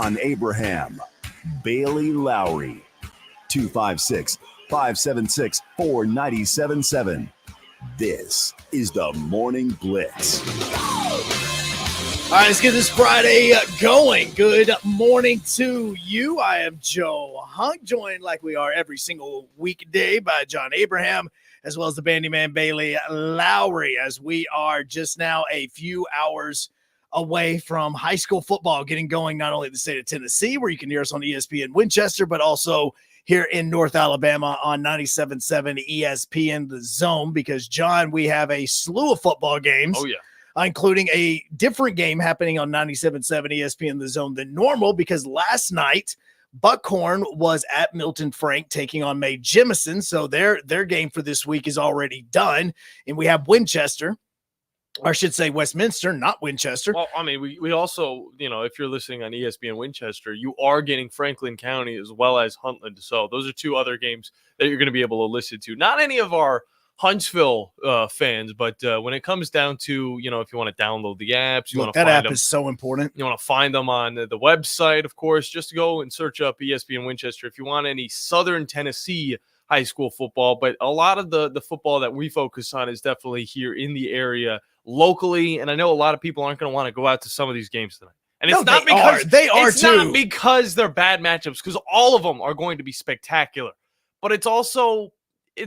John Abraham, Bailey Lowery. 256-576-4977. This is the Morning Blitz. All right, let's get this Friday going. Good morning to you. I am Joe Hunk, joined like we are every single weekday by John Abraham, as well as the bandyman Bailey Lowery, as we are just now a few hours away from high school football getting going, not only in the state of Tennessee, where you can hear us on ESPN Winchester, but also here in North Alabama on 97.7 ESPN The Zone, because, John, we have a slew of football games. Oh, yeah. Including a different game happening on 97.7 ESPN The Zone than normal, because last night Buckhorn was at Milton Frank taking on Mae Jemison, so their game for this week is already done, and we have Winchester, or I should say Westminster, not Winchester. Well, I mean, we also, if you're listening on ESPN Winchester, you are getting Franklin County as well as Huntland, so those are two other games that you're going to be able to listen to. Not any of our Huntsville fans, but when it comes down to, if you want to download the apps, that app is so important. You want to find them on the website, of course. Just go and search up ESPN Winchester if you want any Southern Tennessee high school football. But a lot of the football that we focus on is definitely here in the area locally, and I know a lot of people aren't going to want to go out to some of these games tonight. And it's not because it's not because they're bad matchups, because all of them are going to be spectacular. But it's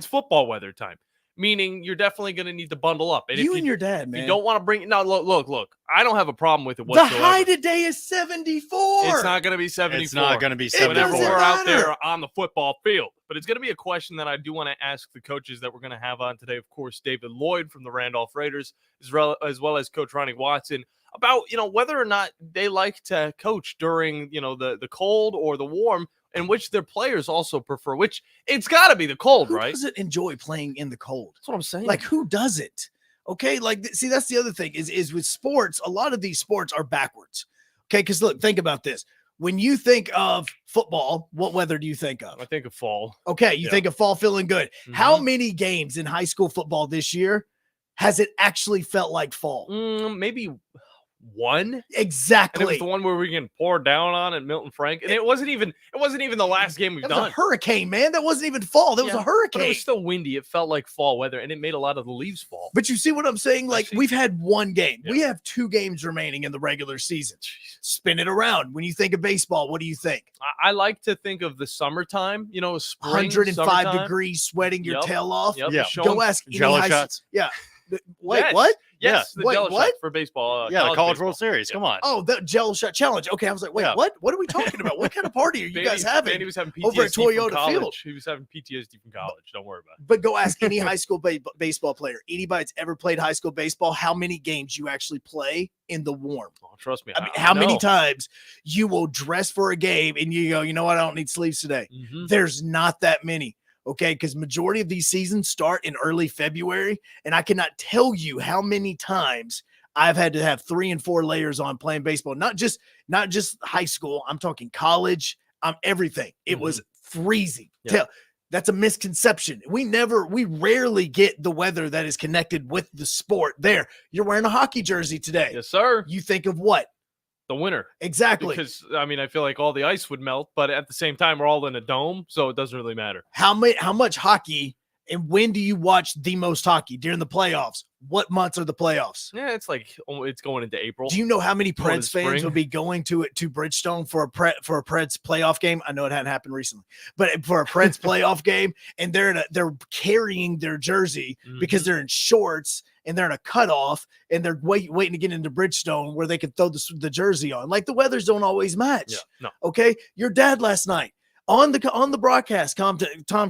football weather time. Meaning you're definitely going to need to bundle up. And you and your dad, man. You don't want to bring – no, look. I don't have a problem with it whatsoever. The high today is 74. It's not going to be 74. It's not going to be 74. Whenever we're out there on the football field. But it's going to be a question that I do want to ask the coaches that we're going to have on today. Of course, David Lloyd from the Randolph Raiders, as well as Coach Ronnie Watson, about, whether or not they like to coach during, the cold or the warm, in which their players also prefer, which it's got to be the cold, right? Who doesn't enjoy playing in the cold? That's what I'm saying. Like, who doesn't? Okay, see, that's the other thing is with sports, a lot of these sports are backwards. Okay, because look, think about this. When you think of football, what weather do you think of? I think of fall. Okay, you think of fall feeling good. Mm-hmm. How many games in high school football this year has it actually felt like fall? Maybe one. Exactly. And it was the one where we can pour down on at Milton Frank, and it wasn't even the last game we've done. That was a hurricane, man. That wasn't even fall. That was a hurricane. But it was still windy. It felt like fall weather, and it made a lot of the leaves fall. But you see what I'm saying? Like, we've had one game. Yeah. We have 2 games remaining in the regular season. Spin it around. When you think of baseball, what do you think? I like to think of the summertime, spring, 105 degrees, sweating your tail off. Yep. Yeah. Go ask Jello shots. Yeah. Wait, what? Yes, yeah. the Jello shot for baseball. The College World Series. Come on. Oh, the Jello shot challenge. Okay, I was like, wait, what? What are we talking about? What kind of party are you guys having? He was having PTSD over at Toyota Field. He was having PTSD from college. Don't worry about it. But go ask any high school baseball player. Anybody that's ever played high school baseball, how many games you actually play in the warm? Oh, trust me. I mean, how many times you will dress for a game and you go, you know what? I don't need sleeves today. Mm-hmm. There's not that many. Okay, because majority of these seasons start in early February, and I cannot tell you how many times I've had to have 3 and 4 layers on playing baseball. Not just high school. I'm talking college. Everything. It was freezing. Yeah. That's a misconception. We rarely get the weather that is connected with the sport. There, you're wearing a hockey jersey today. Yes, sir. You think of what? The winter. Exactly. Because, I feel like all the ice would melt, but at the same time, we're all in a dome, so it doesn't really matter. How much hockey, and when do you watch the most hockey? During the playoffs. What months are the playoffs? Yeah, it's going into April. Do you know how many Preds fans would be going to Bridgestone for a Preds playoff game? I know it hadn't happened recently, but for a Preds playoff game, and they're carrying their jersey because they're in shorts and they're in a cutoff, and they're waiting to get into Bridgestone where they can throw the jersey on. Like, the weathers don't always match. Yeah, no. Okay, your dad last night on the broadcast, Tom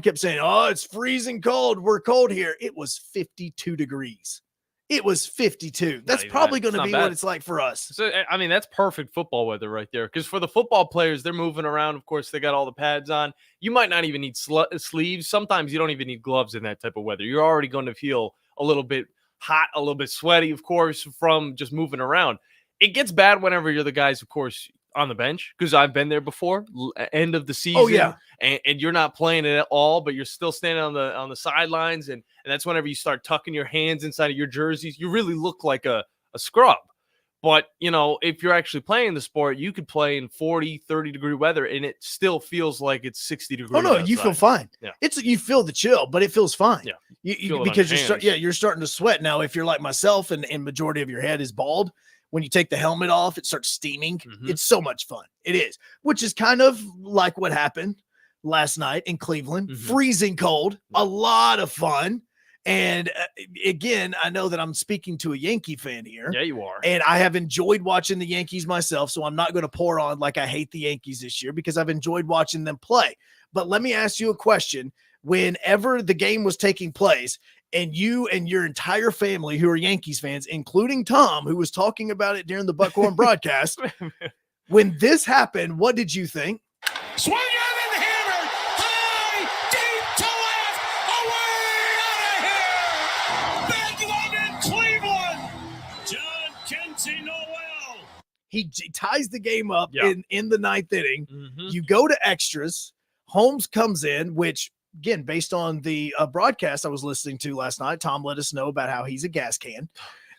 kept saying, "Oh, it's freezing cold. We're cold here." It was 52 degrees. It was 52. That's probably going to be what it's like for us. So, that's perfect football weather right there. Because for the football players, they're moving around. Of course, they got all the pads on. You might not even need sleeves. Sometimes you don't even need gloves in that type of weather. You're already going to feel a little bit hot, a little bit sweaty, of course, from just moving around. It gets bad whenever you're the guys, of course, on the bench, because I've been there before, end of the season. Oh, yeah. And you're not playing it at all, but you're still standing on the sidelines, and that's whenever you start tucking your hands inside of your jerseys. You really look like a scrub. But, if you're actually playing the sport, you could play in 40, 30-degree weather, and it still feels like it's 60 degrees. Oh, no, you feel fine. Yeah. You feel the chill, but it feels fine. Yeah. Because you're starting to sweat. Now, if you're like myself and majority of your head is bald, when you take the helmet off, it starts steaming. Mm-hmm. It's so much fun. It is, which is kind of like what happened last night in Cleveland. Mm-hmm. Freezing cold, a lot of fun. And again, I know that I'm speaking to a Yankee fan here. Yeah, you are. And I have enjoyed watching the Yankees myself, so I'm not going to pour on like I hate the Yankees this year because I've enjoyed watching them play. But let me ask you a question. Whenever the game was taking place and you and your entire family who are Yankees fans, including Tom, who was talking about it during the Buckhorn broadcast, when this happened, what did you think? Swung on and hammered high, deep to left, away out of here. Big one in Cleveland. John Quincy Noel. He ties the game up Yeah. in the ninth inning. Mm-hmm. You go to extras. Holmes comes in, which, again, based on the broadcast I was listening to last night, Tom let us know about how he's a gas can.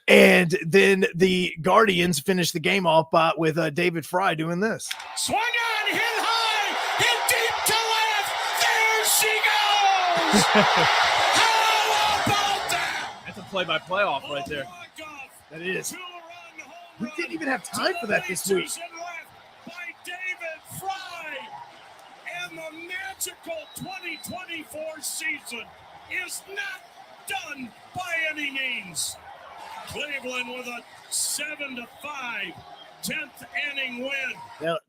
And then the Guardians finished the game off with David Fry doing this. Swung on, hit high, hit deep to left. There she goes. How about that? That's a play-by-play off right there. That is. Two-run home We run. didn't even have time for that this week. Bases left by David Fry. And the magical 2024 season is not done by any means. Cleveland with a 7-5 10th inning win.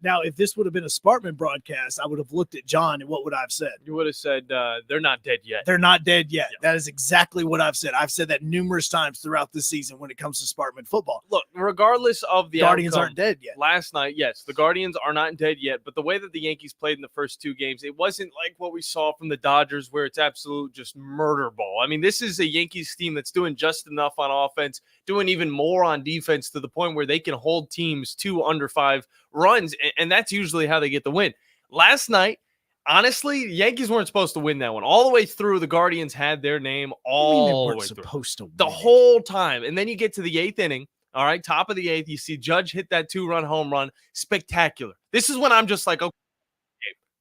Now, if this would have been a Sparkman broadcast, I would have looked at John and what would I have said? You would have said they're not dead yet. They're not dead yet. Yeah. That is exactly what I've said. I've said that numerous times throughout the season when it comes to Sparkman football. Look, regardless of the Guardians outcome, aren't dead yet. last night, yes, the Guardians are not dead yet, but the way that the Yankees played in the first two games, it wasn't like what we saw from the Dodgers where it's absolute just murder ball. I mean, this is a Yankees team that's doing just enough on offense, doing even more on defense to the point where they can hold teams to under 5 runs, and that's usually how they get the win. Last night, honestly, the Yankees weren't supposed to win that one. All the way through, the Guardians had their name all the way through. Supposed to win The it. whole time. And then you get to the 8th inning. All right, top of the 8th, you see Judge hit that 2-run home run. Spectacular. This is when I'm just like, okay,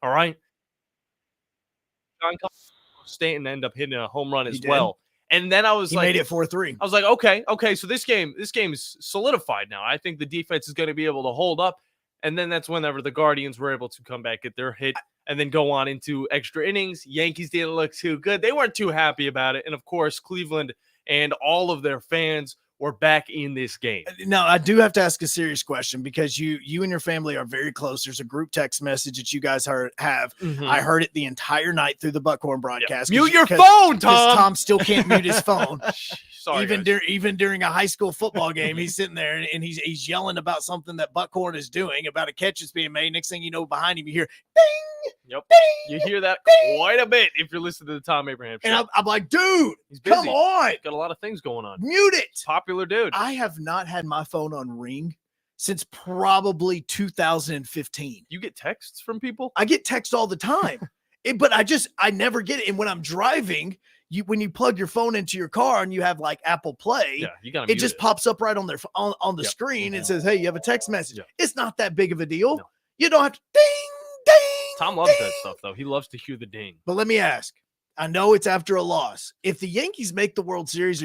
all right. John Stanton ended up hitting a home run as did. well. And then I was He like, made it 4-3. I was like, okay, so this game is solidified now. I think the defense is going to be able to hold up. And then that's whenever the Guardians were able to come back, get their hit, and then go on into extra innings. Yankees didn't look too good. They weren't too happy about it. And, of course, Cleveland and all of their fans were back in this game. Now, I do have to ask a serious question because you and your family are very close. There's a group text message that you guys have. Mhm. I heard it the entire night through the Buckhorn broadcast. Mute your phone, Because Tom. Tom still can't mute his phone. Sorry, even guys. even during a high school football game, he's sitting there and he's yelling about something that Buckhorn is doing, about a catch that's being made. Next thing you know, behind him, you hear ding, Yep. ding. You hear that ding. quite a bit if you're listening to the Tom Abraham show. And I'm like, dude, He's busy. come on, Got a lot of things going on. mute it. Popular dude. I have not had my phone on ring since probably 2015. You get texts from people? I get text all the time, but I never get it. And when I'm driving, when you plug your phone into your car and you have like Apple Play, Yeah, you got to it just pops up right on their on the Yep. screen and says, "Hey, you have a text message." Yeah. It's not that big of a deal. No. You don't have to ding, ding. Tom loves that ding. stuff, though. He loves to hear the ding. But let me ask. I know it's after a loss. If the Yankees make the World Series,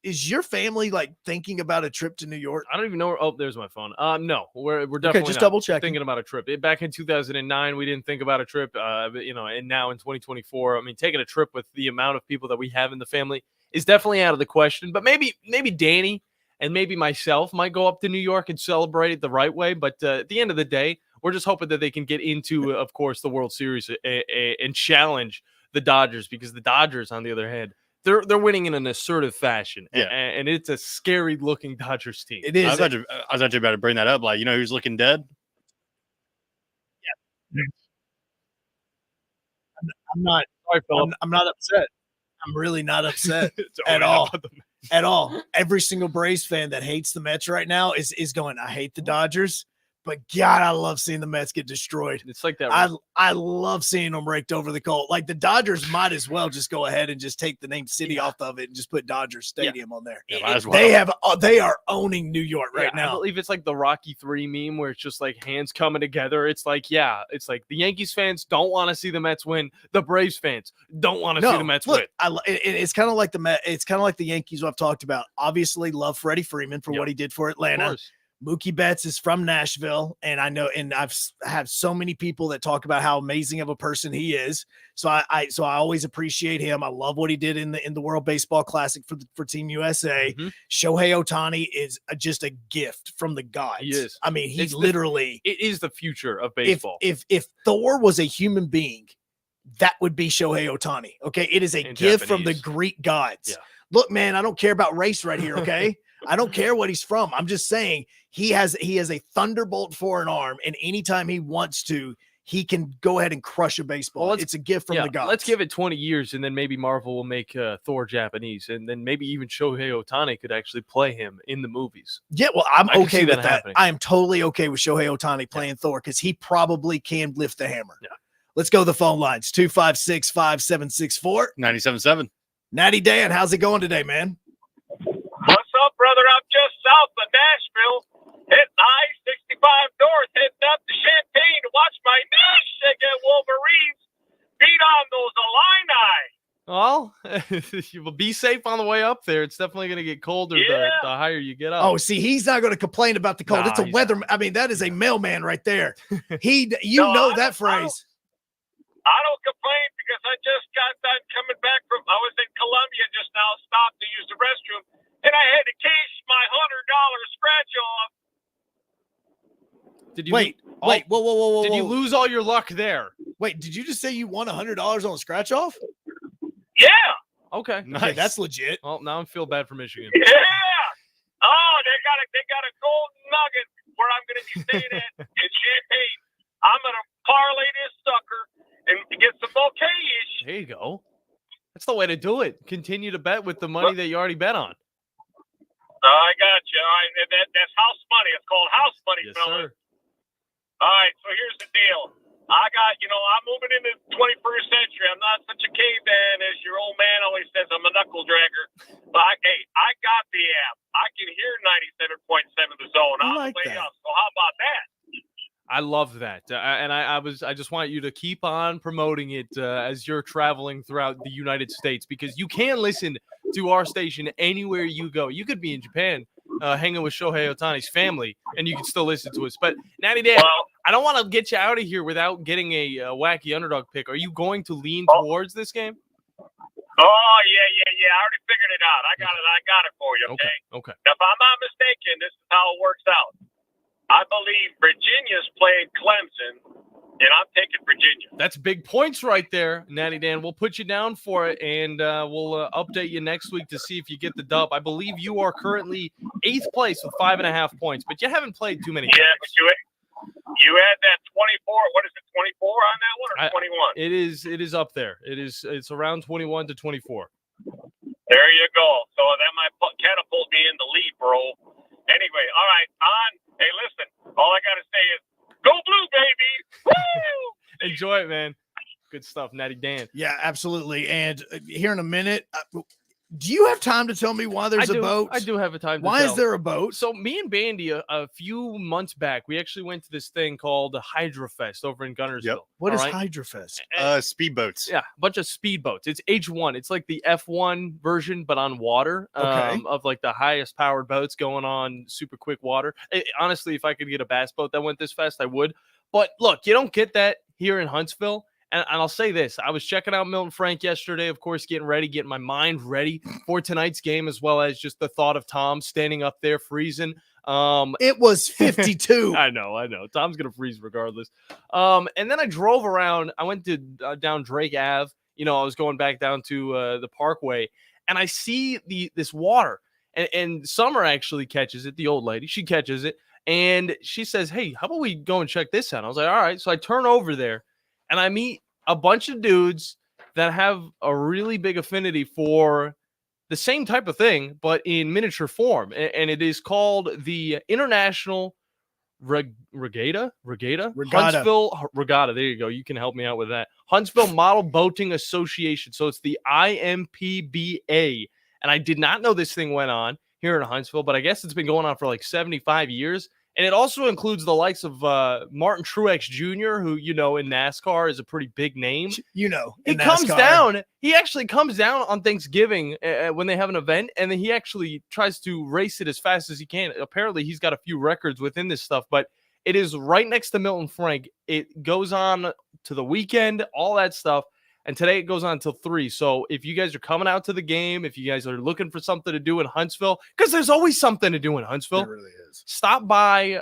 is your family like thinking about a trip to New York? I don't even know where. Oh, there's my phone. No, we're definitely just not double checking. thinking about a trip. Back in 2009, we didn't think about a trip. But, and now in 2024, I mean, taking a trip with the amount of people that we have in the family is definitely out of the question. But maybe Danny and maybe myself might go up to New York and celebrate it the right way. But at the end of the day, we're just hoping that they can get into, of course, the World Series and challenge the Dodgers, because the Dodgers, on the other hand, they're winning in an assertive fashion. Yeah. And it's a scary looking Dodgers team. It is. I was actually about to bring that up. Like, you know who's looking dead? I'm not. Sorry, Philip. I'm not upset. I'm really not upset Sorry at all. about the- at all. Every single Braves fan that hates the Mets right now is going, I hate the Dodgers, but God, I love seeing the Mets get destroyed. It's like that. I love seeing them raked over the coal. Like the Dodgers might as well just go ahead and just take the name city off of it and just put Dodger Stadium on there. Yeah, might as well. They are owning New York right I now. believe it's like the Rocky 3 meme where it's just like hands coming together. It's like the Yankees fans don't want to see the Mets win. The Braves fans don't want to see the Mets win. It's kind of like the Mets. It's kind of like the Yankees. Who I've talked about. Obviously, love Freddie Freeman for what he did for Atlanta. Mookie Betts is from Nashville, and I know, and I've had so many people that talk about how amazing of a person he is. So I always appreciate him. I love what he did in the World Baseball Classic for Team USA. Mm-hmm. Shohei Ohtani is just a gift from the gods. He is. I mean, it is the future of baseball. If Thor was a human being, that would be Shohei Ohtani. Okay, it is a gift from the Greek gods. Yeah. Look, man, I don't care about race right here. Okay. I don't care what he's from. I'm just saying he has a thunderbolt for an arm, and anytime he wants to, he can go ahead and crush a baseball. Well, it's a gift from the gods. Let's give it 20 years, and then maybe Marvel will make Thor Japanese, and then maybe even Shohei Ohtani could actually play him in the movies. Yeah, well, I'm okay with that. Happening. I am totally okay with Shohei Ohtani playing Thor because he probably can lift the hammer. Yeah. Let's go to the phone lines, 256-5764. 97.7. Natty Dan, how's it going today, man? What's up, brother? I'm just south of Nashville, hitting I-65 north, heading up to Champaign to watch my Michigan Wolverines beat on those Illini. Well, you will be safe on the way up there. It's definitely going to get colder the higher you get up. Oh, see, he's not going to complain about the cold. It's a weather. I mean, that is a mailman right there. Know that phrase. I don't complain because I just got done coming back I was in Columbia just now, stopped to use the restroom, and I had to cash my $100 scratch off. Did you whoa. Did you lose all your luck there? Wait, did you just say you won $100 on a scratch off? Yeah. Okay. Nice. Okay, that's legit. Well, now I feel bad for Michigan. Yeah. Oh, they got a golden nugget where I'm going to be staying at in Champaign. I'm going to parlay this sucker and get some bouquet-ish. There you go. That's the way to do it. Continue to bet with the money that you already bet on. I got you. All right, that's house money. It's called house money, Yes, fella. sir. All right, so here's the deal. I'm moving into the 21st century. I'm not such a caveman as your old man always says. I'm a knuckle dragger. But, I got the app. I can hear 97.7 The Zone. I like that. So how about that? I love that, and I just want you to keep on promoting it as you're traveling throughout the United States, because you can listen to our station anywhere you go. You could be in Japan hanging with Shohei Ohtani's family, and you can still listen to us. But Natty Dan, I don't want to get you out of here without getting a wacky underdog pick. Are you going to lean towards this game? Oh yeah. I already figured it out. I got it for you. Okay. If I'm not mistaken, this is how it works out. I believe Virginia's playing Clemson, and I'm taking Virginia. That's big points right there, Natty Dan. We'll put you down for it, and we'll update you next week to see if you get the dub. I believe you are currently 8th place with 5.5 points, but you haven't played too many times. Yeah, but you had that 24. What is it, 24 on that one or 21? It is up there. It's around 21 to 24. There you go. So that might catapult me in the lead, bro. Anyway, all right, on. Hey, listen, all I got to say is, go blue, baby. Woo! Enjoy it, man. Good stuff, Natty Dan. Yeah, absolutely. And here in a minute, do you have time to tell me why there's a boat? I do have a time to Why tell. is there a boat? So me and Bandy, a few months back, we actually went to this thing called the Hydra Fest over in Gunnersville. Yep. What is Hydra Fest? Speedboats. Yeah, a bunch of speedboats. It's H1. It's like the F1 version, but on water. Of like the highest powered boats going on super quick water. Honestly, if I could get a bass boat that went this fast, I would. But look, you don't get that here in Huntsville. And I'll say this. I was checking out Milton Frank yesterday, of course, getting my mind ready for tonight's game, as well as just the thought of Tom standing up there freezing. It was 52. I know. Tom's going to freeze regardless. And then I drove around. I went to down Drake Ave. I was going back down to the Parkway, and I see this water. And Summer actually catches it, the old lady. She catches it, and she says, hey, how about we go and check this out? I was like, all right. So I turn over there. And I meet a bunch of dudes that have a really big affinity for the same type of thing, but in miniature form. And it is called the International Regatta? Regatta. Huntsville Regatta. There you go. You can help me out with that. Huntsville Model Boating Association. So it's the IMPBA. And I did not know this thing went on here in Huntsville, but I guess it's been going on for like 75 years. And it also includes the likes of Martin Truex Jr., who, in NASCAR is a pretty big name. He comes down. He actually comes down on Thanksgiving when they have an event, and then he actually tries to race it as fast as he can. Apparently, he's got a few records within this stuff, but it is right next to Milton Frank. It goes on to the weekend, all that stuff. And today it goes on until 3. So if you guys are coming out to the game, if you guys are looking for something to do in Huntsville, because there's always something to do in Huntsville. There really is. Stop by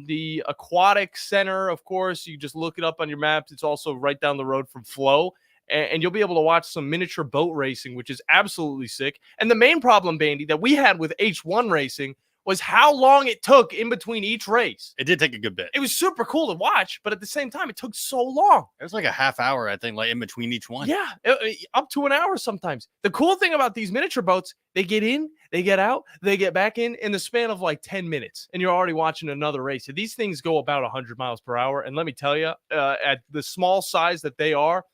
the Aquatic Center, of course. You just look it up on your maps. It's also right down the road from Flow. And you'll be able to watch some miniature boat racing, which is absolutely sick. And the main problem, Bandy, that we had with H1 racing was how long it took in between each race. It did take a good bit. It was super cool to watch, but at the same time, it took so long. It was like a half hour, I think, like in between each one. Yeah, up to an hour sometimes. The cool thing about these miniature boats, they get in, they get out, they get back in the span of like 10 minutes, and you're already watching another race. So these things go about 100 miles per hour, and let me tell you, at the small size that they are,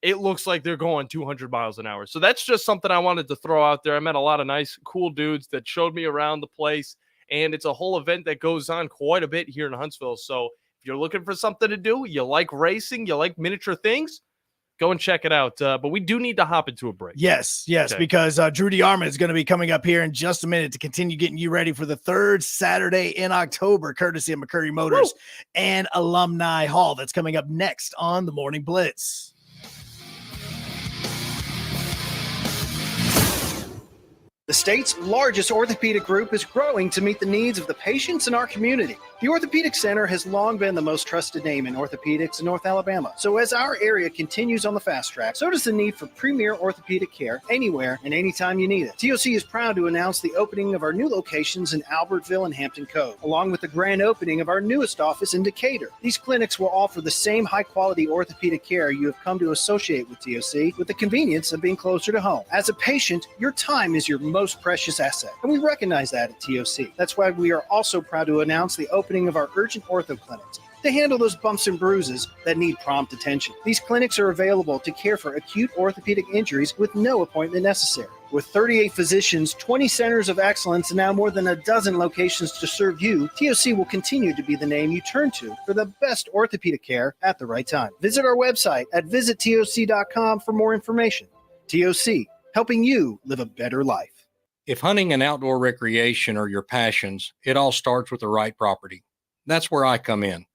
it looks like they're going 200 miles an hour. So that's just something I wanted to throw out there. I met a lot of nice, cool dudes that showed me around the place. And it's a whole event that goes on quite a bit here in Huntsville. So if you're looking for something to do, you like racing, you like miniature things, go and check it out. But we do need to hop into a break. Yes, okay. Because Drew DeArmond is going to be coming up here in just a minute to continue getting you ready for the third Saturday in October, courtesy of McCurry Motors and Alumni Hall. That's coming up next on the Morning Blitz. The state's largest orthopedic group is growing to meet the needs of the patients in our community. The Orthopedic Center has long been the most trusted name in orthopedics in North Alabama. So as our area continues on the fast track, so does the need for premier orthopedic care anywhere and anytime you need it. TOC is proud to announce the opening of our new locations in Albertville and Hampton Cove, along with the grand opening of our newest office in Decatur. These clinics will offer the same high-quality orthopedic care you have come to associate with TOC, with the convenience of being closer to home. As a patient, your time is your most precious asset, and we recognize that at TOC. That's why we are also proud to announce the opening of our urgent ortho clinics to handle those bumps and bruises that need prompt attention. These clinics are available to care for acute orthopedic injuries with no appointment necessary. With 38 physicians, 20 centers of excellence, and now more than a dozen locations to serve you, TOC will continue to be the name you turn to for the best orthopedic care at the right time. Visit our website at visittoc.com for more information. TOC, helping you live a better life. If hunting and outdoor recreation are your passions, it all starts with the right property. That's where I come in.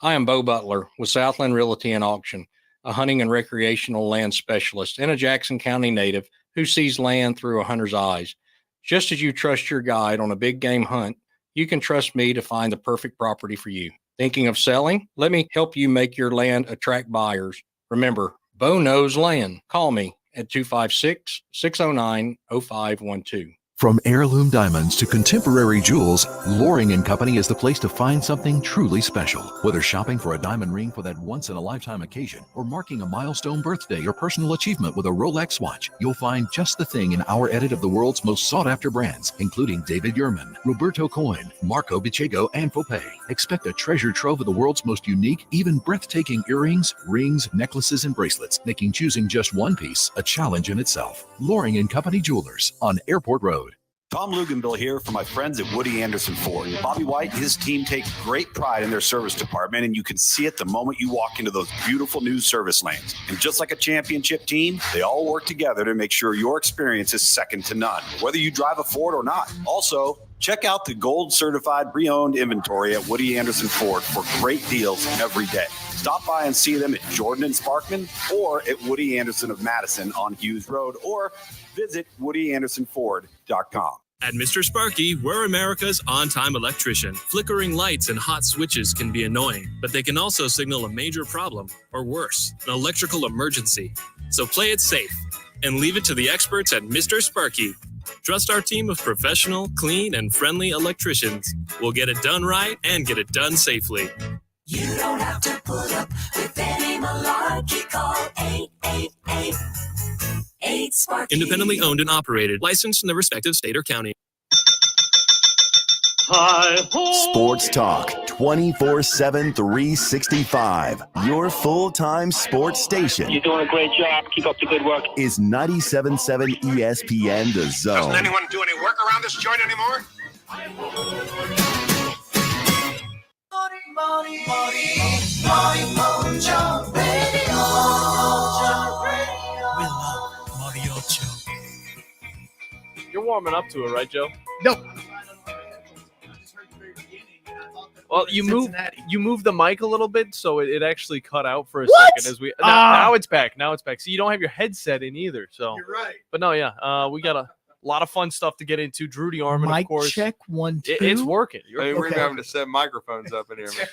I am Bo Butler with Southland Realty and Auction, a hunting and recreational land specialist and a Jackson County native who sees land through a hunter's eyes. Just as you trust your guide on a big game hunt, you can trust me to find the perfect property for you. Thinking of selling? Let me help you make your land attract buyers. Remember, Bo knows land. Call me at 256-609-0512. From heirloom diamonds to contemporary jewels, Loring & Company is the place to find something truly special. Whether shopping for a diamond ring for that once-in-a-lifetime occasion or marking a milestone birthday or personal achievement with a Rolex watch, you'll find just the thing in our edit of the world's most sought-after brands, including David Yurman, Roberto Coin, Marco Bicego, and Fopay. Expect a treasure trove of the world's most unique, even breathtaking earrings, rings, necklaces, and bracelets, making choosing just one piece a challenge in itself. Loring & Company Jewelers on Airport Road. Tom Luganville here for my friends at Woody Anderson Ford. Bobby White and his team take great pride in their service department, and you can see it the moment you walk into those beautiful new service lanes. And just like a championship team, they all work together to make sure your experience is second to none, whether you drive a Ford or not. Also, check out the gold certified pre-owned inventory at Woody Anderson Ford for great deals every day. Stop by and see them at Jordan and Sparkman or at Woody Anderson of Madison on Hughes Road, or visit WoodyAndersonFord.com. At Mr. Sparky, we're America's on-time electrician. Flickering lights and hot switches can be annoying, but they can also signal a major problem, or worse, an electrical emergency. So play it safe and leave it to the experts at Mr. Sparky. Trust our team of professional, clean, and friendly electricians. We'll get it done right and get it done safely. You don't have to put up with any malarkey. Call 888-8-SPARKY. Independently owned and operated. Licensed in the respective state or county. Sports Talk 24/7, 365. Your full-time sports station. You're doing a great job. Keep up the good work. Is 97.7 ESPN The Zone. Doesn't anyone do any work around this joint anymore? You're warming up to it, right, Joe? Nope. Well, you moved the mic a little bit, so it actually cut out for a What? second. Now it's back. Now it's back. So you don't have your headset in either. So You're right. But no, yeah, we got a lot of fun stuff to get into. Drudy Armand, Mic of course. check 1, 2. It's working. We're having to set microphones up in here, man.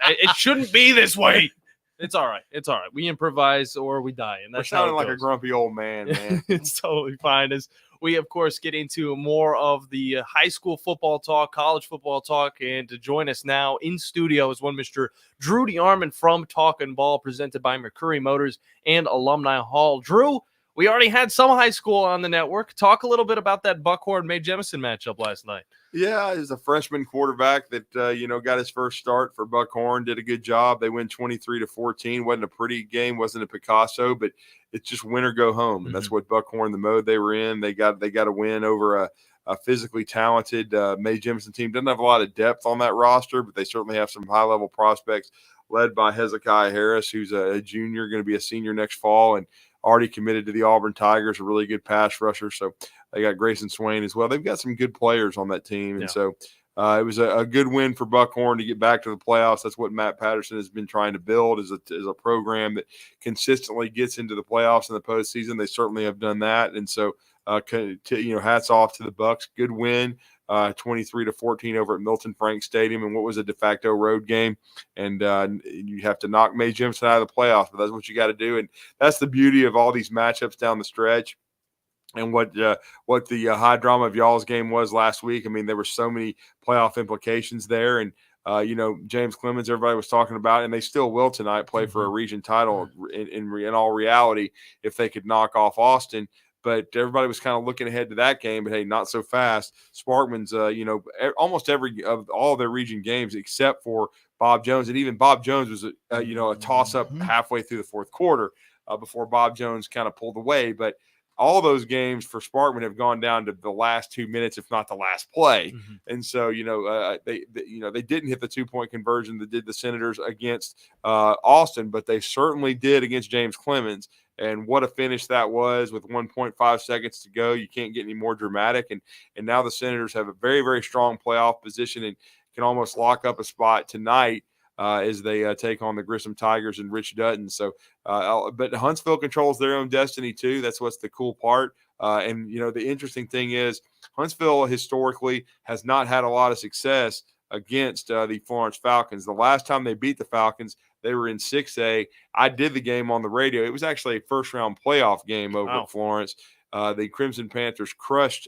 It shouldn't be this way. It's all right. It's all right. We improvise or we die, and We're that's how it sounding like a goes. grumpy old man, man. It's totally fine. As we, of course, get into more of the high school football talk, college football talk, and to join us now in studio is one Mr. Drudy Armand from Talkin' Ball, presented by Mercury Motors and Alumni Hall. Drew, we already had some high school on the network. Talk a little bit about that Buckhorn-Mae Jemison matchup last night. Yeah, he's a freshman quarterback that got his first start for Buckhorn. Did a good job. They win 23-14. Wasn't a pretty game. Wasn't a Picasso, but it's just win or go home, and that's what Buckhorn, the mode they were in. They got a win over a physically talented Mae Jemison team. Doesn't have a lot of depth on that roster, but they certainly have some high level prospects led by Hezekiah Harris, who's a junior, going to be a senior next fall, and already committed to the Auburn Tigers, a really good pass rusher. So they got Grayson Swain as well. They've got some good players on that team. And so it was a good win for Buckhorn to get back to the playoffs. That's what Matt Patterson has been trying to build, is a program that consistently gets into the playoffs in the postseason. They certainly have done that. And so, hats off to the Bucks. Good win. 23-14 over at Milton Frank Stadium, and what was a de facto road game. And you have to knock Mae Jemison out of the playoffs, but that's what you got to do. And that's the beauty of all these matchups down the stretch. And what the high drama of y'all's game was last week. I mean, there were so many playoff implications there. And, James Clemens, everybody was talking about, and they still will tonight play for a region title in all reality if they could knock off Austin. But everybody was kind of looking ahead to that game, but hey, not so fast. Sparkman's, almost every of all their region games except for Bob Jones, and even Bob Jones was a toss-up halfway through the fourth quarter before Bob Jones kind of pulled away. But all those games for Sparkman have gone down to the last 2 minutes, if not the last play. And so, they didn't hit the 2-point conversion that did the Senators against Austin, but they certainly did against James Clemens. And what a finish that was with 1.5 seconds to go. You can't get any more dramatic. And now the Senators have a very, very strong playoff position and can almost lock up a spot tonight as they take on the Grissom Tigers and Rich Dutton. So, but Huntsville controls their own destiny too. That's what's the cool part. And the interesting thing is Huntsville historically has not had a lot of success against the Florence Falcons. The last time they beat the Falcons, they were in 6A. I did the game on the radio. It was actually a first-round playoff game over at Florence. The Crimson Panthers crushed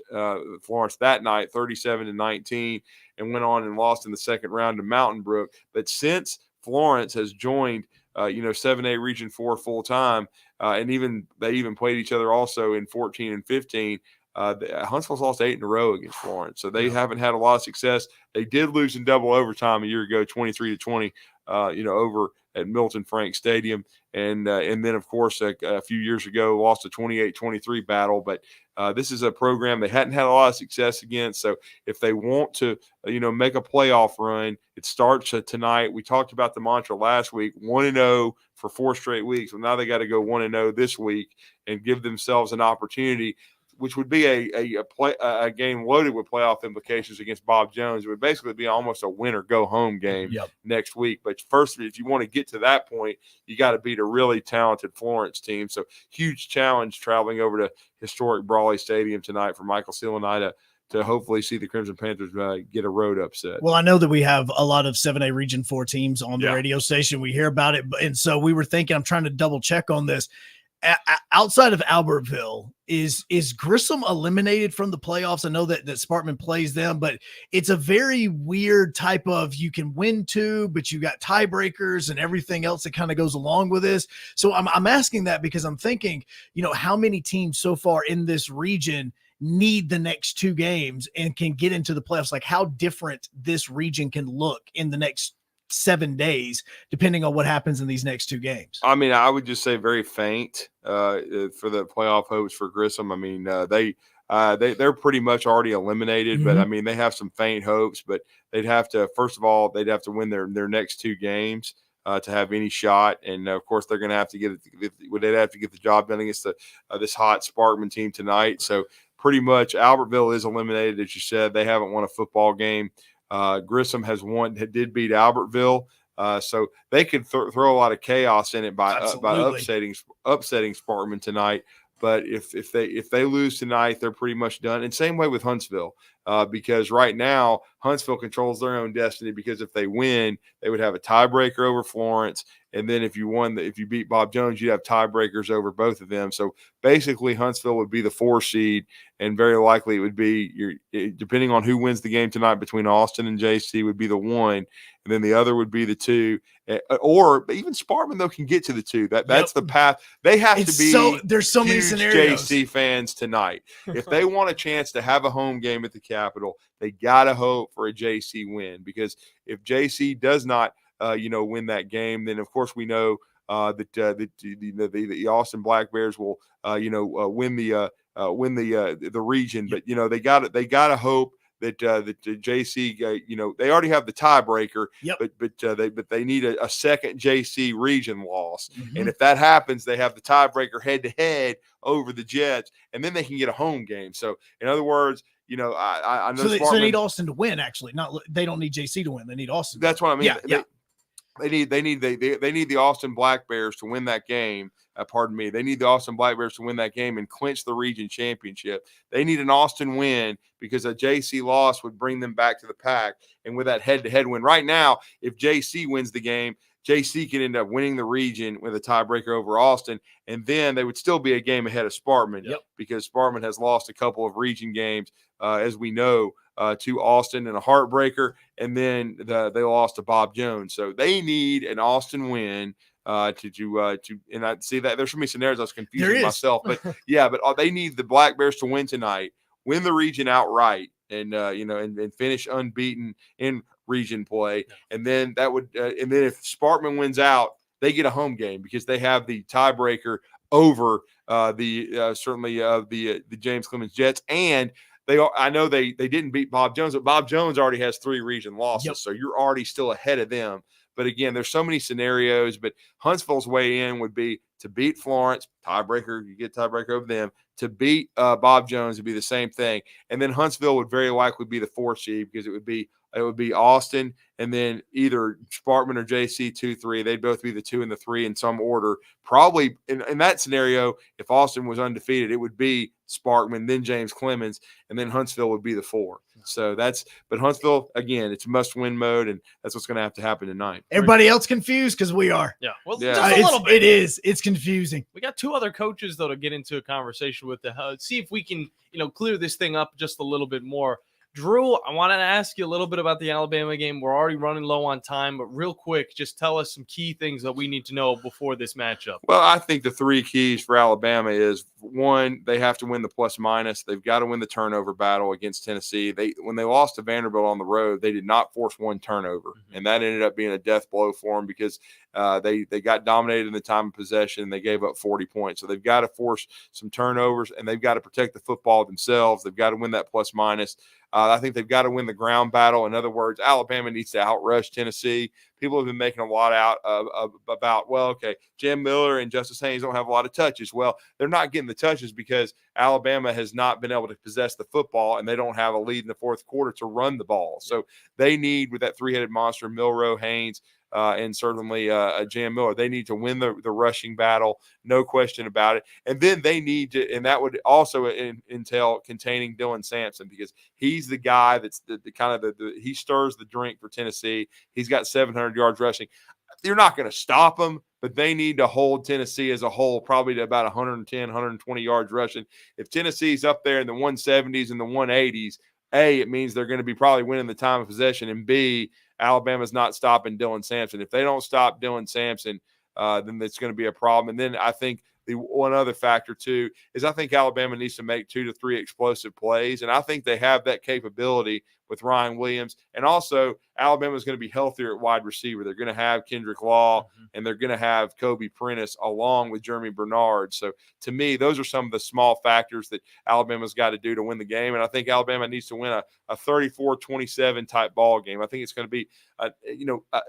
Florence that night, 37-19, and went on and lost in the second round to Mountain Brook. But since Florence has joined, 7A Region 4 full-time, and they even played each other also in 14 and 15, Huntsville's lost 8 in a row against Florence. So they haven't had a lot of success. They did lose in double overtime a year ago, 23-20, over at Milton Frank Stadium. And then, of course, a few years ago, lost a 28-23 battle. But this is a program they hadn't had a lot of success against. So if they want to, make a playoff run, it starts tonight. We talked about the mantra last week, 1-0 for 4 straight weeks. Well, now they got to go 1-0 this week and give themselves an opportunity, which would be a game loaded with playoff implications against Bob Jones. It would basically be almost a win or go home game next week. But first, if you want to get to that point, you got to beat a really talented Florence team. So huge challenge traveling over to historic Brawley Stadium tonight for Michael Seal and I to hopefully see the Crimson Panthers get a road upset. Well, I know that we have a lot of 7A Region 4 teams on the radio station. We hear about it. And so we were thinking, I'm trying to double check on this. Outside of Albertville, is Grissom eliminated from the playoffs? I know that Sparkman plays them, but it's a very weird type of, you can win 2, but you got tiebreakers and everything else that kind of goes along with this. So I'm asking that because I'm thinking, how many teams so far in this region need the next 2 games and can get into the playoffs, like how different this region can look in the next 7 days, depending on what happens in these next 2 games. I mean, I would just say very faint for the playoff hopes for Grissom. I mean, they're pretty much already eliminated, but I mean, they have some faint hopes, but they'd have to, first of all, they'd have to win their next 2 games to have any shot. And of course they're going to have to they'd have to get the job done against this hot Sparkman team tonight. So pretty much Albertville is eliminated. As you said, they haven't won a football game. Grissom did beat Albertville. So they could throw a lot of chaos in it by upsetting Sparkman tonight. But if they lose tonight, they're pretty much done. And same way with Huntsville, because right now Huntsville controls their own destiny. Because if they win, they would have a tiebreaker over Florence, and then if you beat Bob Jones, you'd have tiebreakers over both of them. So basically, Huntsville would be the 4 seed, and very likely it would be depending on who wins the game tonight between Austin and JC would be the 1, and then the other would be the 2. Or even Sparkman though can get to the 2. That's the path. They have to be. There's so many scenarios. JC fans tonight, if they want a chance to have a home game at the Capitol, they gotta hope for a JC win, because if JC does not win that game, then of course we know that the Austin Black Bears will win the region. But they got to hope that the JC they already have the tiebreaker. But they need a second JC region loss, and if that happens, they have the tiebreaker head to head over the Jets, and then they can get a home game. So in other words, I know. So they need Austin to win. Actually, they don't need JC to win. They need Austin. That's what I mean. Yeah. They need the Austin Black Bears to win that game. They need the Austin Black Bears to win that game and clinch the region championship. They need an Austin win, because a JC loss would bring them back to the pack. And with that head-to-head win right now, if JC wins the game, JC can end up winning the region with a tiebreaker over Austin, and then they would still be a game ahead of Sparkman, because Sparkman has lost a couple of region games, as we know, to Austin in a heartbreaker, and then they lost to Bob Jones. So they need an Austin win and I see that there's so many scenarios I was confusing myself, but but they need the Black Bears to win tonight, win the region outright, and and finish unbeaten in region play, and then that would and then if Sparkman wins out, they get a home game because they have the tiebreaker over the James Clemens Jets. And I know they didn't beat Bob Jones, but Bob Jones already has 3 region losses, so you're already still ahead of them. But again, there's so many scenarios. But Huntsville's way in would be to beat Florence, tiebreaker, you get tiebreaker over them. To beat Bob Jones would be the same thing, and then Huntsville would very likely be the 4 seed, because it would be Austin, and then either Sparkman or JC 2-3. They'd both be the 2 and the 3 in some order. Probably in that scenario, if Austin was undefeated, it would be Sparkman, then James Clemens, and then Huntsville would be the 4. So but Huntsville, again, it's must-win mode, and that's what's going to have to happen tonight. Everybody else confused because we are. Yeah, well, yeah. just a little bit. It is. It's confusing. We got 2 other coaches though to get into a conversation with to see if we can clear this thing up just a little bit more. Drew, I wanted to ask you a little bit about the Alabama game. We're already running low on time, but real quick, just tell us some key things that we need to know before this matchup. Well, I think the 3 keys for Alabama is, 1, they have to win the plus-minus. They've got to win the turnover battle against Tennessee. When they lost to Vanderbilt on the road, they did not force 1 turnover, and that ended up being a death blow for them, because they got dominated in the time of possession, and they gave up 40 points. So they've got to force some turnovers, and they've got to protect the football themselves. They've got to win that plus-minus. I think they've got to win the ground battle. In other words, Alabama needs to outrush Tennessee. People have been making a lot out about, Jam Miller and Justice Haynes don't have a lot of touches. Well, they're not getting the touches because Alabama has not been able to possess the football, and they don't have a lead in the fourth quarter to run the ball. So they need, with that 3-headed monster, Milroe, Haynes, and certainly Jam Miller, they need to win the rushing battle, no question about it. And then they need to, and that would also entail containing Dylan Sampson, because he's the guy that's he stirs the drink for Tennessee. He's got 700 yards rushing. You're not going to stop him, but they need to hold Tennessee as a whole probably to about 110, 120 yards rushing. If Tennessee's up there in the 170s and the 180s, A, it means they're going to be probably winning the time of possession, and B, Alabama's not stopping Dylan Sampson. If they don't stop Dylan Sampson, then it's going to be a problem. And then I think the one other factor too is I think Alabama needs to make 2 to 3 explosive plays, and I think they have that capability with Ryan Williams. And also, Alabama is going to be healthier at wide receiver. They're going to have Kendrick Law, and they're going to have Kobe Prentice along with Jeremy Bernard. So, to me, those are some of the small factors that Alabama's got to do to win the game. And I think Alabama needs to win a 34-27 type ball game. I think it's going to be,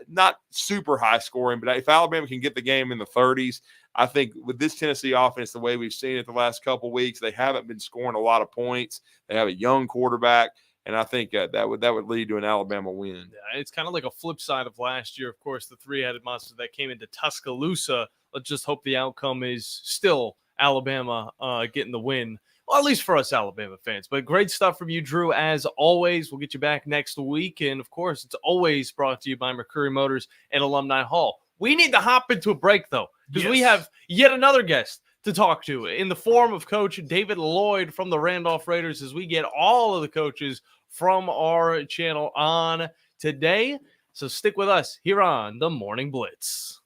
not super high scoring, but if Alabama can get the game in the 30s, I think with this Tennessee offense, the way we've seen it the last couple of weeks, they haven't been scoring a lot of points. They have a young quarterback. And I think that would lead to an Alabama win. Yeah, it's kind of like a flip side of last year. Of course, the three-headed monster that came into Tuscaloosa. Let's just hope the outcome is still Alabama getting the win. Well, at least for us Alabama fans. But great stuff from you, Drew, as always. We'll get you back next week. And, of course, it's always brought to you by Mercury Motors and Alumni Hall. We need to hop into a break, though, because we have yet another guest to talk to in the form of Coach David Lloyd from the Randolph Raiders, as we get all of the coaches from our channel on today. So stick with us here on the Morning Blitz.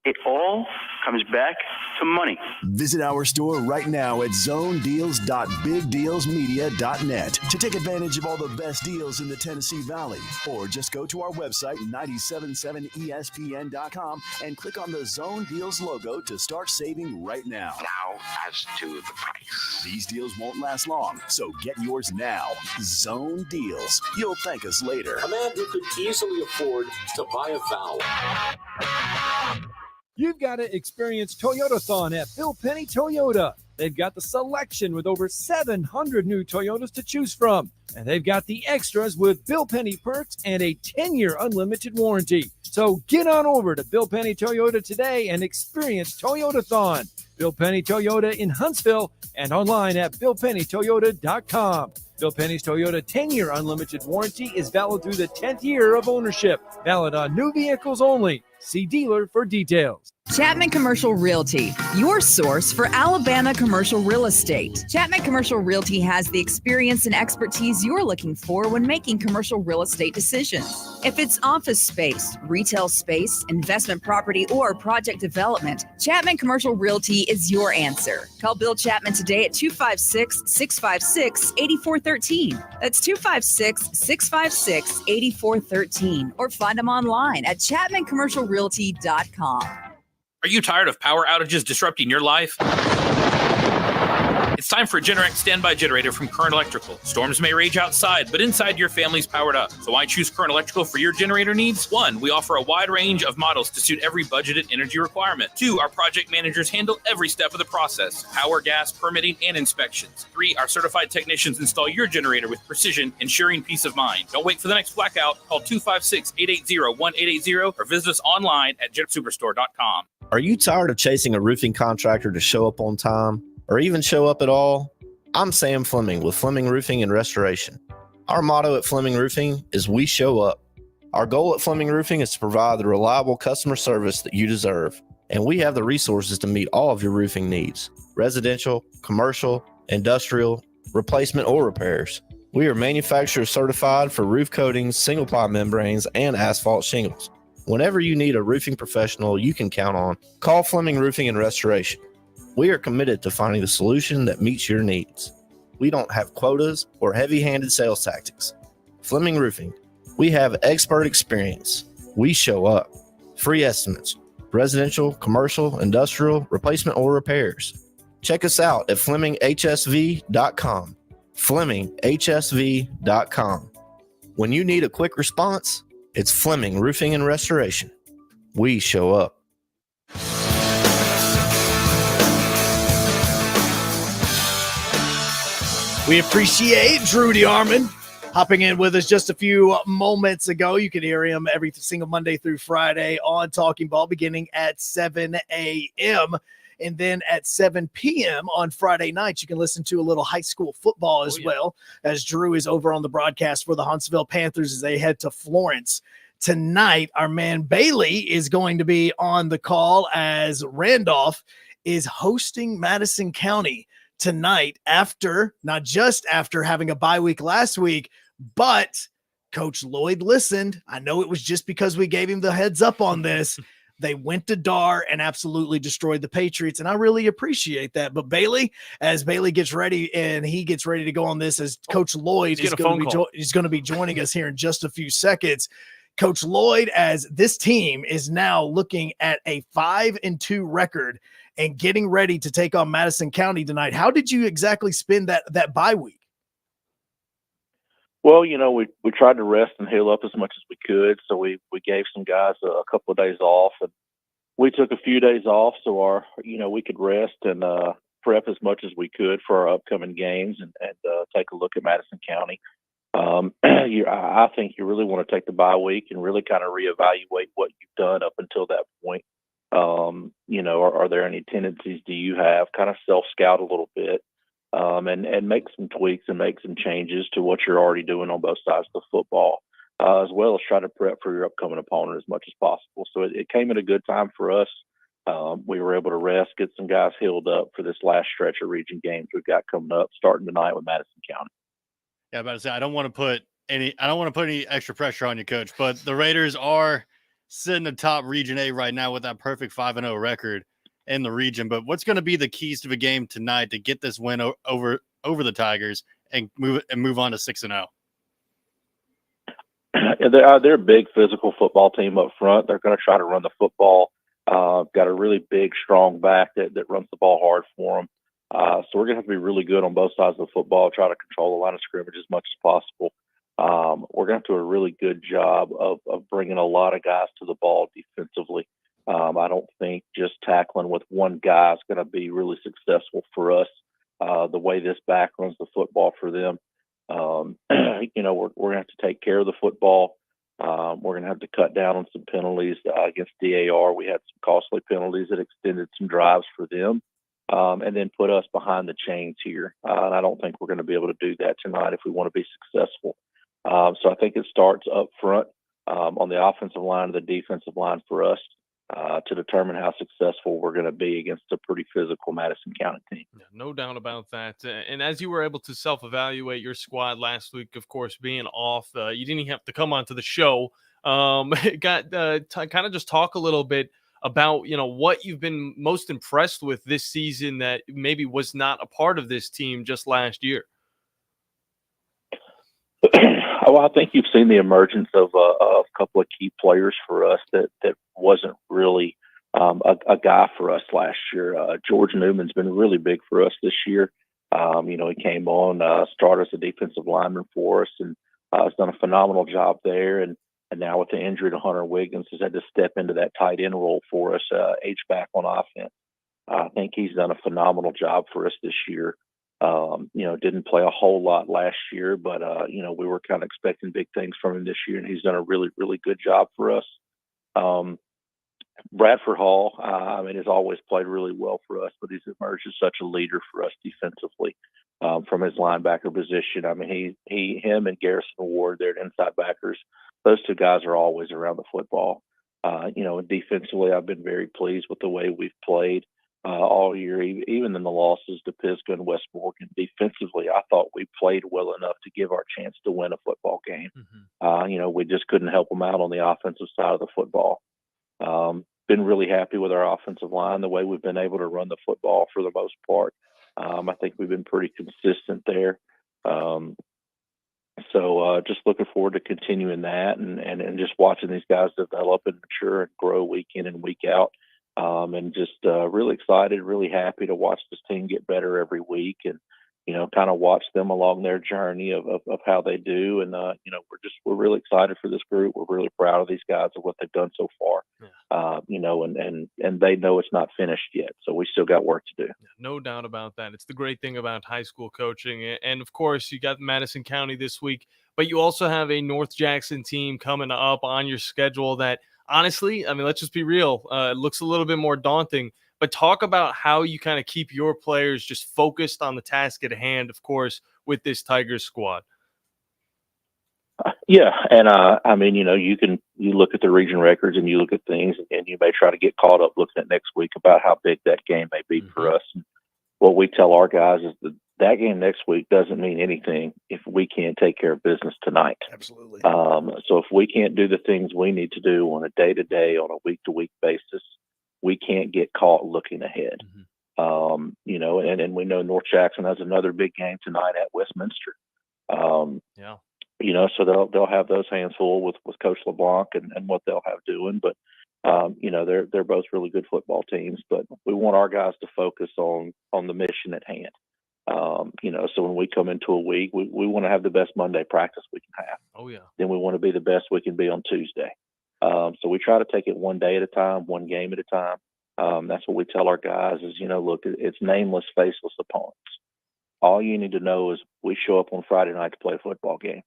It all comes back to money. Visit our store right now at zonedeals.bigdealsmedia.net to take advantage of all the best deals in the Tennessee Valley. Or just go to our website, 977espn.com, and click on the Zone Deals logo to start saving right now. Now, as to the price. These deals won't last long, so get yours now. Zone Deals. You'll thank us later. A man who could easily afford to buy a vowel. You've got to experience Toyotathon at Bill Penny Toyota. They've got the selection with over 700 new Toyotas to choose from. And they've got the extras with Bill Penny perks and a 10-year unlimited warranty. So get on over to Bill Penny Toyota today and experience Toyotathon. Bill Penny Toyota in Huntsville and online at BillPennyToyota.com. Bill Penny's Toyota 10-year unlimited warranty is valid through the 10th year of ownership. Valid on new vehicles only. See dealer for details. Chapman Commercial Realty, your source for Alabama commercial real estate. Chapman Commercial Realty has the experience and expertise you're looking for when making commercial real estate decisions. If it's office space, retail space, investment property, or project development, Chapman Commercial Realty is your answer. Call Bill Chapman today at 256-656-8413. That's 256-656-8413. Or find them online at chapmancommercialrealty.com. Are you tired of power outages disrupting your life? It's time for a Generac standby generator from Current Electrical. Storms may rage outside, but inside your family's powered up. So why choose Current Electrical for your generator needs? 1, we offer a wide range of models to suit every budgeted energy requirement. 2, our project managers handle every step of the process: power, gas, permitting, and inspections. 3, our certified technicians install your generator with precision, ensuring peace of mind. Don't wait for the next blackout. Call 256-880-1880 or visit us online at JetSuperstore.com. Are you tired of chasing a roofing contractor to show up on time, or even show up at all? I'm Sam Fleming with Fleming Roofing and Restoration. Our motto at Fleming Roofing is we show up. Our goal at Fleming Roofing is to provide the reliable customer service that you deserve. And we have the resources to meet all of your roofing needs: residential, commercial, industrial, replacement, or repairs. We are manufacturer certified for roof coatings, single ply membranes, and asphalt shingles. Whenever you need a roofing professional you can count on, call Fleming Roofing and Restoration. We are committed to finding the solution that meets your needs. We don't have quotas or heavy-handed sales tactics. Fleming Roofing, we have expert experience. We show up. Free estimates: residential, commercial, industrial, replacement, or repairs. Check us out at FlemingHSV.com. FlemingHSV.com. When you need a quick response, it's Fleming Roofing and Restoration. We show up. We appreciate Drew DeArmond hopping in with us just a few moments ago. You can hear him every single Monday through Friday on Talking Ball beginning at 7 a.m. And then at 7 p.m. on Friday nights, you can listen to a little high school football as well, as Drew is over on the broadcast for the Huntsville Panthers as they head to Florence. Tonight, our man Bailey is going to be on the call as Randolph is hosting Madison County tonight, after, not just after having a bye week last week, but Coach Lloyd listened. I know it was just because we gave him the heads up on this. They went to Dar and absolutely destroyed the Patriots, and I really appreciate that. But Bailey, as Bailey gets ready and he gets ready to go on this, as Coach Lloyd is going to be joining us here in just a few seconds. Coach Lloyd, as this team is now looking at a 5-2 record and getting ready to take on Madison County tonight, how did you exactly spend that bye week? Well, we tried to rest and heal up as much as we could. So we gave some guys a couple of days off, and we took a few days off so we could rest and prep as much as we could for our upcoming games and take a look at Madison County. I think you really want to take the bye week and really kind of reevaluate what you've done up until that point. Are there any tendencies do you have? Kind of self-scout a little bit. And make some tweaks and make some changes to what you're already doing on both sides of the football, as well as try to prep for your upcoming opponent as much as possible. So it came at a good time for us. We were able to rest, get some guys healed up for this last stretch of region games we've got coming up, starting tonight with Madison County. Yeah, about to say I don't want to put any extra pressure on you, Coach, but the Raiders are sitting atop Region A right now with that perfect 5-0 record in the region. But what's going to be the keys to the game tonight to get this win over the Tigers and move on to 6-0? They're a big physical football team up front. They're going to try to run the football. Got a really big, strong back that runs the ball hard for them. So we're going to have to be really good on both sides of the football, try to control the line of scrimmage as much as possible. We're going to have to do a really good job of bringing a lot of guys to the ball defensively. I don't think just tackling with one guy is going to be really successful for us. The way this back runs the football for them, we're going to have to take care of the football. We're going to have to cut down on some penalties against DAR. We had some costly penalties that extended some drives for them, and then put us behind the chains here. And I don't think we're going to be able to do that tonight if we want to be successful. So I think it starts up front on the offensive line and the defensive line for us. To determine how successful we're going to be against a pretty physical Madison County team. No doubt about that. And as you were able to self-evaluate your squad last week, of course, being off, you didn't even have to come onto the show. Kind of just talk a little bit about, what you've been most impressed with this season that maybe was not a part of this team just last year. Well, I think you've seen the emergence of a couple of key players for us that wasn't really a guy for us last year. George Newman's been really big for us this year. He came on, started as a defensive lineman for us, and has done a phenomenal job there. And now with the injury to Hunter Wiggins, has had to step into that tight end role for us, H-back on offense. I think he's done a phenomenal job for us this year. Didn't play a whole lot last year, but, we were kind of expecting big things from him this year, and he's done a really, really good job for us. Bradford Hall, has always played really well for us, but he's emerged as such a leader for us defensively from his linebacker position. Him and Garrison Ward, they're inside backers. Those two guys are always around the football. Defensively, I've been very pleased with the way we've played. All year, even in the losses to Pisgah and West Morgan. Defensively, I thought we played well enough to give our chance to win a football game. We just couldn't help them out on the offensive side of the football. Been really happy with our offensive line, the way we've been able to run the football for the most part. I think we've been pretty consistent there. So just looking forward to continuing that and just watching these guys develop and mature and grow week in and week out. And just really excited, really happy to watch this team get better every week and, kind of watch them along their journey of how they do. And, we're really excited for this group. We're really proud of these guys and what they've done so far, and they know it's not finished yet. So we still got work to do. No doubt about that. It's the great thing about high school coaching. And of course, you got Madison County this week, but you also have a North Jackson team coming up on your schedule that, honestly, let's just be real. It looks a little bit more daunting, but talk about how you kind of keep your players just focused on the task at hand, of course, with this Tigers squad. Yeah. And, you look at the region records and you look at things and you may try to get caught up looking at next week about how big that game may be for us. And what we tell our guys is that game next week doesn't mean anything if we can't take care of business tonight. Absolutely. So if we can't do the things we need to do on a day-to-day, on a week-to-week basis, we can't get caught looking ahead. You know, and we know North Jackson has another big game tonight at Westminster. Yeah. You know, so they'll have those hands full with Coach LeBlanc and what they'll have doing. But you know, they're both really good football teams. But we want our guys to focus on the mission at hand. You know, so when we come into a week, we want to have the best Monday practice we can have. Oh yeah. Then we want to be the best we can be on Tuesday. So we try to take it one day at a time, one game at a time. That's what we tell our guys is, you know, look, it's nameless, faceless opponents. All you need to know is we show up on Friday night to play a football game.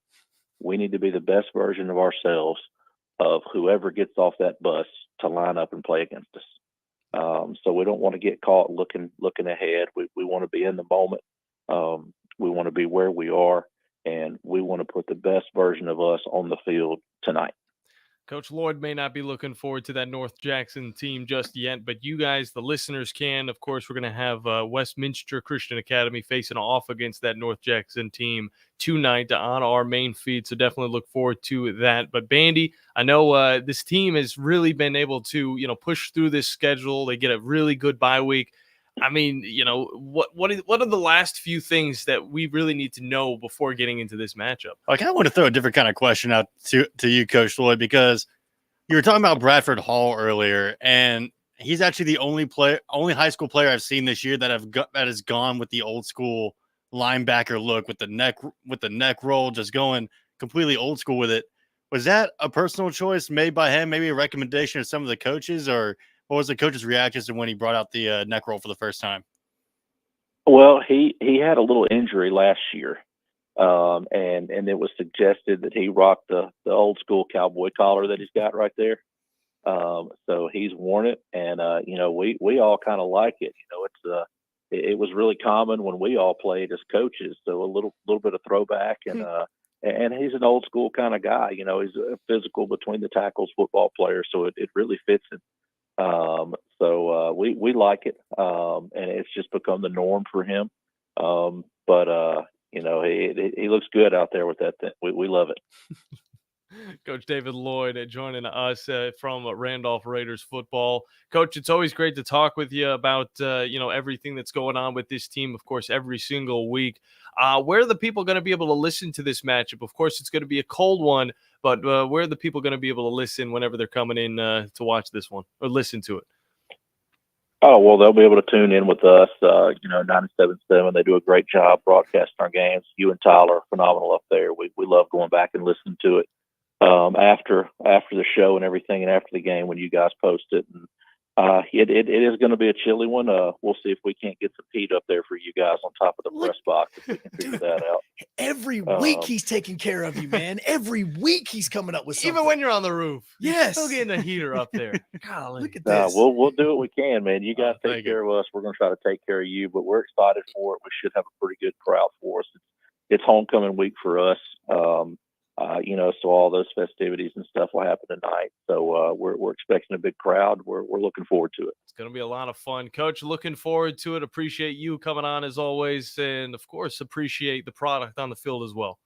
We need to be the best version of ourselves of whoever gets off that bus to line up and play against us. So we don't want to get caught looking ahead. We want to be in the moment. We want to be where we are, and we want to put the best version of us on the field tonight. Coach Lloyd may not be looking forward to that North Jackson team just yet, but you guys, the listeners, can. Of course, we're going to have Westminster Christian Academy facing off against that North Jackson team tonight on our main feed, so definitely look forward to that. But Bandy, I know this team has really been able to, you know, push through this schedule. They get a really good bye week. I mean, you know, what are the last few things that we really need to know before getting into this matchup? I kind of want to throw a different kind of question out to you, Coach Lloyd, because you were talking about Bradford Hall earlier, and he's actually the only high school player I've seen this year that has gone with the old school linebacker look with the neck roll, just going completely old school with it. Was that a personal choice made by him? Maybe a recommendation of some of the coaches, or what was the coach's reaction to when he brought out the neck roll for the first time? Well, he had a little injury last year, and it was suggested that he rock the old school cowboy collar that he's got right there. So he's worn it, and you know, we all kind of like it. You know, it was really common when we all played as coaches, so a little bit of throwback, and he's an old school kind of guy. You know, he's a physical between the tackles football player, so it really fits him. So we like it, and it's just become the norm for him. But you know, he looks good out there with that thing. We love it. Coach David Lloyd joining us from Randolph Raiders football. Coach, it's always great to talk with you about you know, everything that's going on with this team, of course, every single week. Where are the people going to be able to listen to this matchup? Of course, it's going to be a cold one, but where are the people going to be able to listen whenever they're coming in to watch this one or listen to it? Oh, well, they'll be able to tune in with us. You know, 97.7. They do a great job broadcasting our games. You and Tyler are phenomenal up there. We love going back and listening to it after the show and everything, and after the game when you guys post it. And it is going to be a chilly one. We'll see if we can't get some heat up there for you guys on top of the press box if we can figure that out. Every week he's taking care of you, man. Every week he's coming up with something. Even when you're on the roof. Yes. You're still getting a heater up there. Golly. Look at this. We'll do what we can, man. You guys take care of us. We're going to try to take care of you, but we're excited for it. We should have a pretty good crowd for us. It's homecoming week for us. You know, so all those festivities and stuff will happen tonight. So we're expecting a big crowd. We're looking forward to it. It's going to be a lot of fun. Coach, looking forward to it. Appreciate you coming on as always. And, of course, appreciate the product on the field as well.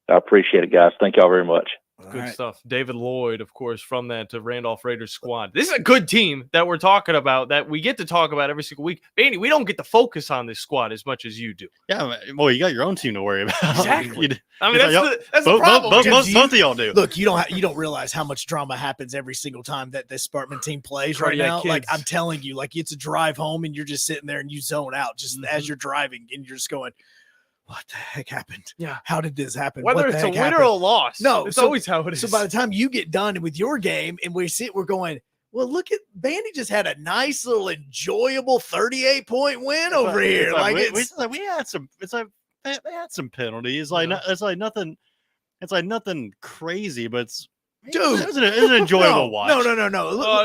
I appreciate it, guys. Thank y'all very much. Good stuff. David Lloyd, of course, from that Randolph Raiders squad. This is a good team that we're talking about, that we get to talk about every single week. Bandy, we don't get to focus on this squad as much as you do. Yeah, well, you got your own team to worry about. Exactly. I mean, that's the problem. Both of y'all do. Look, you don't realize how much drama happens every single time that this Spartan team plays right now. Kids. Like, I'm telling you, like, it's a drive home and you're just sitting there and you zone out just as you're driving and you're just going, what the heck happened? Yeah. How did this happen? Whether it's a win or a loss. No, it's always how it is. So by the time you get done with your game and we're going, well, look at Bandy just had a nice little enjoyable 38-point win over here. We had some. It's like they had some penalties. It's like nothing crazy, but it's. Dude, it was an enjoyable watch. No.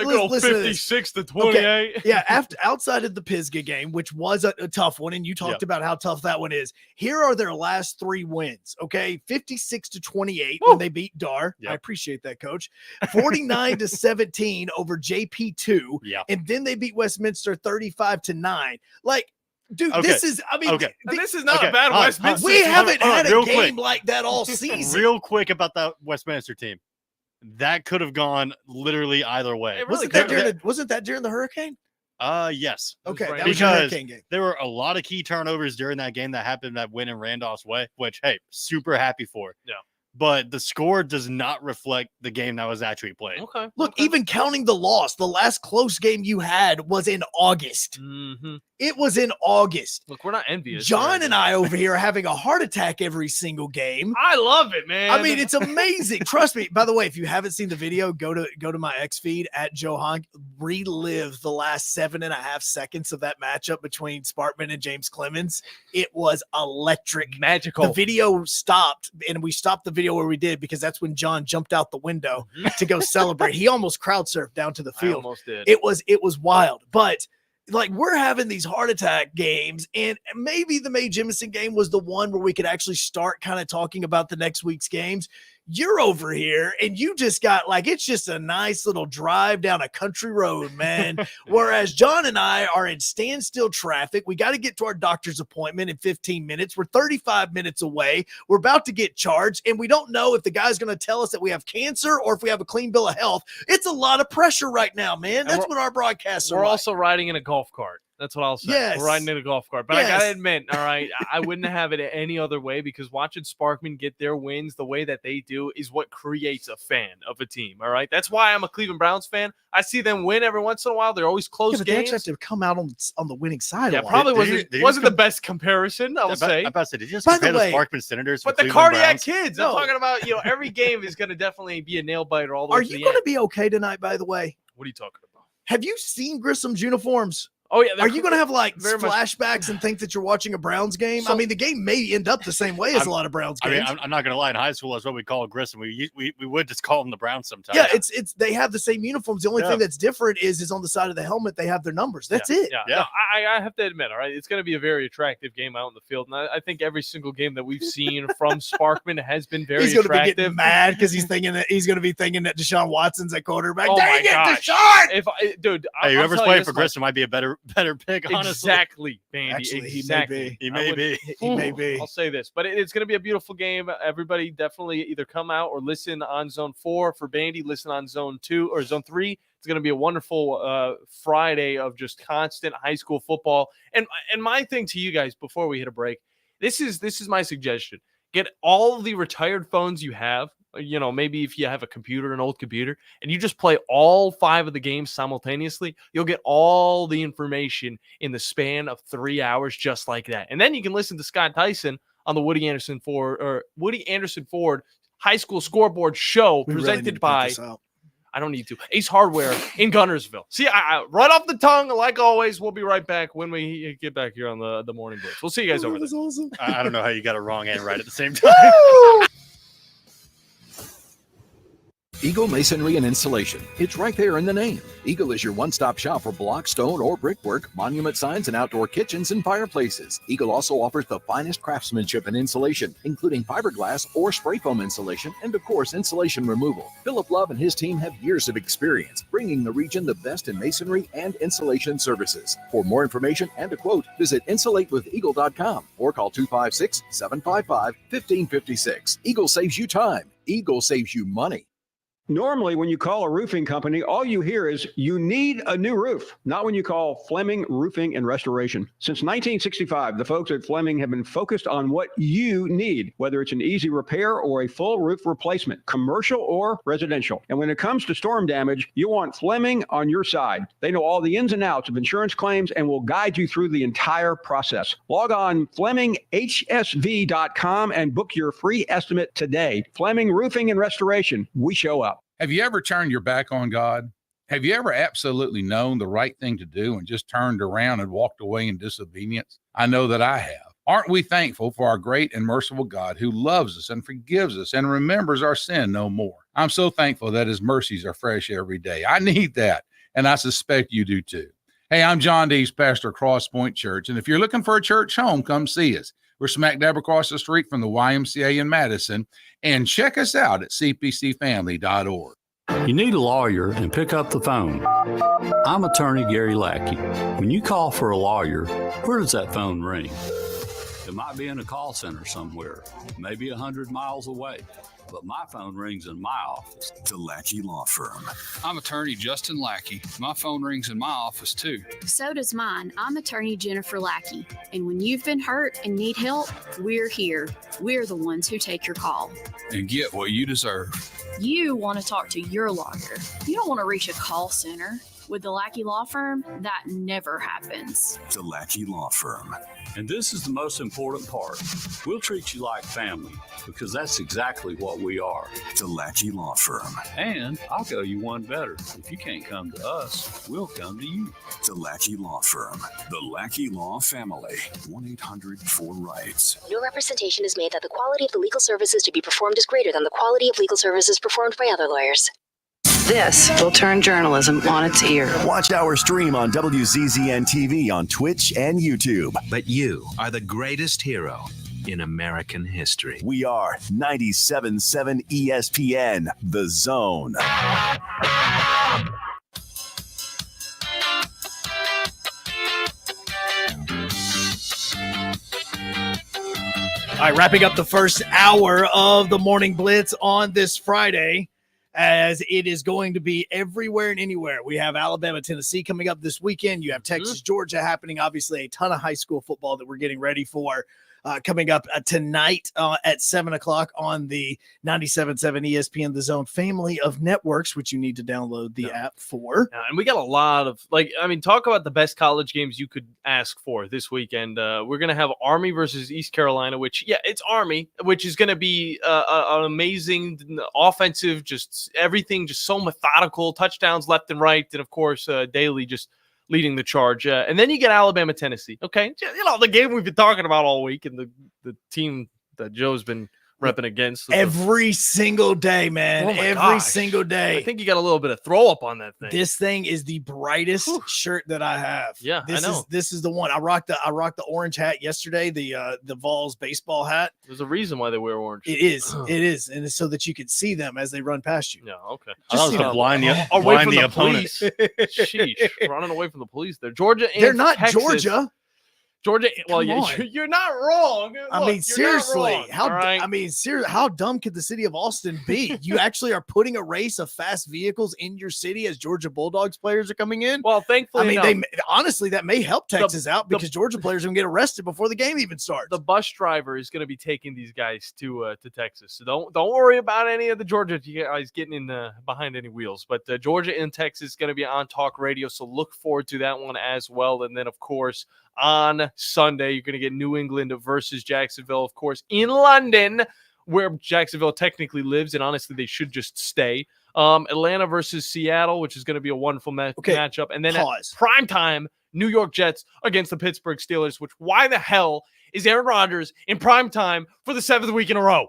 Go 56 to 28. Okay. Yeah, outside of the Pisgah game, which was a tough one, and you talked about how tough that one is. Here are their last 3 wins. Okay, 56 to 28 when they beat Dar. I appreciate that, Coach. 49 to 17 over JP2. Yeah, and then they beat Westminster 35 to 9. Like, Dude, Okay. this is, I mean, Okay. This is not Okay. a bad All right. Westminster. we haven't Hold on, had a real game quick. like that all season. Real quick about that Westminster team. That could have gone literally either way. It really Wasn't that during the hurricane? Yes. Okay, right. that was a Because hurricane game. there were a lot of key turnovers during that game that happened that went in Randolph's way, which, hey, super happy for. Yeah. But the score does not reflect the game that was actually played. Okay. Look, even counting the loss, the last close game you had was in August. Mm-hmm. It was in August. Look, we're not envious. John and I over here are having a heart attack every single game. I love it, man. I mean, it's amazing. Trust me. By the way, if you haven't seen the video, go to my X feed at Joe Hunk. Relive the last 7.5 seconds of that matchup between Sparkman and James Clemens. It was electric, magical. The video stopped, and we stopped the video where we did because that's when John jumped out the window to go celebrate. He almost crowd surfed down to the I field. almost did. It was wild, but. Like, we're having these heart attack games, and maybe the Mae Jemison game was the one where we could actually start kind of talking about the next week's games. You're over here, and you just got, like, it's just a nice little drive down a country road, man. Whereas John and I are in standstill traffic. We got to get to our doctor's appointment in 15 minutes. We're 35 minutes away. We're about to get charged, and we don't know if the guy's going to tell us that we have cancer or if we have a clean bill of health. It's a lot of pressure right now, man. That's what our broadcasts are We're like. also riding in a golf cart. That's what I'll say. Yes. We're riding in a golf cart. But Yes. I got to admit, all right, I wouldn't have it any other way because watching Sparkman get their wins the way that they do is what creates a fan of a team, all right? That's why I'm a Cleveland Browns fan. I see them win every once in a while. They're always close But they games. actually have to come out on the winning side. Yeah, a lot. probably Did you wasn't just the best comparison, I would say. I'm about to say, did you just By the compare the way- Sparkman Senators But with the Cleveland cardiac Browns? kids, No. I'm talking about, every game is going to definitely be a nail biter all the way Are to you the going to end. be okay tonight, by the way? What are you talking about? Have you seen Grissom's uniforms? Oh, yeah. Are you going to have like very much- flashbacks and think that you're watching a Browns game? So- I mean, the game may end up the same way as a lot of Browns I games. mean, I'm not going to lie. In high school, that's what we call Grissom. We would just call them the Browns sometimes. yeah, it's they have the same uniforms. The only Yeah. thing that's different is on the side of the helmet they have their numbers. That's it. Yeah. No, I have to admit, all right, it's going to be a very attractive game out in the field. And I think every single game that we've seen from Sparkman has been very He's going to be attractive. getting mad because he's going to be thinking that Deshaun Watson's at quarterback. Oh Dang my it, gosh. Deshaun! Dude, Hey, I'm whoever's telling you playing this for much. Grissom might be a better pick, honestly. Exactly, Bandy. Actually, he may exactly. be. He may be. He may be. I'll say this, but it's going to be a beautiful game. Everybody definitely either come out or listen on Zone 4 for Bandy, listen on Zone 2 or Zone 3. It's going to be a wonderful Friday of just constant high school football. And my thing to you guys before we hit a break, this is my suggestion. Get all the retired phones you have. Maybe if you have a computer, an old computer, and you just play all 5 of the games simultaneously, you'll get all the information in the span of 3 hours just like that. And then you can listen to Scott Tyson on the Woody Anderson Ford High School Scoreboard Show We really need to presented put by this out. I don't need to. Ace Hardware in Gunnersville. See, I right off the tongue, like always. We'll be right back when we get back here on the morning blitz. We'll see you guys over there. That's awesome. I don't know how you got it wrong and right at the same time. Eagle Masonry and Installation. It's right there in the name. Eagle is your one-stop shop for block, stone, or brickwork, monument signs, and outdoor kitchens and fireplaces. Eagle also offers the finest craftsmanship and insulation, including fiberglass or spray foam insulation, and of course, insulation removal. Philip Love and his team have years of experience, bringing the region the best in masonry and insulation services. For more information and a quote, visit insulatewitheagle.com or call 256-755-1556. Eagle saves you time. Eagle saves you money. Normally, when you call a roofing company, all you hear is you need a new roof. Not when you call Fleming Roofing and Restoration. Since 1965, the folks at Fleming have been focused on what you need, whether it's an easy repair or a full roof replacement, commercial or residential. And when it comes to storm damage, you want Fleming on your side. They know all the ins and outs of insurance claims and will guide you through the entire process. Log on FlemingHSV.com and book your free estimate today. Fleming Roofing and Restoration. We show up. Have you ever turned your back on God? Have you ever absolutely known the right thing to do and just turned around and walked away in disobedience? I know that I have. Aren't we thankful for our great and merciful God who loves us and forgives us and remembers our sin no more? I'm so thankful that his mercies are fresh every day. I need that, and I suspect you do too. Hey, I'm John Dees, pastor of Cross Point Church, and if you're looking for a church home, come see us. We're smack dab across the street from the YMCA in Madison, and check us out at cpcfamily.org. You need a lawyer and pick up the phone. I'm attorney Gary Lackey. When you call for a lawyer, where does that phone ring? It might be in a call center somewhere, maybe 100 miles away, but my phone rings in my office. The Lackey Law Firm. I'm attorney Justin Lackey. My phone rings in my office too. So does mine. I'm attorney Jennifer Lackey. And when you've been hurt and need help, we're here. We're the ones who take your call. And get what you deserve. You want to talk to your lawyer. You don't want to reach a call center. With the Lackey Law Firm, that never happens. The Lackey Law Firm. And this is the most important part. We'll treat you like family because that's exactly what we are. The Lackey Law Firm. And I'll go you one better. If you can't come to us, we'll come to you. The Lackey Law Firm. The Lackey Law Family. 1-800-4RIGHTS. No representation is made that the quality of the legal services to be performed is greater than the quality of legal services performed by other lawyers. This will turn journalism on its ear. Watch our stream on WZZN TV on Twitch and YouTube. But you are the greatest hero in American history. We are 97.7 ESPN, The Zone. All right, wrapping up the first hour of the Morning Blitz on this Friday, as it is going to be everywhere and anywhere. We have Alabama, Tennessee coming up this weekend. You have Texas, Georgia happening. Obviously, a ton of high school football that we're getting ready for coming up tonight at 7 o'clock on the 97.7 ESPN The Zone family of networks, which you need to download the app for. And we got a lot of, talk about the best college games you could ask for this weekend. We're going to have Army versus East Carolina, which, it's Army, which is going to be an amazing offensive, just everything, just so methodical, touchdowns left and right. And, of course, Daly just leading the charge. And then you get Alabama, Tennessee. Okay. The game we've been talking about all week and the team that Joe's been repping against. Every single day, man. Every single day. I think you got a little bit of throw up on that thing. This thing is the brightest shirt that I have. Yeah, this I know. This is the one. I rocked the orange hat yesterday, the Vols baseball hat. There's a reason why they wear orange. It is. It is. And it's so that you can see them as they run past you. Yeah, okay. I was going to blind the opponent. Sheesh, running away from the police there. Georgia and They're not Texas. Georgia. Georgia, well, on. you're not wrong. Look, Seriously, you're not wrong, seriously, how dumb could the city of Austin be? You actually are putting a race of fast vehicles in your city as Georgia Bulldogs players are coming in. Well, thankfully, honestly, that may help Texas out because Georgia players are going to get arrested before the game even starts. The bus driver is going to be taking these guys to Texas, so don't worry about any of the Georgia guys getting in behind any wheels. But Georgia and Texas is going to be on Talk Radio, so look forward to that one as well. And then, of course, on Sunday, you're going to get New England versus Jacksonville, of course, in London, where Jacksonville technically lives, and honestly, they should just stay. Atlanta versus Seattle, which is going to be a wonderful matchup. And then at primetime, New York Jets against the Pittsburgh Steelers, which why the hell is Aaron Rodgers in primetime for the 7th week in a row?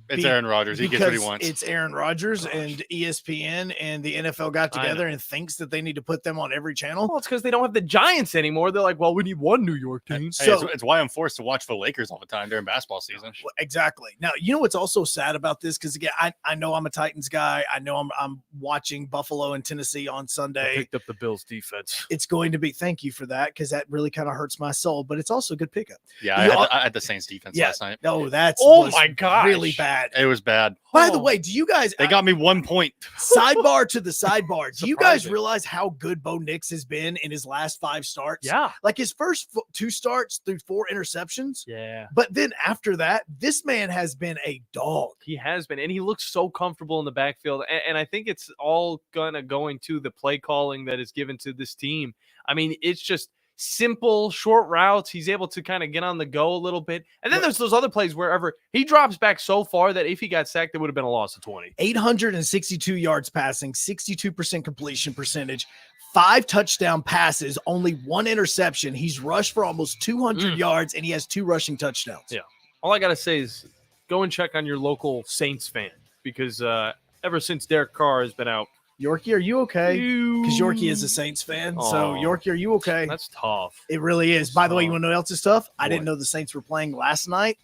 It's Aaron Rodgers. He gets what he wants. It's Aaron Rodgers, and ESPN and the NFL got together and thinks that they need to put them on every channel. Well, it's because they don't have the Giants anymore. They're like, well, we need one New York team. Hey, so it's why I'm forced to watch the Lakers all the time during basketball season. Exactly. Now, you know what's also sad about this? Because, again, I know I'm a Titans guy. I know I'm watching Buffalo and Tennessee on Sunday. I picked up the Bills defense. It's going to be, thank you for that, because that really kind of hurts my soul, but it's also a good pickup. Yeah, I had the Saints defense last night. No, that's my gosh. Really bad. It was bad. By the way, do you guys? They got me 1 point. Sidebar to the sidebar. Do you guys realize how good Bo Nix has been in his last 5 starts? Yeah. Like his first 2 starts through 4 interceptions. Yeah. But then after that, this man has been a dog. He has been. And he looks so comfortable in the backfield. And I think it's all going to the play calling that is given to this team. I mean, it's just simple, short routes. He's able to kind of get on the go a little bit. And then there's those other plays wherever he drops back so far that if he got sacked, it would have been a loss of 20. 862 yards passing, 62% completion percentage, 5 touchdown passes, only 1 interception. He's rushed for almost 200 yards, and he has 2 rushing touchdowns. Yeah. All I got to say is go and check on your local Saints fan because ever since Derek Carr has been out, Yorkie, are you okay? Because Yorkie is a Saints fan. So, Yorkie, are you okay? That's tough. It really is. By the way, you want to know what else is tough? I didn't know the Saints were playing last night.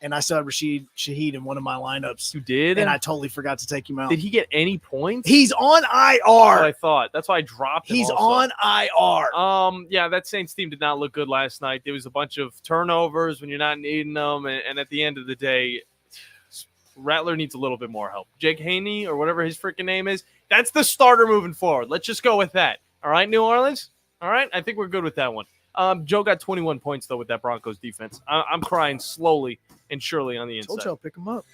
and I still had Rashid Shaheed in one of my lineups. You did? And I totally forgot to take him out. Did he get any points? He's on IR. What I thought. That's why I dropped him. He's also. on IR. Yeah, that Saints team did not look good last night. There was a bunch of turnovers when you're not needing them, and at the end of the day, Rattler needs a little bit more help. Jake Haney, or whatever his freaking name is, that's the starter moving forward. Let's just go with that. All right, New Orleans? All right, I think we're good with that one. Joe got 21 points, though, with that Broncos defense. I'm crying slowly and surely on the inside. Told you I'll pick him up.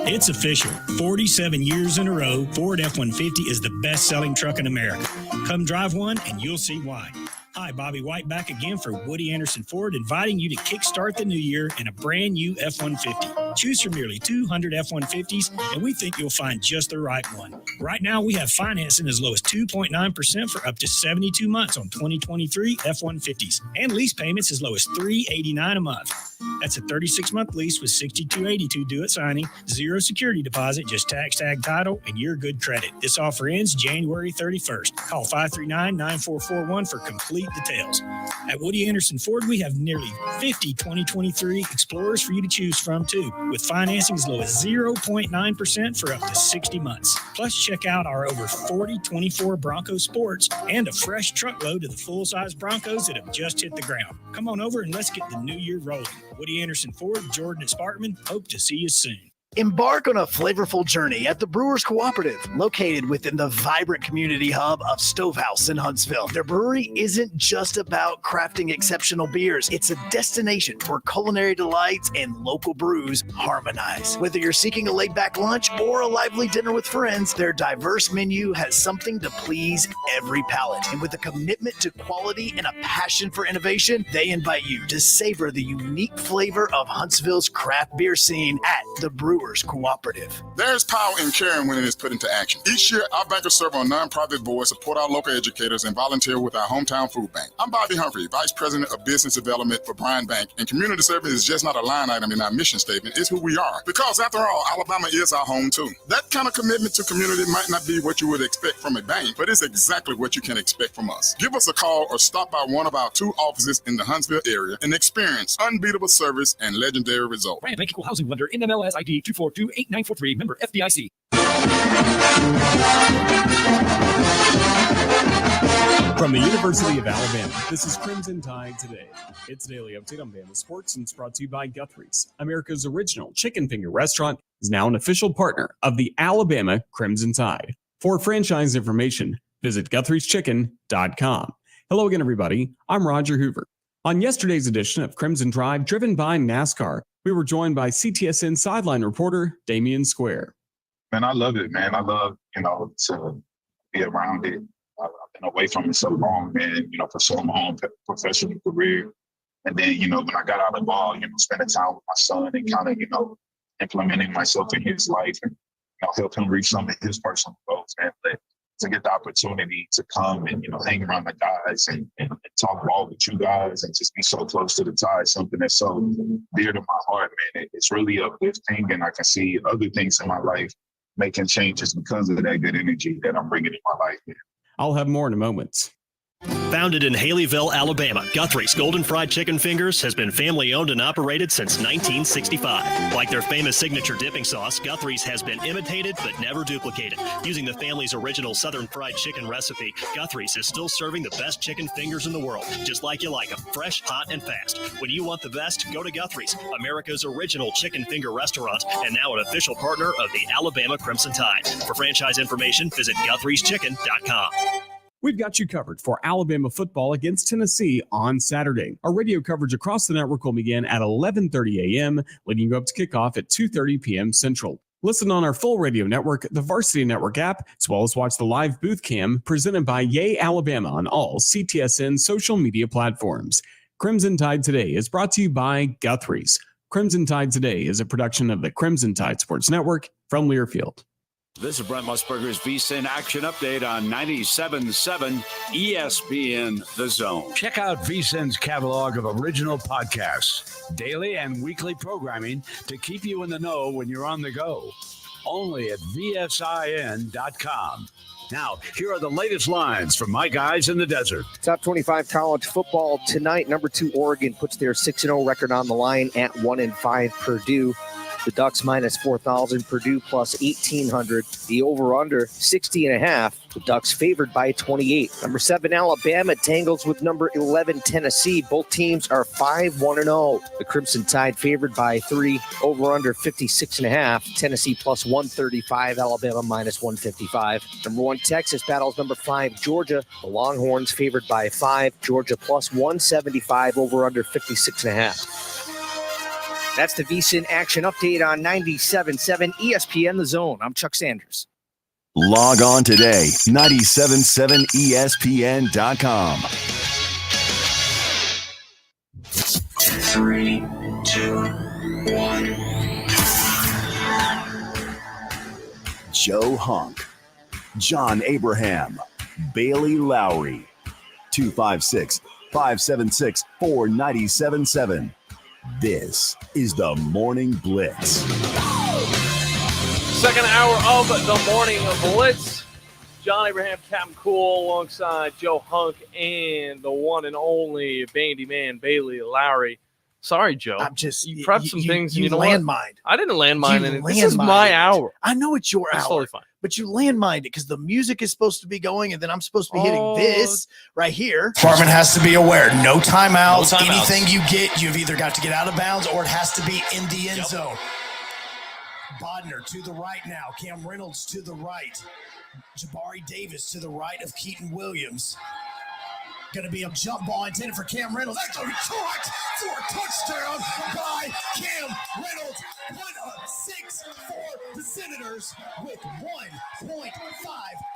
It's official. 47 years in a row, Ford F-150 is the best-selling truck in America. Come drive one, and you'll see why. Hi, Bobby White back again for Woody Anderson Ford, inviting you to kickstart the new year in a brand new F-150. Choose from nearly 200 F-150s, and we think you'll find just the right one. Right now, we have financing as low as 2.9% for up to 72 months on 2023 F-150s, and lease payments as low as $389 a month. That's a 36-month lease with $62.82 due at signing, zero security deposit, just tax tag title, and your good credit. This offer ends January 31st. Call 539-9441 for complete details. At Woody Anderson Ford, we have nearly 50 2023 Explorers for you to choose from, too, with financing as low as 0.9% for up to 60 months. Plus, check out our over 40 24 Bronco Sports and a fresh truckload of the full-size Broncos that have just hit the ground. Come on over and let's get the new year rolling. Woody Anderson Ford, Jordan at Sparkman. Hope to see you soon. Embark on a flavorful journey at the Brewers Cooperative, located within the vibrant community hub of Stovehouse in Huntsville. Their brewery isn't just about crafting exceptional beers. It's a destination where culinary delights and local brews harmonize. Whether you're seeking a laid-back lunch or a lively dinner with friends, their diverse menu has something to please every palate. And with a commitment to quality and a passion for innovation, they invite you to savor the unique flavor of Huntsville's craft beer scene at the Brewers Cooperative. There's power in caring when it is put into action. Each year, our bankers serve on nonprofit boards, support our local educators, and volunteer with our hometown food bank. I'm Bobby Humphrey, Vice President of Business Development for Bryan Bank, and community service is just not a line item in our mission statement. It's who we are. Because after all, Alabama is our home too. That kind of commitment to community might not be what you would expect from a bank, but it's exactly what you can expect from us. Give us a call or stop by one of our 2 offices in the Huntsville area and experience unbeatable service and legendary results. Bryan Bank Equal Housing Lender, NMLS ID 2428943, member FDIC. From the University of Alabama, this is Crimson Tide Today. It's a daily update on Bama sports, and it's brought to you by Guthrie's. America's original chicken finger restaurant is now an official partner of the Alabama Crimson Tide. For franchise information, visit Guthrie'sChicken.com. Hello again, everybody. I'm Roger Hoover. On yesterday's edition of Crimson Drive, driven by NASCAR, we were joined by CTSN sideline reporter Damian Square. Man, I love it, man. I love, to be around it. I've been away from it so long, man, for so long, professional career. And then, when I got out of the ball, spending time with my son and kind of, implementing myself in his life and, help him reach some of his personal goals, man. But to get the opportunity to come and, hang around the guys and talk ball with you guys and just be so close to the Tide, something that's so dear to my heart, man. It's really uplifting, and I can see other things in my life making changes because of that good energy that I'm bringing in my life, man. I'll have more in a moment. Founded in Haleyville, Alabama, Guthrie's Golden Fried Chicken Fingers has been family-owned and operated since 1965. Like their famous signature dipping sauce, Guthrie's has been imitated but never duplicated. Using the family's original Southern fried chicken recipe, Guthrie's is still serving the best chicken fingers in the world, just like you like them, fresh, hot, and fast. When you want the best, go to Guthrie's, America's original chicken finger restaurant, and now an official partner of the Alabama Crimson Tide. For franchise information, visit Guthrie'sChicken.com. We've got you covered for Alabama football against Tennessee on Saturday. Our radio coverage across the network will begin at 11:30 a.m., leading you up to kickoff at 2:30 p.m. Central. Listen on our full radio network, the Varsity Network app, as well as watch the live booth cam presented by Yay Alabama on all CTSN social media platforms. Crimson Tide Today is brought to you by Guthrie's. Crimson Tide Today is a production of the Crimson Tide Sports Network from Learfield. This is Brent Musburger's VSiN Action Update on 97.7 ESPN The Zone. Check out VSiN's catalog of original podcasts, daily and weekly programming to keep you in the know when you're on the go. only at VSIN.com. Now, here are the latest lines from my guys in the desert. Top 25 college football tonight. Number 2 Oregon puts their 6-0 record on the line at 1-5 Purdue. The Ducks minus 4,000, Purdue plus 1,800. The over-under 60.5. The Ducks favored by 28. Number 7 Alabama tangles with number 11 Tennessee. Both teams are 5-1-0. The Crimson Tide favored by 3. Over-under 56.5. Tennessee plus 135. Alabama minus 155. Number 1 Texas battles number 5 Georgia. The Longhorns favored by 5. Georgia plus 175. Over-under 56.5. That's the VSiN Action Update on 97.7 ESPN The Zone. I'm Chuck Sanders. Log on today, 977ESPN.com. 3, 2, 1. Joe Hunk, John Abraham, Bailey Lowery, 256-576-4977. This is the Morning Blitz. Second hour of the Morning Blitz. John Abraham, Captain Cool, alongside Joe Hunk and the one and only Bandy Man, Bailey Lowery. Sorry, Joe. I'm just you prepped some things. You know landmined. I didn't landmine it. This is my hour. I know it's your That's hour. totally fine. But you landmined it because the music is supposed to be going, and then I'm supposed to be hitting this right here. Department has to be aware. No timeouts. No timeouts. Anything you get, you've either got to get out of bounds or it has to be in the end zone. Bodner to the right now. Cam Reynolds to the right. Jabari Davis to the right of Keaton Williams. Going to be a jump ball intended for Cam Reynolds. That's a caught for a touchdown by Cam Reynolds. 1-6 for the Senators with 1.5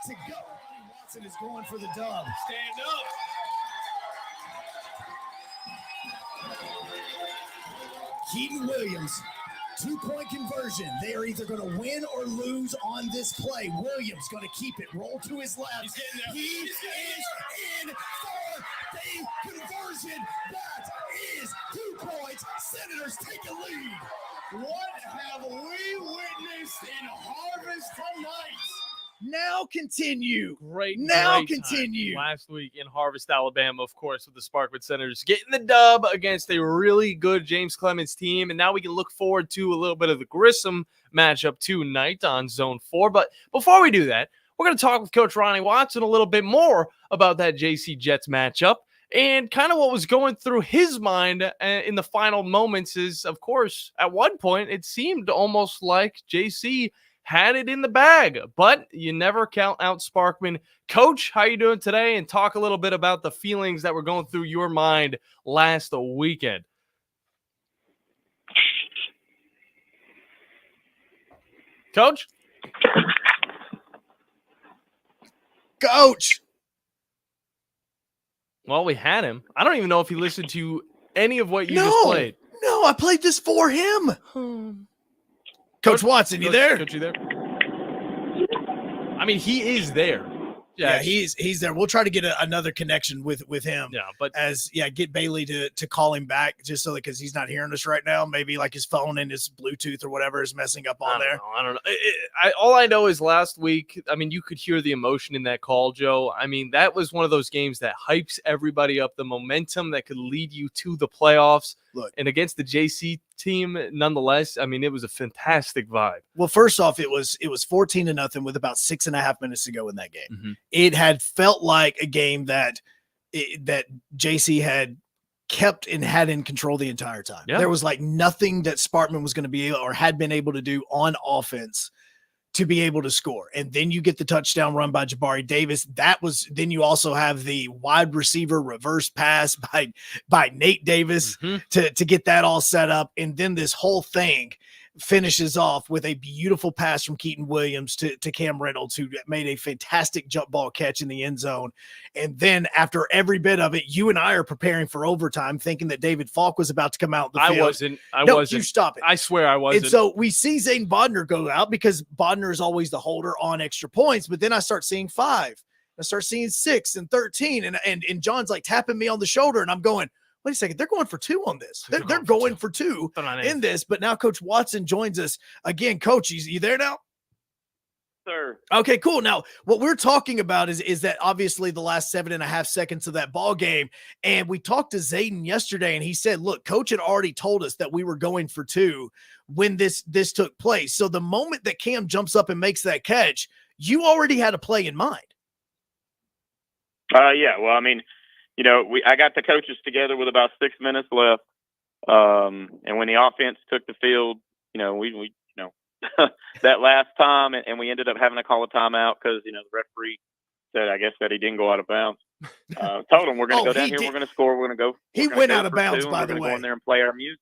to go. Watson is going for the dub. Stand up. Keaton Williams, 2-point conversion. They are either going to win or lose on this play. Williams going to keep it. Roll to his left. He is in for the conversion. That is 2 points. Senators take a lead. What have we witnessed in Harvest tonight? Now continue. Great Continue. Time last week in Harvest, Alabama, of course, with the Sparkwood Senators getting the dub against a really good James Clemens team. And now we can look forward to a little bit of the Grissom matchup tonight on Zone 4. But before we do that, we're going to talk with Coach Ronnie Watson a little bit more about that JC Jets matchup. And kind of what was going through his mind in the final moments is, of course, at one point, it seemed almost like JC had it in the bag, but you never count out Sparkman. Coach, how you doing today? And talk a little bit about the feelings that were going through your mind last weekend. Coach? Coach! Well, we had him. I don't even know if he listened to any of what you just played. No, I played this for him. Coach Watson, you there? Coach, you there? I mean, he is there. Yeah, he's there. We'll try to get another connection with him. Yeah, but get Bailey to call him back just so because he's not hearing us right now. Maybe like his phone and his Bluetooth or whatever is messing up on there. I don't know. All I know is last week, I mean, you could hear the emotion in that call, Joe. I mean, that was one of those games that hypes everybody up, the momentum that could lead you to the playoffs. Look, and against the JC team, nonetheless, I mean, it was a fantastic vibe. Well, first off, it was 14-0 with about 6.5 minutes to go in that game. Mm-hmm. It had felt like a game that JC had kept and had in control the entire time. Yeah. There was like nothing that Sparkman was going to be or had been able to do on offense to be able to score. And then you get the touchdown run by Jabari Davis. Then you also have the wide receiver reverse pass by Nate Davis to get that all set up. And then this whole thing finishes off with a beautiful pass from Keaton Williams to Cam Reynolds, who made a fantastic jump ball catch in the end zone. And then after every bit of it, you and I are preparing for overtime, thinking that David Falk was about to come out the field. I wasn't. You stop it. I swear I wasn't. And so we see Zane Bodner go out because Bodner is always the holder on extra points. But then I start seeing 5. I start seeing 6 and 13. And John's like tapping me on the shoulder. And I'm going, wait a second, they're going for 2 on this. They're going for 2 in this. But now Coach Watson joins us again. Coach, you there now? sir. Okay, cool. Now, what we're talking about is that obviously the last 7.5 seconds of that ball game, and we talked to Zayden yesterday, and he said, "Look, Coach had already told us that we were going for 2 when this took place. So the moment that Cam jumps up and makes that catch, you already had a play in mind." Yeah. Well, I mean, I got the coaches together with about 6 minutes left, and when the offense took the field, we that last time, and we ended up having to call a timeout because the referee said, I guess, that he didn't go out of bounds. Told him we're going to go down here, we're going to score, we're going to go. He went out of bounds, by the way. Go in there and play our music.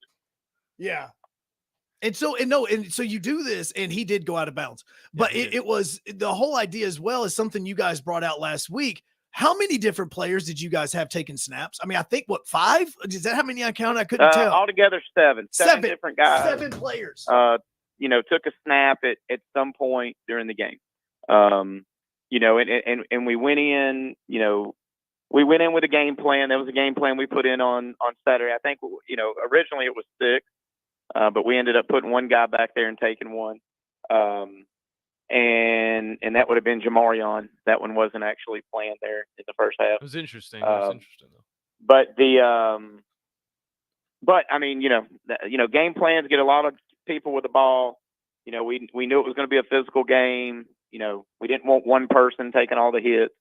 Yeah. And so you do this, and he did go out of bounds. But it was the whole idea as well as something you guys brought out last week. How many different players did you guys have taking snaps? I mean, I think 5? Is that how many I counted? I couldn't tell. Altogether 7. 7 different guys. 7 players. Took a snap at some point during the game. And we went in, with a game plan. There was a game plan we put in on Saturday. I think, originally it was 6, but we ended up putting one guy back there and taking one. And that would have been Jamarion. That one wasn't actually planned there in the first half. It was interesting. Though. But I mean, game plans get a lot of people with the ball. We knew it was going to be a physical game. We didn't want one person taking all the hits.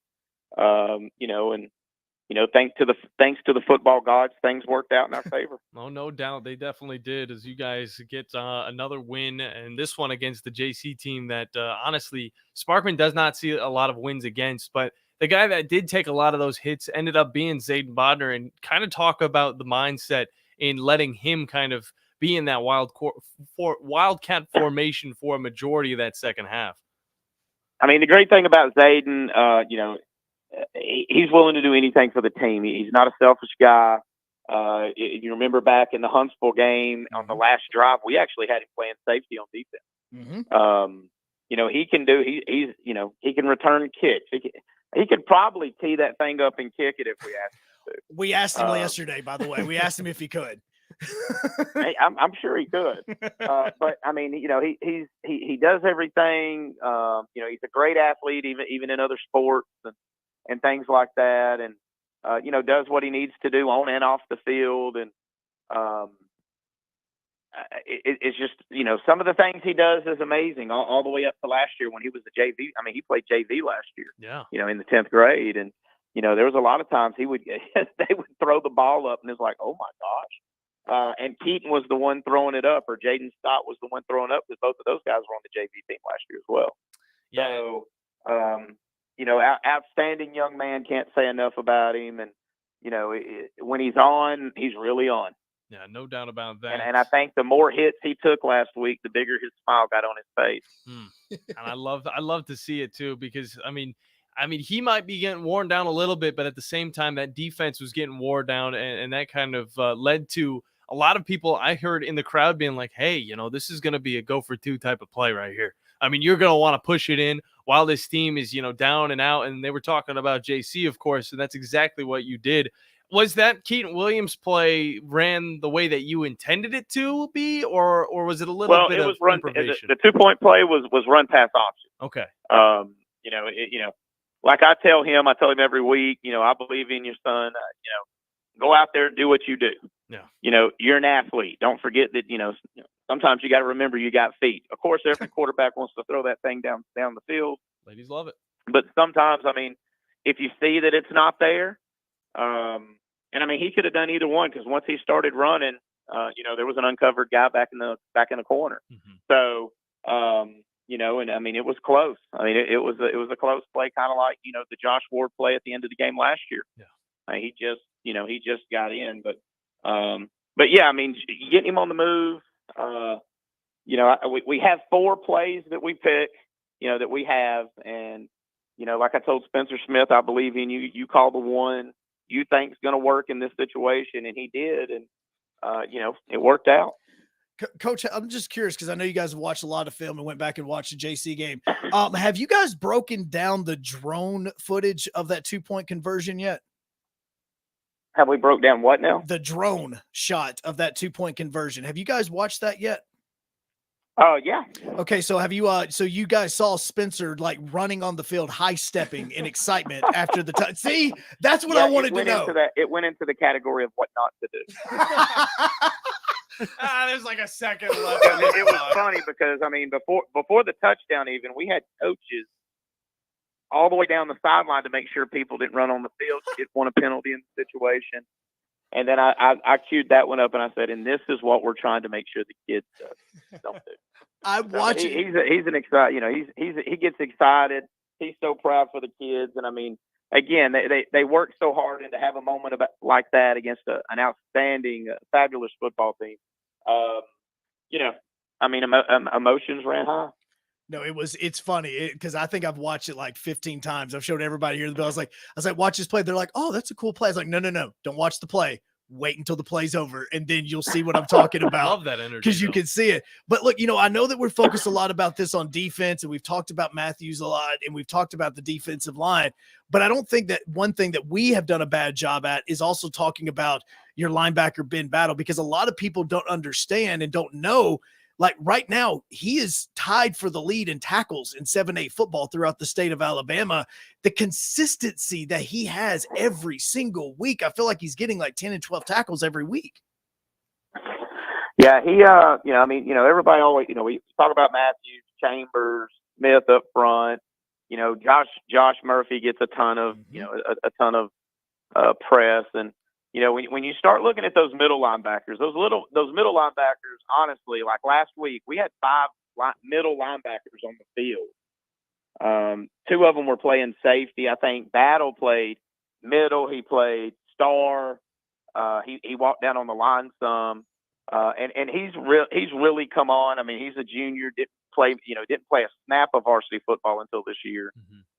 Thanks to the football gods, things worked out in our favor. Oh, no doubt. They definitely did, as you guys get another win, and this one against the JC team that, honestly, Sparkman does not see a lot of wins against, but the guy that did take a lot of those hits ended up being Zayden Bodner, and kind of talk about the mindset in letting him kind of be in that wildcat formation for a majority of that second half. I mean, the great thing about Zayden, he's willing to do anything for the team. He's not a selfish guy. You remember back in the Huntsville game on the last drive, we actually had him playing safety on defense. Mm-hmm. He can do. He can return kicks. He could probably tee that thing up and kick it if we asked him to. We asked him yesterday, by the way. We asked him if he could. Hey, I'm sure he could. But I mean, he does everything. He's a great athlete, even in other sports and things like that, and does what he needs to do on and off the field, and it's just some of the things he does is amazing. All the way up to last year when he was the JV. I mean, he played JV last year. Yeah. In the 10th grade, and there was a lot of times they would throw the ball up, and it's like, oh my gosh. And Keaton was the one throwing it up, or Jaden Stott was the one throwing up, because both of those guys were on the JV team last year as well. Yeah. So, outstanding young man, can't say enough about him. And, when he's on, he's really on. Yeah, no doubt about that. And I think the more hits he took last week, the bigger his smile got on his face. And I love to see it too, because I mean, he might be getting worn down a little bit, but at the same time, that defense was getting worn down, and that kind of led to a lot of people I heard in the crowd being like, hey, this is going to be a go for 2 type of play right here. I mean, you're going to want to push it in while this team is, down and out. And they were talking about JC, of course, and that's exactly what you did. Was that Keaton Williams play ran the way that you intended it to be, or was it a little bit of improvisation? The 2-point play was run pass option. Okay. Like I tell him every week, I believe in your son. Go out there and do what you do. Yeah. You're an athlete. Don't forget that, sometimes you got to remember you got feet. Of course, every quarterback wants to throw that thing down the field. Ladies love it. But sometimes, I mean, if you see that it's not there, and I mean, he could have done either one, because once he started running, there was an uncovered guy back in the corner. Mm-hmm. So, and I mean, it was close. I mean, it was a close play, kind of like the Josh Ward play at the end of the game last year. Yeah. He just got in, but yeah, I mean, getting him on the move. We have 4 plays that we pick, that we have, and like I told Spencer Smith, I believe in you. You call the one you think's going to work in this situation, and he did, and it worked out. Coach, I'm just curious, because I know you guys have watched a lot of film and went back and watched the JC game. Have you guys broken down the drone footage of that 2-point conversion yet? Have we broke down what now? The drone shot of that 2-point conversion. Have you guys watched that yet? Oh, yeah. Okay, so have you so you guys saw Spencer like running on the field, high stepping in excitement after the touch. See, that's what I wanted to know. It went into the category of what not to do. There's like a second left. It was funny because I mean before the touchdown even, we had coaches all the way down the sideline to make sure people didn't run on the field, didn't want a penalty in the situation. And then I queued that one up and I said, and this is what we're trying to make sure the kids don't do. I'm watching. He's an excited, he gets excited. He's so proud for the kids. And I mean, again, they work so hard, and to have a moment like that against an outstanding, fabulous football team, I mean, emotions ran high. No, it's funny because I think I've watched it like 15 times. I've showed everybody here the bill. I was like, watch this play. They're like, oh, that's a cool play. I was like, no, don't watch the play. Wait until the play's over, and then you'll see what I'm talking about. Love that energy because you can see it. But look, I know that we're focused a lot about this on defense, and we've talked about Matthews a lot, and we've talked about the defensive line. But I don't think that one thing that we have done a bad job at is also talking about your linebacker Ben Battle, because a lot of people don't understand and don't know. Like right now, he is tied for the lead in tackles in 7A football throughout the state of Alabama. The consistency that he has every single week, I feel like he's getting like 10 and 12 tackles every week. Yeah, he, everybody always, we talk about Matthews, Chambers, Smith up front. Josh Murphy gets a ton of, a ton of press. And, when you start looking at those middle linebackers, those middle linebackers, honestly, like last week, we had 5 middle linebackers on the field. 2 of them were playing safety. I think Battle played middle. He played star. He walked down on the line some. And he's really come on. I mean, he's a junior, didn't play a snap of varsity football until this year.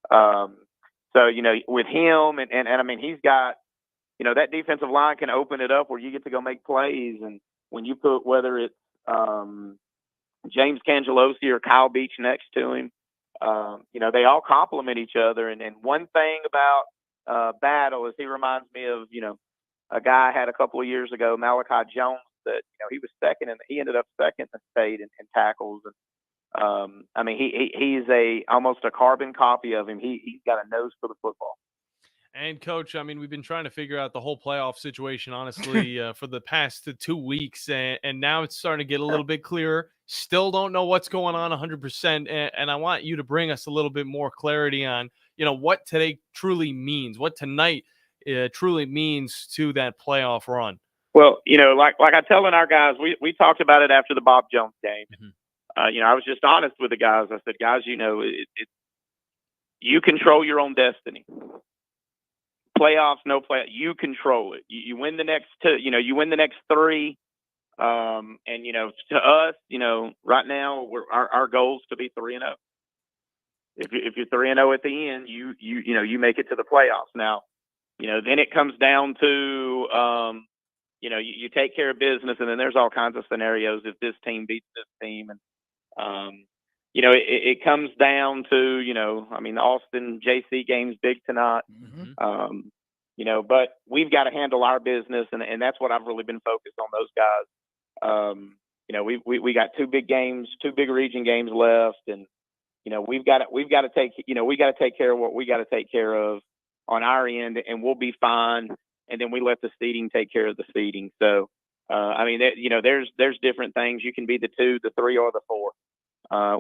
So, with him and I mean, he's got, that defensive line can open it up where you get to go make plays. And when you put, whether it's James Cangelosi or Kyle Beach next to him, they all complement each other. And one thing about Battle is he reminds me of, a guy I had a couple of years ago, Malachi Jones, that, he was second, and he ended up second in the state in tackles. And I mean, he's almost a carbon copy of him. He's got a nose for the football. And Coach, I mean, we've been trying to figure out the whole playoff situation, honestly, for the past 2 weeks, and now it's starting to get a little bit clearer. Still don't know what's going on 100%, and I want you to bring us a little bit more clarity on, what today truly means, what tonight truly means to that playoff run. Well, like I telling our guys, we talked about it after the Bob Jones game. I was just honest with the guys. I said, guys, you control your own destiny. Playoffs, no play. You control it. You win the next 2. You win the next 3. And to us, right now, our goal is to be 3-0. If you're 3-0 at the end, you make it to the playoffs. Now, then it comes down to you take care of business, and then there's all kinds of scenarios if this team beats this team, and it comes down to, I mean, the Austin JC game's big tonight. But we've got to handle our business, and that's what I've really been focused on those guys. We got 2 big games, 2 big region games left, and we've got to take care of what we got to take care of on our end, and we'll be fine. And then we let the seeding take care of the seeding. So, I mean, there's different things. You can be the 2, the 3, or the 4.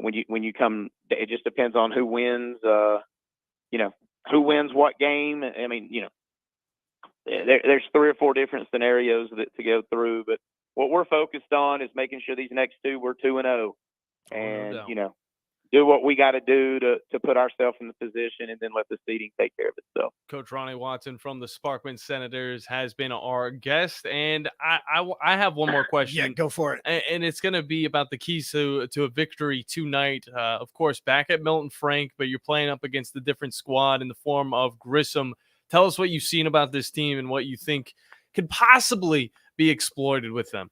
When you come, it just depends on who wins. Who wins what game. I mean, there's 3 or 4 different scenarios to go through. But what we're focused on is making sure these next 2 we're 2-0, and do what we got to do to put ourselves in the position, and then let the seeding take care of itself. Coach Ronnie Watson from the Sparkman Senators has been our guest, and I have one more question. Yeah, go for it. And it's going to be about the keys to a victory tonight. Of course, back at Milton Frank, but you're playing up against a different squad in the form of Grissom. Tell us what you've seen about this team and what you think could possibly be exploited with them.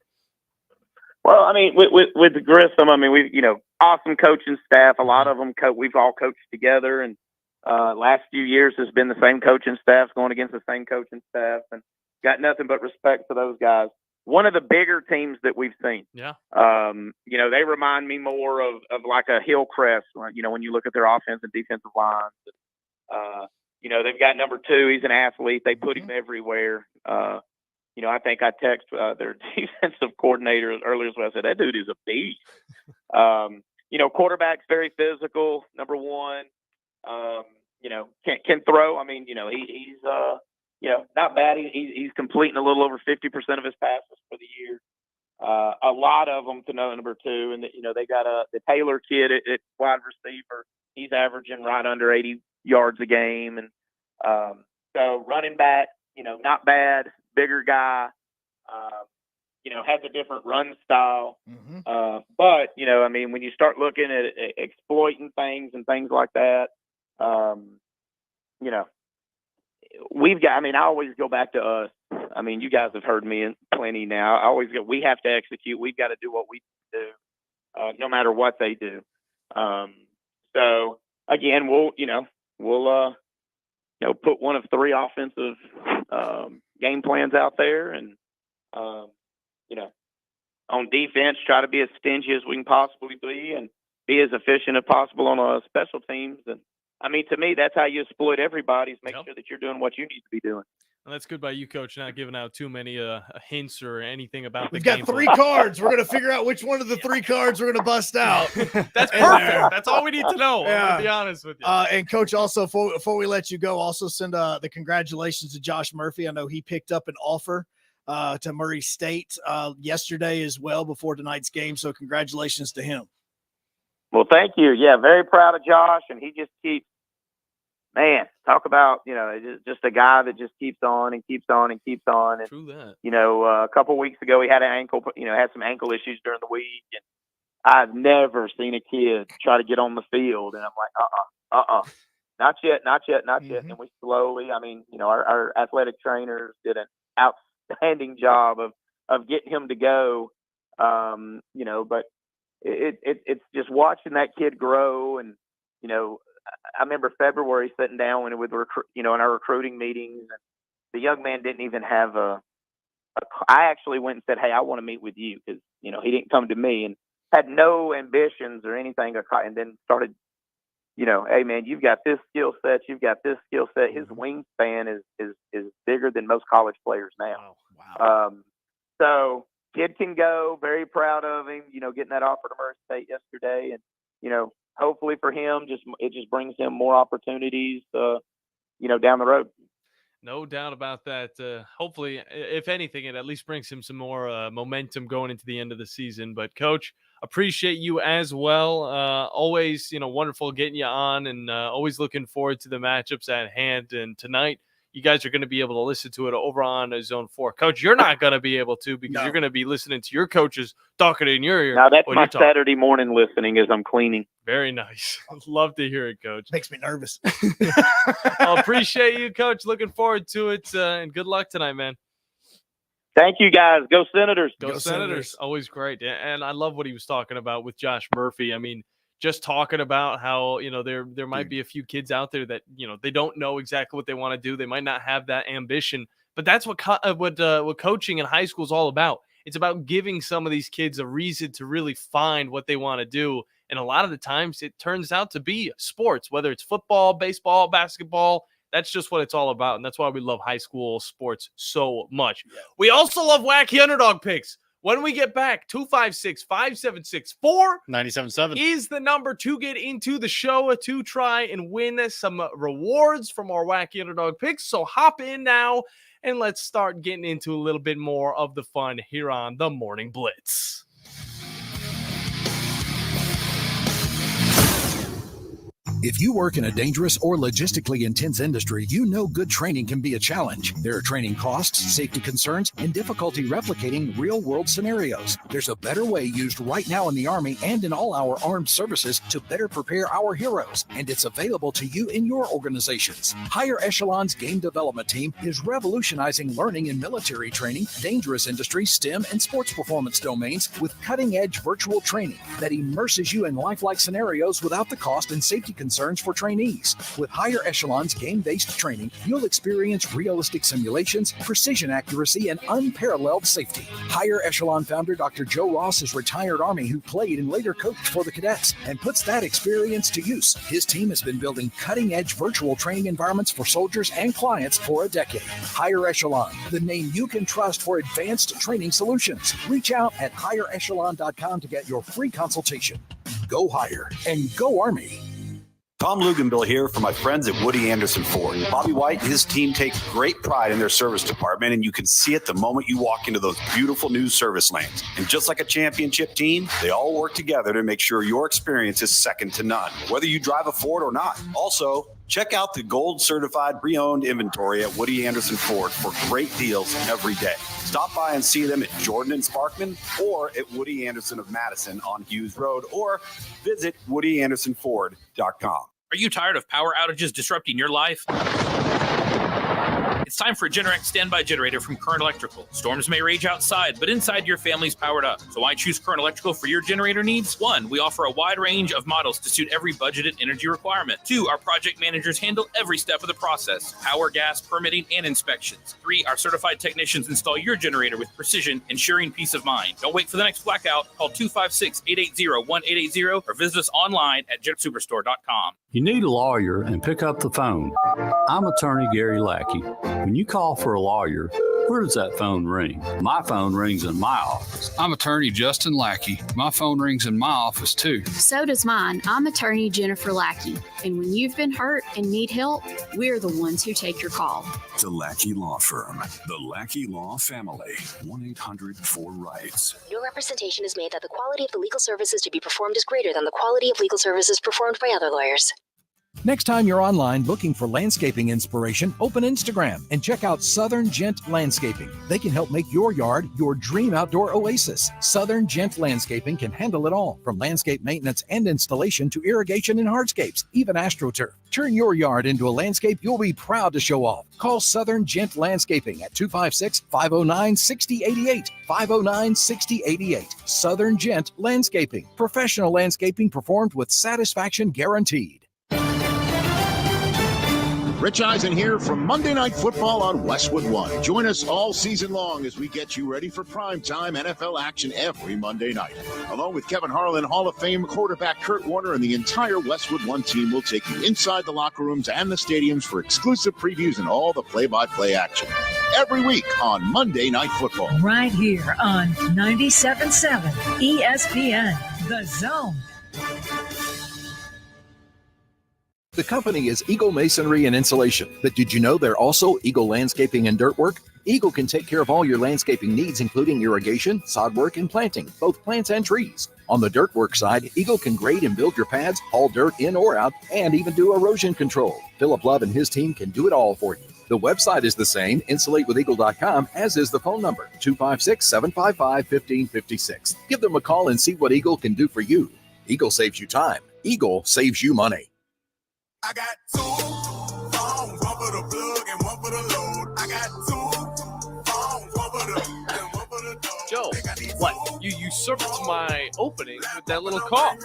Well, I mean, with Grissom, I mean, we awesome coaching staff. A lot of them we've all coached together, and last few years has been the same coaching staff going against the same coaching staff, and got nothing but respect for those guys. one of the bigger teams that we've seen. Yeah. They remind me more of like a Hillcrest, when you look at their offense and defensive lines. They've got number 2. He's an athlete. They put him everywhere. I think I texted their defensive coordinator earlier. I said, that dude is a beast. Quarterback's very physical, number 1. Can throw. I mean, he's not bad. He's completing a little over 50% of his passes for the year. A lot of them to know number 2. And, they got the Taylor kid at wide receiver. He's averaging right under 80 yards a game. And so running back, not bad, bigger guy, has a different run style. But, when you start looking at exploiting things and things like that, we've got, I always go back to us. You guys have heard me plenty now. I always go, we have to execute. We've got to do what we do, no matter what they do. So again, we'll put one of 3 offensive game plans out there, and on defense, try to be as stingy as we can possibly be, and be as efficient as possible on special teams. And to me, that's how you exploit everybody, is make sure that you're doing what you need to be doing. Well, that's good by you, Coach, not giving out too many hints or anything about the We've game. got 3 cards. We're going to figure out which one of the 3 cards we're going to bust out. That's perfect. That's all we need to know. I'm going to be honest with you. And, Coach, also, before we let you go, also send the congratulations to Josh Murphy. I know he picked up an offer to Murray State yesterday as well before tonight's game, so congratulations to him. Well, thank you. Yeah, very proud of Josh, and he just keeps, talk about, just a guy that just keeps on and keeps on and keeps on. And, True that. A couple of weeks ago, he had had some ankle issues during the week, and I've never seen a kid try to get on the field. And I'm like, not yet. And we slowly, our athletic trainers did an outstanding job of getting him to go. But it's just watching that kid grow. And, I remember February sitting down with in our recruiting meetings, and the young man didn't even have I actually went and said, hey, I want to meet with you, because, he didn't come to me and had no ambitions or anything. And then started, hey man, you've got this skill set. You've got this skill set. His wingspan is bigger than most college players now. Wow. So kid can go, very proud of him, getting that offer to Murray State yesterday. And, hopefully for him, it just brings him more opportunities, down the road. No doubt about that. Hopefully, if anything, it at least brings him some more momentum going into the end of the season. But, Coach, appreciate you as well. Always, wonderful getting you on, and always looking forward to the matchups at hand. And tonight, you guys are going to be able to listen to it over on Zone 4. Coach, you're not going to be able to, because you're going to be listening to your coaches talking in your ear. Now, that's my Saturday morning listening as I'm cleaning. Very nice. Love to hear it, Coach. Makes me nervous. I appreciate you, Coach. Looking forward to it, and good luck tonight, man. Thank you, guys. Go Senators. Go Senators. Always great. And I love what he was talking about with Josh Murphy. Just talking about how, there might be a few kids out there that, they don't know exactly what they want to do. They might not have that ambition, but that's what coaching in high school is all about. It's about giving some of these kids a reason to really find what they want to do. And a lot of the times it turns out to be sports, whether it's football, baseball, basketball. That's just what it's all about. And that's why we love high school sports so much. Yeah. We also love wacky underdog picks. When we get back, 256-576-4977 is the number to get into the show to try and win some rewards from our wacky underdog picks. So hop in now and let's start getting into a little bit more of the fun here on the Morning Blitz. If you work in a dangerous or logistically intense industry, you know good training can be a challenge. There are training costs, safety concerns, and difficulty replicating real-world scenarios. There's a better way used right now in the Army and in all our armed services to better prepare our heroes, and it's available to you in your organizations. Higher Echelon's Game Development Team is revolutionizing learning in military training, dangerous industry, STEM, and sports performance domains with cutting-edge virtual training that immerses you in lifelike scenarios without the cost and safety concerns concerns for trainees. With Higher Echelon's game-based training, you'll experience realistic simulations, precision accuracy, and unparalleled safety. Higher Echelon founder Dr. Joe Ross is retired Army who played and later coached for the cadets and puts that experience to use. His team has been building cutting-edge virtual training environments for soldiers and clients for a decade. Higher Echelon, the name you can trust for advanced training solutions. Reach out at higherechelon.com to get your free consultation. Go Higher and go Army. Tom Luganbill here for my friends at Woody Anderson Ford. Bobby White and his team take great pride in their service department, and you can see it the moment you walk into those beautiful new service lanes. And just like a championship team, they all work together to make sure your experience is second to none, whether you drive a Ford or not. Also, check out the gold certified pre-owned inventory at Woody Anderson Ford for great deals every day. Stop by and see them at Jordan and Sparkman or at Woody Anderson of Madison on Hughes Road, or visit WoodyAndersonFord.com. Are you tired of power outages disrupting your life? It's time for a Generac standby generator from Current Electrical. Storms may rage outside, but inside your family's powered up. So why choose Current Electrical for your generator needs? 1, we offer a wide range of models to suit every budgeted energy requirement. 2, our project managers handle every step of the process: power, gas, permitting, and inspections. 3, our certified technicians install your generator with precision, ensuring peace of mind. Don't wait for the next blackout. Call 256-880-1880 or visit us online at JetSuperstore.com. You need a lawyer and pick up the phone. I'm attorney Gary Lackey. When you call for a lawyer, where does that phone ring? My phone rings in my office. I'm attorney Justin Lackey. My phone rings in my office too. So does mine. I'm attorney Jennifer Lackey. And when you've been hurt and need help, we're the ones who take your call. The Lackey Law Firm. The Lackey Law Family. 1-800-4-RIGHTS. Your representation is made that the quality of the legal services to be performed is greater than the quality of legal services performed by other lawyers. Next time you're online looking for landscaping inspiration, open Instagram and check out Southern Gent Landscaping. They can help make your yard your dream outdoor oasis. Southern Gent Landscaping can handle it all, from landscape maintenance and installation to irrigation and hardscapes, even AstroTurf. Turn your yard into a landscape you'll be proud to show off. Call Southern Gent Landscaping at 256-509-6088. 509-6088. Southern Gent Landscaping. Professional landscaping performed with satisfaction guaranteed. Rich Eisen here from Monday Night Football on Westwood One. Join us all season long as we get you ready for primetime NFL action every Monday night. Along with Kevin Harlan, Hall of Fame quarterback Kurt Warner, and the entire Westwood One team will take you inside the locker rooms and the stadiums for exclusive previews and all the play-by-play action. Every week on Monday Night Football. Right here on 97.7 ESPN, The Zone. The company is Eagle Masonry and Insulation, but did you know they're also Eagle Landscaping and Dirt Work? Eagle can take care of all your landscaping needs, including irrigation, sod work, and planting, both plants and trees. On the dirt work side, Eagle can grade and build your pads, haul dirt in or out, and even do erosion control. Philip Love and his team can do it all for you. The website is the same, insulatewitheagle.com, as is the phone number, 256-755-1556. Give them a call and see what Eagle can do for you. Eagle saves you time. Eagle saves you money. I got 2 phones, one for the plug and one for the load. I got 2 phones, one for the and one for the dog. Joe, what? You usurped my opening with that little cough.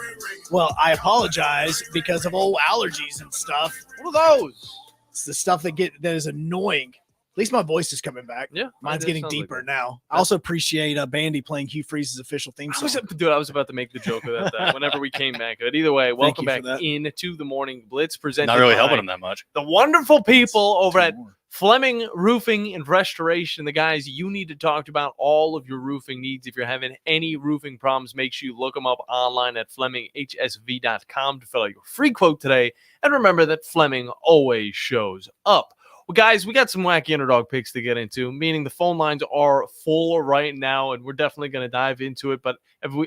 Well, I apologize because of old allergies and stuff. What are those? It's the stuff that is annoying. At least my voice is coming back. Yeah, mine's getting deeper now. I also appreciate Bandy playing Hugh Freeze's official theme song. I was about to make the joke of that whenever we came back. But either way, welcome back into the Morning Blitz. Presented Not really by helping him that much. The wonderful people over at Fleming Roofing and Restoration, the guys you need to talk about all of your roofing needs. If you're having any roofing problems, make sure you look them up online at FlemingHSV.com to fill out your free quote today. And remember that Fleming always shows up. Well, guys, we got some wacky underdog picks to get into, meaning the phone lines are full right now, and we're definitely going to dive into it. But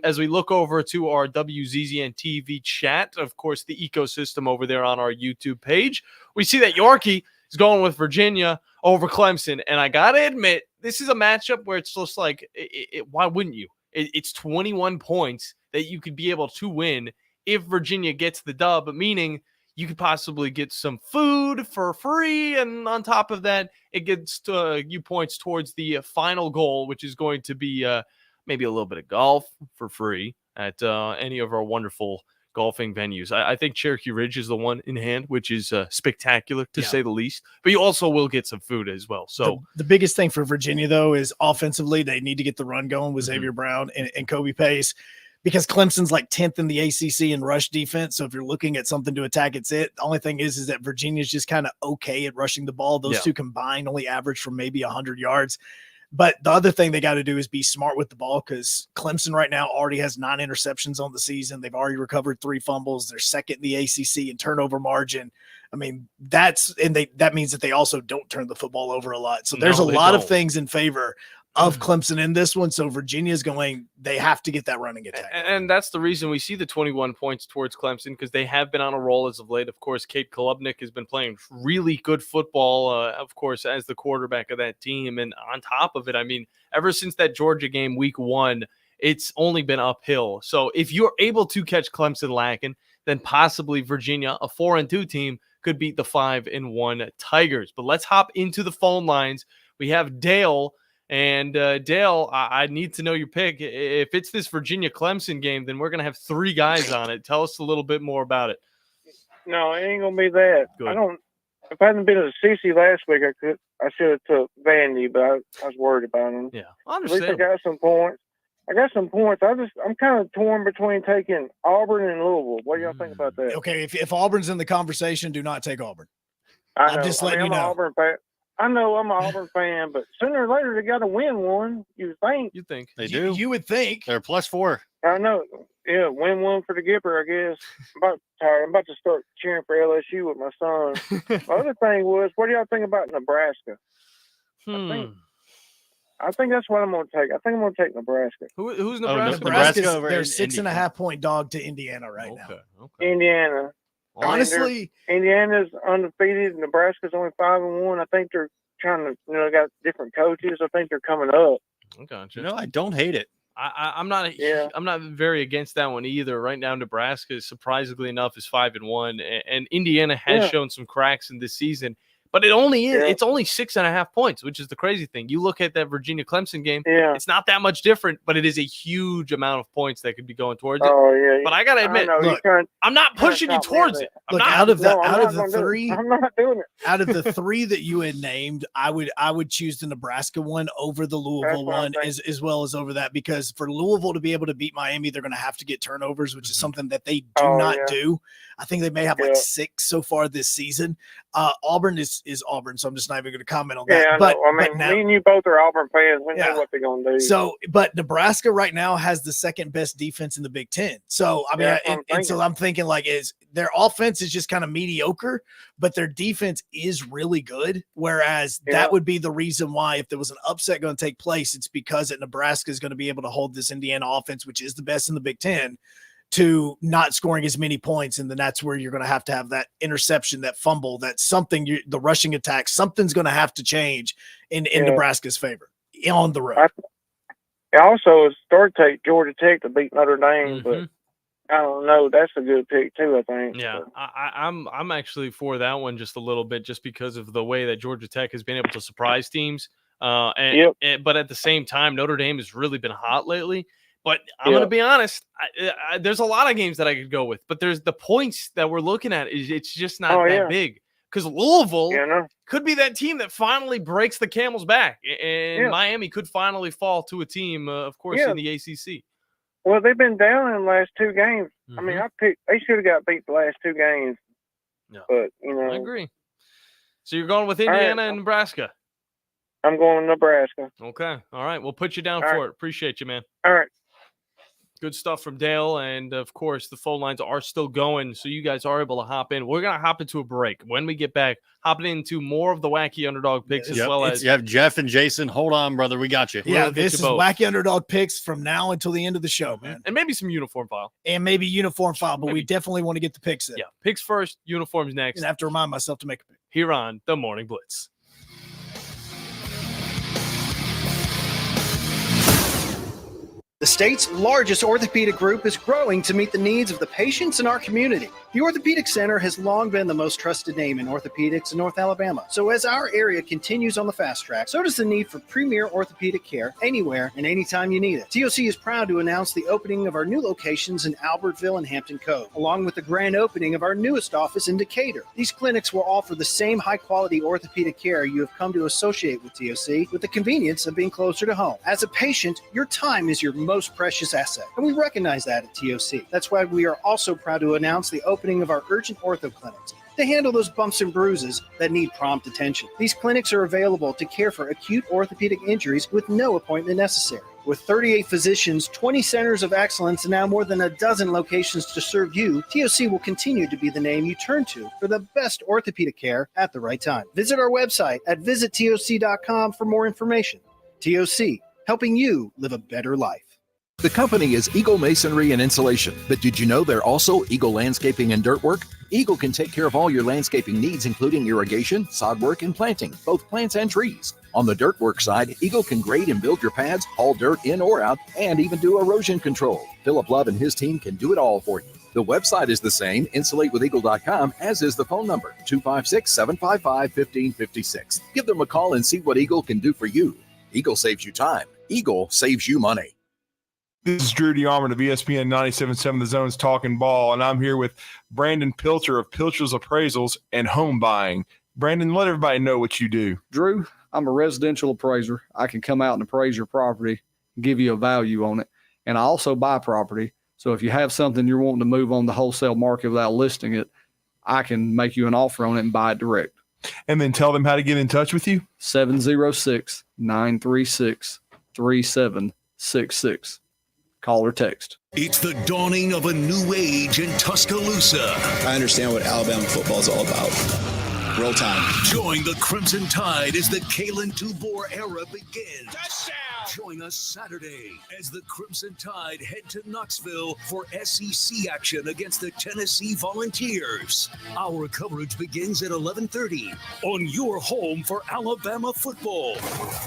as we look over to our WZZN TV chat, of course, the ecosystem over there on our YouTube page, we see that Yorkie is going with Virginia over Clemson. And I got to admit, this is a matchup where it's just like, why wouldn't you? It's 21 points that you could be able to win if Virginia gets the dub, meaning you could possibly get some food for free. And on top of that, it gets you points towards the final goal, which is going to be maybe a little bit of golf for free at any of our wonderful golfing venues. I think Cherokee Ridge is the one in hand, which is spectacular to say the least. But you also will get some food as well. So the biggest thing for Virginia, though, is offensively they need to get the run going with Xavier Brown and Kobe Pace, because Clemson's like 10th in the ACC in rush defense. So if you're looking at something to attack, it's it. The only thing is that Virginia's just kind of okay at rushing the ball. Those two combined only average for maybe 100 yards. But the other thing they got to do is be smart with the ball, because Clemson right now already has 9 interceptions on the season. They've already recovered 3 fumbles. They're second in the ACC in turnover margin. I mean, that means that they also don't turn the football over a lot. So there's a lot of things in favor of Clemson in this one. So Virginia's they have to get that running attack. And that's the reason we see the 21 points towards Clemson, because they have been on a roll as of late. Of course, Kate Kolubnik has been playing really good football, of course, as the quarterback of that team. And on top of it, I mean, ever since that Georgia game week 1, it's only been uphill. So if you're able to catch Clemson lacking, then possibly Virginia, a 4-2 team, could beat the 5-1 Tigers. But let's hop into the phone lines. We have Dale. And Dale, I need to know your pick. If it's this Virginia-Clemson game, then we're going to have 3 guys on it. Tell us a little bit more about it. No, it ain't going to be that. Good. If I hadn't been at CC last week, I should have took Vandy, but I was worried about him. Yeah, At least I got some points. I'm kind of torn between taking Auburn and Louisville. What do y'all think about that? Okay, if Auburn's in the conversation, do not take Auburn. I'm just letting you know. Auburn fan. I know I'm an Auburn fan, but sooner or later they got to win one. You think? They do. You would think. They're +4. I know. Yeah, win one for the Gipper, I guess. I'm about to start cheering for LSU with my son. The other thing was, what do y'all think about Nebraska? I think that's what I'm going to take. I think I'm going to take Nebraska. Who's Nebraska? Nebraska's they're 6.5-point dog to Indiana right now. Okay. Indiana. Honestly, Indiana's undefeated. Nebraska's only 5-1. I think they're trying to, got different coaches. I think they're coming up. Gotcha. I don't hate it. I'm not very against that one either. Right now, Nebraska, surprisingly enough, is 5-1, and Indiana has shown some cracks in this season. But it's only 6.5 points, which is the crazy thing. You look at that Virginia Clemson game, it's not that much different, but it is a huge amount of points that could be going towards it. Oh, yeah. But I got to admit, I'm not pushing you towards it. Out of the 3, I'm not doing it. Out of the 3 that you had named, I would choose the Nebraska one over the Louisville one, as well as over that, because for Louisville to be able to beat Miami, they're going to have to get turnovers, which is something that they do not do. I think they may have 6 so far this season. Auburn is Auburn, so I'm just not even going to comment on that. Yeah, but me and you both are Auburn fans. We know what they're going to do. So, but Nebraska right now has the 2nd best defense in the Big Ten. So, I mean, so I'm thinking is their offense is just kind of mediocre, but their defense is really good. Whereas that would be the reason why, if there was an upset going to take place, it's because Nebraska is going to be able to hold this Indiana offense, which is the best in the Big Ten, to not scoring as many points. And then that's where you're going to have that interception, that fumble, that something, the rushing attack, something's going to have to change in Nebraska's favor on the road. Also, it's start take Georgia Tech to beat Notre Dame, but I don't know. That's a good pick too, I think. Yeah, so. I'm actually for that one just a little bit, just because of the way that Georgia Tech has been able to surprise teams. But at the same time, Notre Dame has really been hot lately. But I'm going to be honest, there's a lot of games that I could go with, but there's the points that we're looking at. It's just not that big, because Louisville could be that team that finally breaks the camel's back, and Miami could finally fall to a team, of course, in the ACC. Well, they've been down in the last 2 games. I mean, they should have got beat the last 2 games. Yeah. But, I agree. So you're going with Indiana and Nebraska? I'm going with Nebraska. Okay. All right. We'll put you down for it. Appreciate you, man. All right. Good stuff from Dale. And, of course, the phone lines are still going, so you guys are able to hop in. We're going to hop into a break. When we get back, hopping into more of the wacky underdog picks as well as – you have Jeff and Jason. Hold on, brother. We got you. Yeah, this is wacky underdog picks from now until the end of the show, man. And maybe some uniform file. But we definitely want to get the picks in. Yeah, picks first, uniforms next. And I have to remind myself to make a pick. Here on the Morning Blitz. The state's largest orthopedic group is growing to meet the needs of the patients in our community. The Orthopedic Center has long been the most trusted name in orthopedics in North Alabama. So as our area continues on the fast track, so does the need for premier orthopedic care anywhere and anytime you need it. TOC is proud to announce the opening of our new locations in Albertville and Hampton Cove, along with the grand opening of our newest office in Decatur. These clinics will offer the same high-quality orthopedic care you have come to associate with TOC, with the convenience of being closer to home. As a patient, your time is your most precious asset, and we recognize that at TOC. That's why we are also proud to announce the opening of our urgent ortho clinics to handle those bumps and bruises that need prompt attention. These clinics are available to care for acute orthopedic injuries with no appointment necessary. With 38 physicians, 20 centers of excellence, and now more than a dozen locations to serve you, TOC will continue to be the name you turn to for the best orthopedic care at the right time. Visit our website at visittoc.com for more information. TOC, helping you live a better life. The company is Eagle Masonry and Insulation, but did you know they're also Eagle Landscaping and Dirt Work? Eagle can take care of all your landscaping needs, including irrigation, sod work, and planting, both plants and trees. On the dirt work side, Eagle can grade and build your pads, haul dirt in or out, and even do erosion control. Philip Love and his team can do it all for you. The website is the same, insulatewitheagle.com, as is the phone number, 256-755-1556. Give them a call and see what Eagle can do for you. Eagle saves you time. Eagle saves you money. This is Drew DeArmond of ESPN 97.7 The Zone's Talking Ball, and I'm here with Brandon Pilcher of Pilcher's Appraisals and Home Buying. Brandon, let everybody know what you do. Drew, I'm a residential appraiser. I can come out and appraise your property, give you a value on it, and I also buy property. So if you have something you're wanting to move on the wholesale market without listing it, I can make you an offer on it and buy it direct. And then tell them how to get in touch with you. 706-936-3766. Call or text. It's the dawning of a new age in Tuscaloosa. I understand what Alabama football is all about. Roll time. Join the Crimson Tide as the Kalen DuBois era begins. Touchdown! Join us Saturday as the Crimson Tide head to Knoxville for SEC action against the Tennessee Volunteers. Our coverage begins at 11:30 on your home for Alabama football.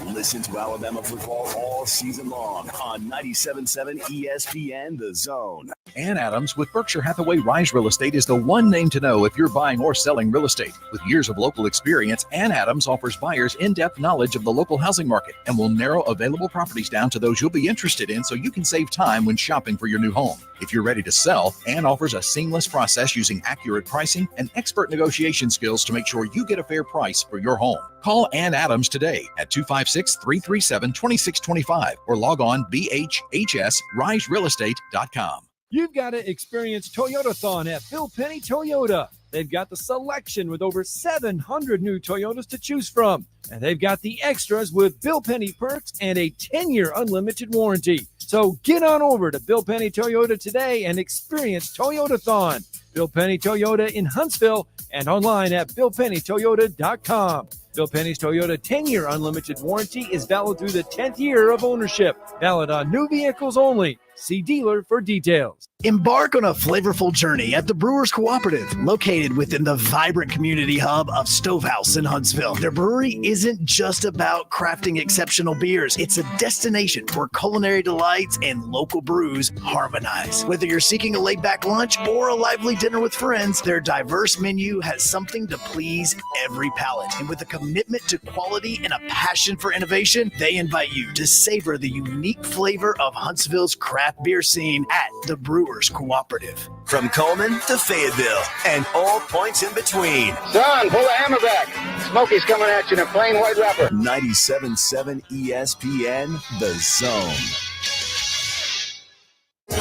Listen to Alabama football all season long on 97.7 ESPN The Zone. Ann Adams with Berkshire Hathaway Rise Real Estate is the one name to know if you're buying or selling real estate. With years of local experience, Ann Adams offers buyers in-depth knowledge of the local housing market and will narrow available properties down to those you'll be interested in so you can save time when shopping for your new home. If you're ready to sell, Ann offers a seamless process using accurate pricing and expert negotiation skills to make sure you get a fair price for your home. Call Ann Adams today at 256-337-2625 or log on bhhsriserealestate.com. You've got to experience Toyotathon at Bill Penny Toyota. They've got the selection with over 700 new Toyotas to choose from. And they've got the extras with Bill Penny perks and a 10-year unlimited warranty. So get on over to Bill Penny Toyota today and experience Toyotathon. Bill Penny Toyota in Huntsville and online at BillPennyToyota.com. Bill Penny's Toyota 10-year unlimited warranty is valid through the 10th year of ownership. Valid on new vehicles only. See dealer for details. Embark on a flavorful journey at the Brewers Cooperative, located within the vibrant community hub of Stovehouse in Huntsville. Their brewery isn't just about crafting exceptional beers. It's a destination where culinary delights and local brews harmonize. Whether you're seeking a laid-back lunch or a lively dinner with friends, their diverse menu has something to please every palate. And with a commitment to quality and a passion for innovation, they invite you to savor the unique flavor of Huntsville's craft beer scene at the Brewers Cooperative. From Coleman to Fayetteville and all points in between. Son, pull the hammer back. Smokey's coming at you in a plain white wrapper. 97.7 ESPN The Zone.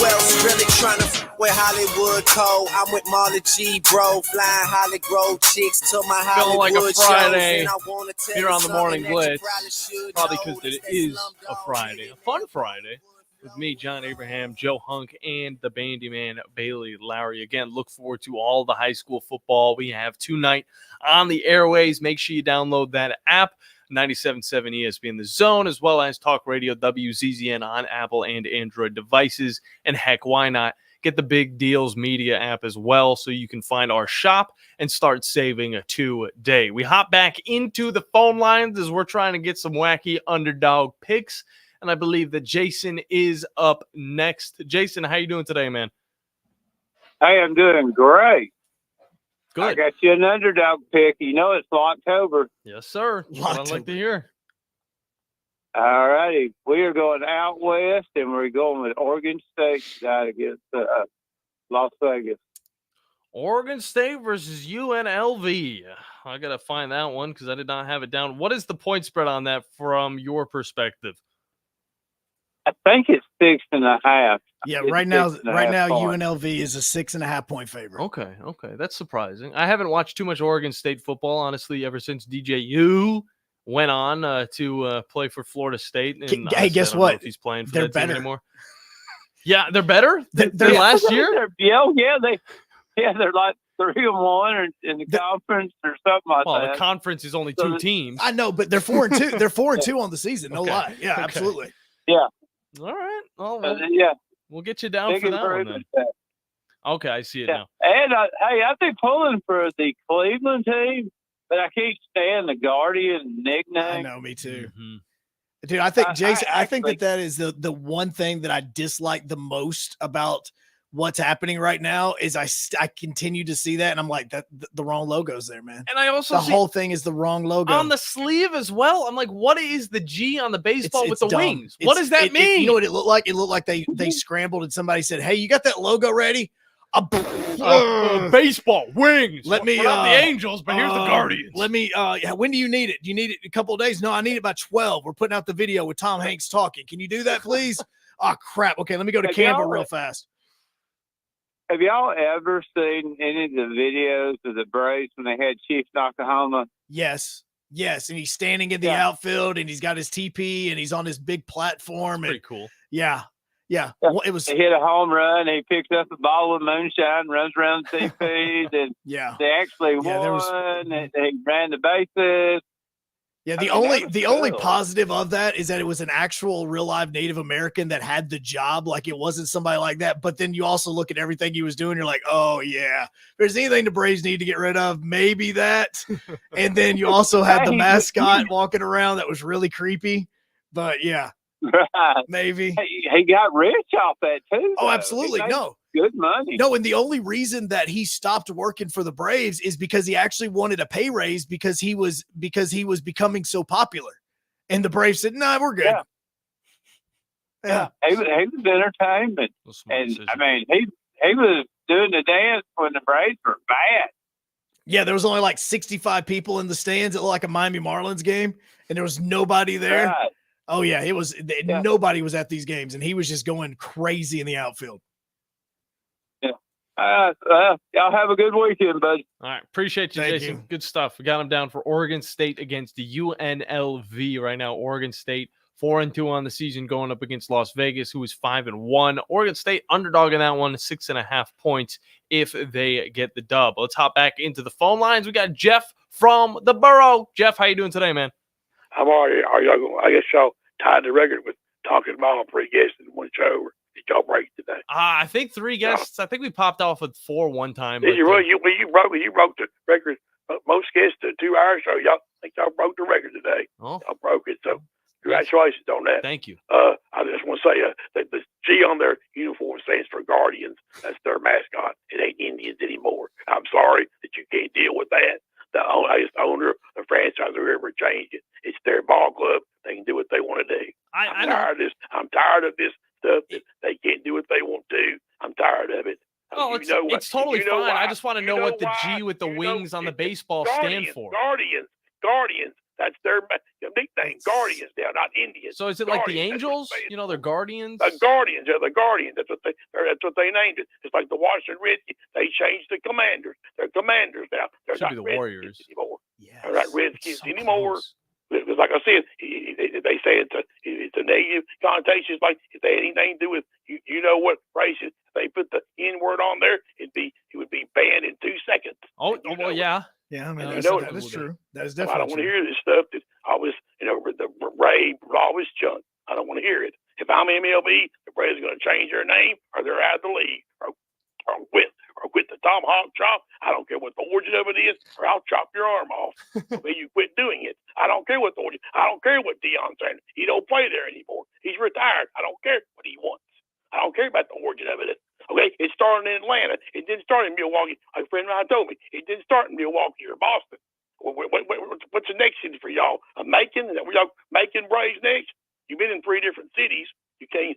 Well, really trying to with Hollywood Code. I'm with Marley G, bro. Flying Holly Grove chicks to my Hollywood feeling like a Friday shows, here on the Morning Blitz. Probably because it is a Friday, a fun Friday. With me, John Abraham, Joe Hunk, and the bandy man, Bailey Lowery. Again, look forward to all the high school football we have tonight on the airways. Make sure you download that app, 97.7 ESPN The Zone, as well as Talk Radio WZZN on Apple and Android devices. And heck, why not get the Big Deals Media app as well so you can find our shop and start saving today. We hop back into the phone lines as we're trying to get some wacky underdog picks. And I believe that Jason is up next. Jason, how you doing today, man? I am doing great. Good. I got you an underdog pick. You know it's October. Yes, sir. That's what I'd like to hear. All righty. We are going out west, and we're going with Oregon State tonight against Las Vegas. Oregon State versus UNLV. I got to find that one because I did not have it down. What is the point spread on that from your perspective? I think it's 6.5. Yeah, It's right now 6.5 points. UNLV is a 6.5 point favorite. Okay. That's surprising. I haven't watched too much Oregon State football, honestly, ever since DJU went on to play for Florida State. And Hey, guess I don't know what? if he's playing for They're that team better. anymore. Yeah, they're better than They're- last year? They're like 3-1 in the conference or something like Well, that. the conference is only two teams. I know, but they're 4-2. They're 4-2 on the season. No Okay. lie. Yeah, Okay. absolutely. Yeah. All right. Oh, So, well, yeah. we'll get you down Big for that one then. improvement there. Okay, I see it Yeah. now. And I've been pulling for the Cleveland team, but I can't stand the Guardian nickname. I know, me too. Dude, I think Jason, I think actually- that is the one thing that I dislike the most about what's happening right now is I continue to see that and I'm like that the wrong logo's there, man. And I also the see whole thing is the wrong logo on the sleeve as well. I'm like, what is the G on the baseball with the dumb. wings? What does that mean? You know what it looked like? It looked like they scrambled and somebody said, "Hey, you got that logo ready?" Baseball wings. Let me We're not the Angels, but here's the Guardians. Let me when do you need it? Do you need it in a couple of days? No, I need it by 12. We're putting out the video with Tom Hanks talking. Can you do that, please? Oh crap. Okay, let me go to Have Canva y'all- real fast. Have y'all ever seen any of the videos of the Braves when they had Chief Nakahama? Yes. Yes, and he's standing in the outfield and he's got his TP and he's on this big platform. Pretty cool. Yeah. Yeah. Well, it was They hit a home run. He picks up a ball with moonshine, runs around the TPs, and yeah. they actually Yeah, there was- won. They ran the bases. Yeah, I the mean, that was only cool. positive of that is that it was an actual real live Native American that had the job. Like it wasn't somebody like that. But then you also look at everything he was doing. You're like, oh yeah, if there's anything the Braves need to get rid of, maybe that. And then you also had the Hey, mascot walking around that was really creepy. But yeah, Right. maybe. He got rich off that too. Oh, though. absolutely. He made No. good money. No, and the only reason that he stopped working for the Braves is because he actually wanted a pay raise because he was becoming so popular. And the Braves said, "Nah, we're good." Yeah, he was entertainment, and I mean he was doing the dance when the Braves were bad. Yeah, there was only like 65 people in the stands at like a Miami Marlins game, and there was nobody there. Right. Oh yeah, it was nobody was at these games, and he was just going crazy in the outfield. Y'all have a good weekend, buddy. All right. Appreciate you, Thank Jason. you. Good stuff. We got him down for Oregon State against the UNLV right now. Oregon State 4-2 on the season going up against Las Vegas, who is 5-1. Oregon State underdog in that one, 6.5 points if they get the dub. Let's hop back into the phone lines. We got Jeff from the Borough. Jeff, how you doing today, man? I'm all right. I guess y'all tied the record with talking about all three guests in one show. Did y'all break today? I think 3 guests. I think we popped off with 4 one time. Did you really? You broke the record. Most guests to 2 hours. So y'all think y'all broke the record today? Oh. Y'all broke it. So congratulations on that. Thank you. I just want to say that the G on their uniform stands for Guardians. That's their mascot. It ain't Indians anymore. I'm sorry that you can't deal with that. The owner, the franchise, whoever changed it, it's their ball club. They can do what they want to do. I'm tired of this. I'm tired of this stuff that they can't do what they want to. I'm tired of it. Oh, it's totally fine. I just want to know what the G with the wings on the baseball stand for. Guardians. That's their nickname. Guardians. They're not Indians. So is it like the Guardians, that's what Angels? You know, they're Guardians. The Guardians. They're the Guardians. That's what they named it. It's like the Washington Redskins. They changed the Commanders. They're Commanders now. They're Should not be the Redskins Warriors anymore. They're not Redskins anymore. Because like I said, they say it's a negative connotation. It's like if they had anything to do with you know what races. If they put the N word on there, it would be banned in 2 seconds. Oh well, yeah. Yeah, I mean, You that know is true. That is I don't definitely want to true. hear this stuff that always, the Ray always junk. I don't want to hear it. If I'm MLB, the Braves are going to change their name or they're out of the league or quit the tomahawk chop. I don't care what the origin of it is, or I'll chop your arm off. But you quit doing it. I don't care what the origin. I don't care what Deion's saying. He don't play there anymore. He's retired. I don't care what he wants. I don't care about the origin of it. Okay, it started in Atlanta. It didn't start in Milwaukee. A friend of mine told me it didn't start in Milwaukee or Boston. What's the next city for y'all? Macon? Is that where y'all Macon Braves next? You've been in 3 different cities. You can't,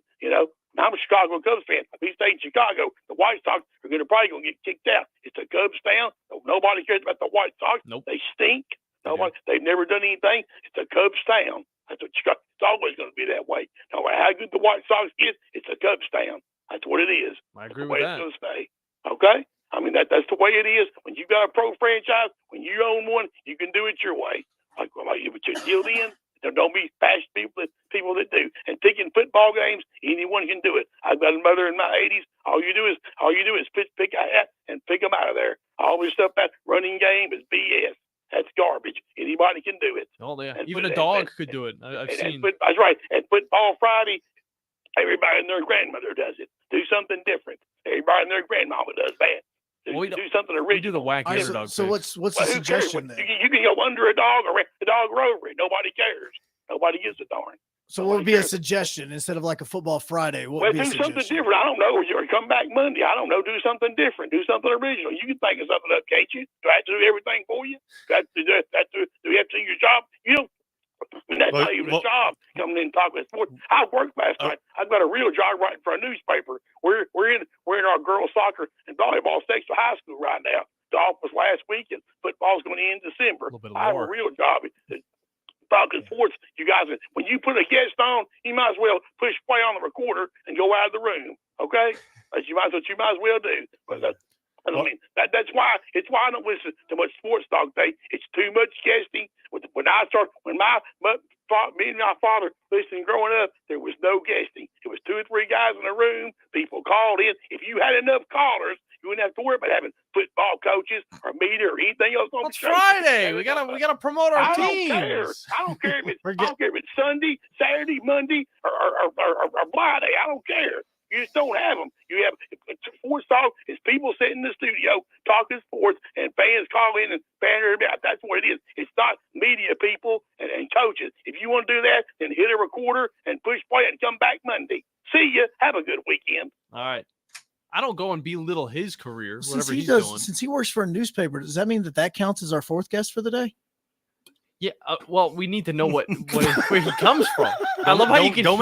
I'm a Chicago Cubs fan. If we stay in Chicago, the White Sox are probably going to get kicked out. It's a Cubs town. Nobody cares about the White Sox. Nope. They stink. They've never done anything. It's a Cubs town. That's what Chicago. It's always going to be that way. No matter how good the White Sox is, it's a Cubs town. That's what it is. I agree with that. It's going to stay. Okay. I mean that's the way it is. When you got a pro franchise, when you own one, you can do it your way. Like you put your deal in. Don't be fast people that do. And picking football games, anyone can do it. I've got a mother in my 80s. All you do is pick a hat and pick them out of there. All this stuff that running game is BS. That's garbage. Anybody can do it. Oh yeah, even a dog could do it. I've seen. That's right. At Football Friday, everybody and their grandmother does it. Do something different. Everybody and their grandmama does that. Do something original. We do the wacky underdog. So what's the suggestion then? You can go under a dog or the dog over it. Nobody cares. Nobody gives a darn. So what would be a suggestion instead of like a Football Friday? What would be a do suggestion? something different. I don't know. Or come back Monday. I don't know. Do something different. Do something original. You can think of something up, can't you? Do I have to do everything for you? Do you have to do your job? You don't. That's not even a job. Coming in and talking about sports. I worked last night. I've got a real job writing for a newspaper. We're in our girls soccer and volleyball section of high school right now. Golf was last week and football's going to end in December. I have a real job. Talking sports, you guys. When you put a guest on, you might as well push play on the recorder and go out of the room. Okay, that's what you might as well do. But that's why I don't listen to much sports talk today. It's too much guesting. When me and my father listening growing up, there was no guesting. It was 2 or 3 guys in a room. People called in. If you had enough callers, you wouldn't have to worry about having football coaches or media or anything else on the show. Friday. We gotta promote our teams. I don't care if it's Sunday, Saturday, Monday, or Friday. I don't care. You just don't have them. You have sports talk. It's people sitting in the studio talking sports, and fans call in and banter about. That's what it is. It's not media people and coaches. If you want to do that, then hit a recorder and push play and come back Monday. See ya. Have a good weekend. All right. I don't go and belittle his career, Since whatever he he's does, doing. since he works for a newspaper, does that mean that counts as our 4th guest for the day? Yeah, well, we need to know where he comes from. I love how you can don't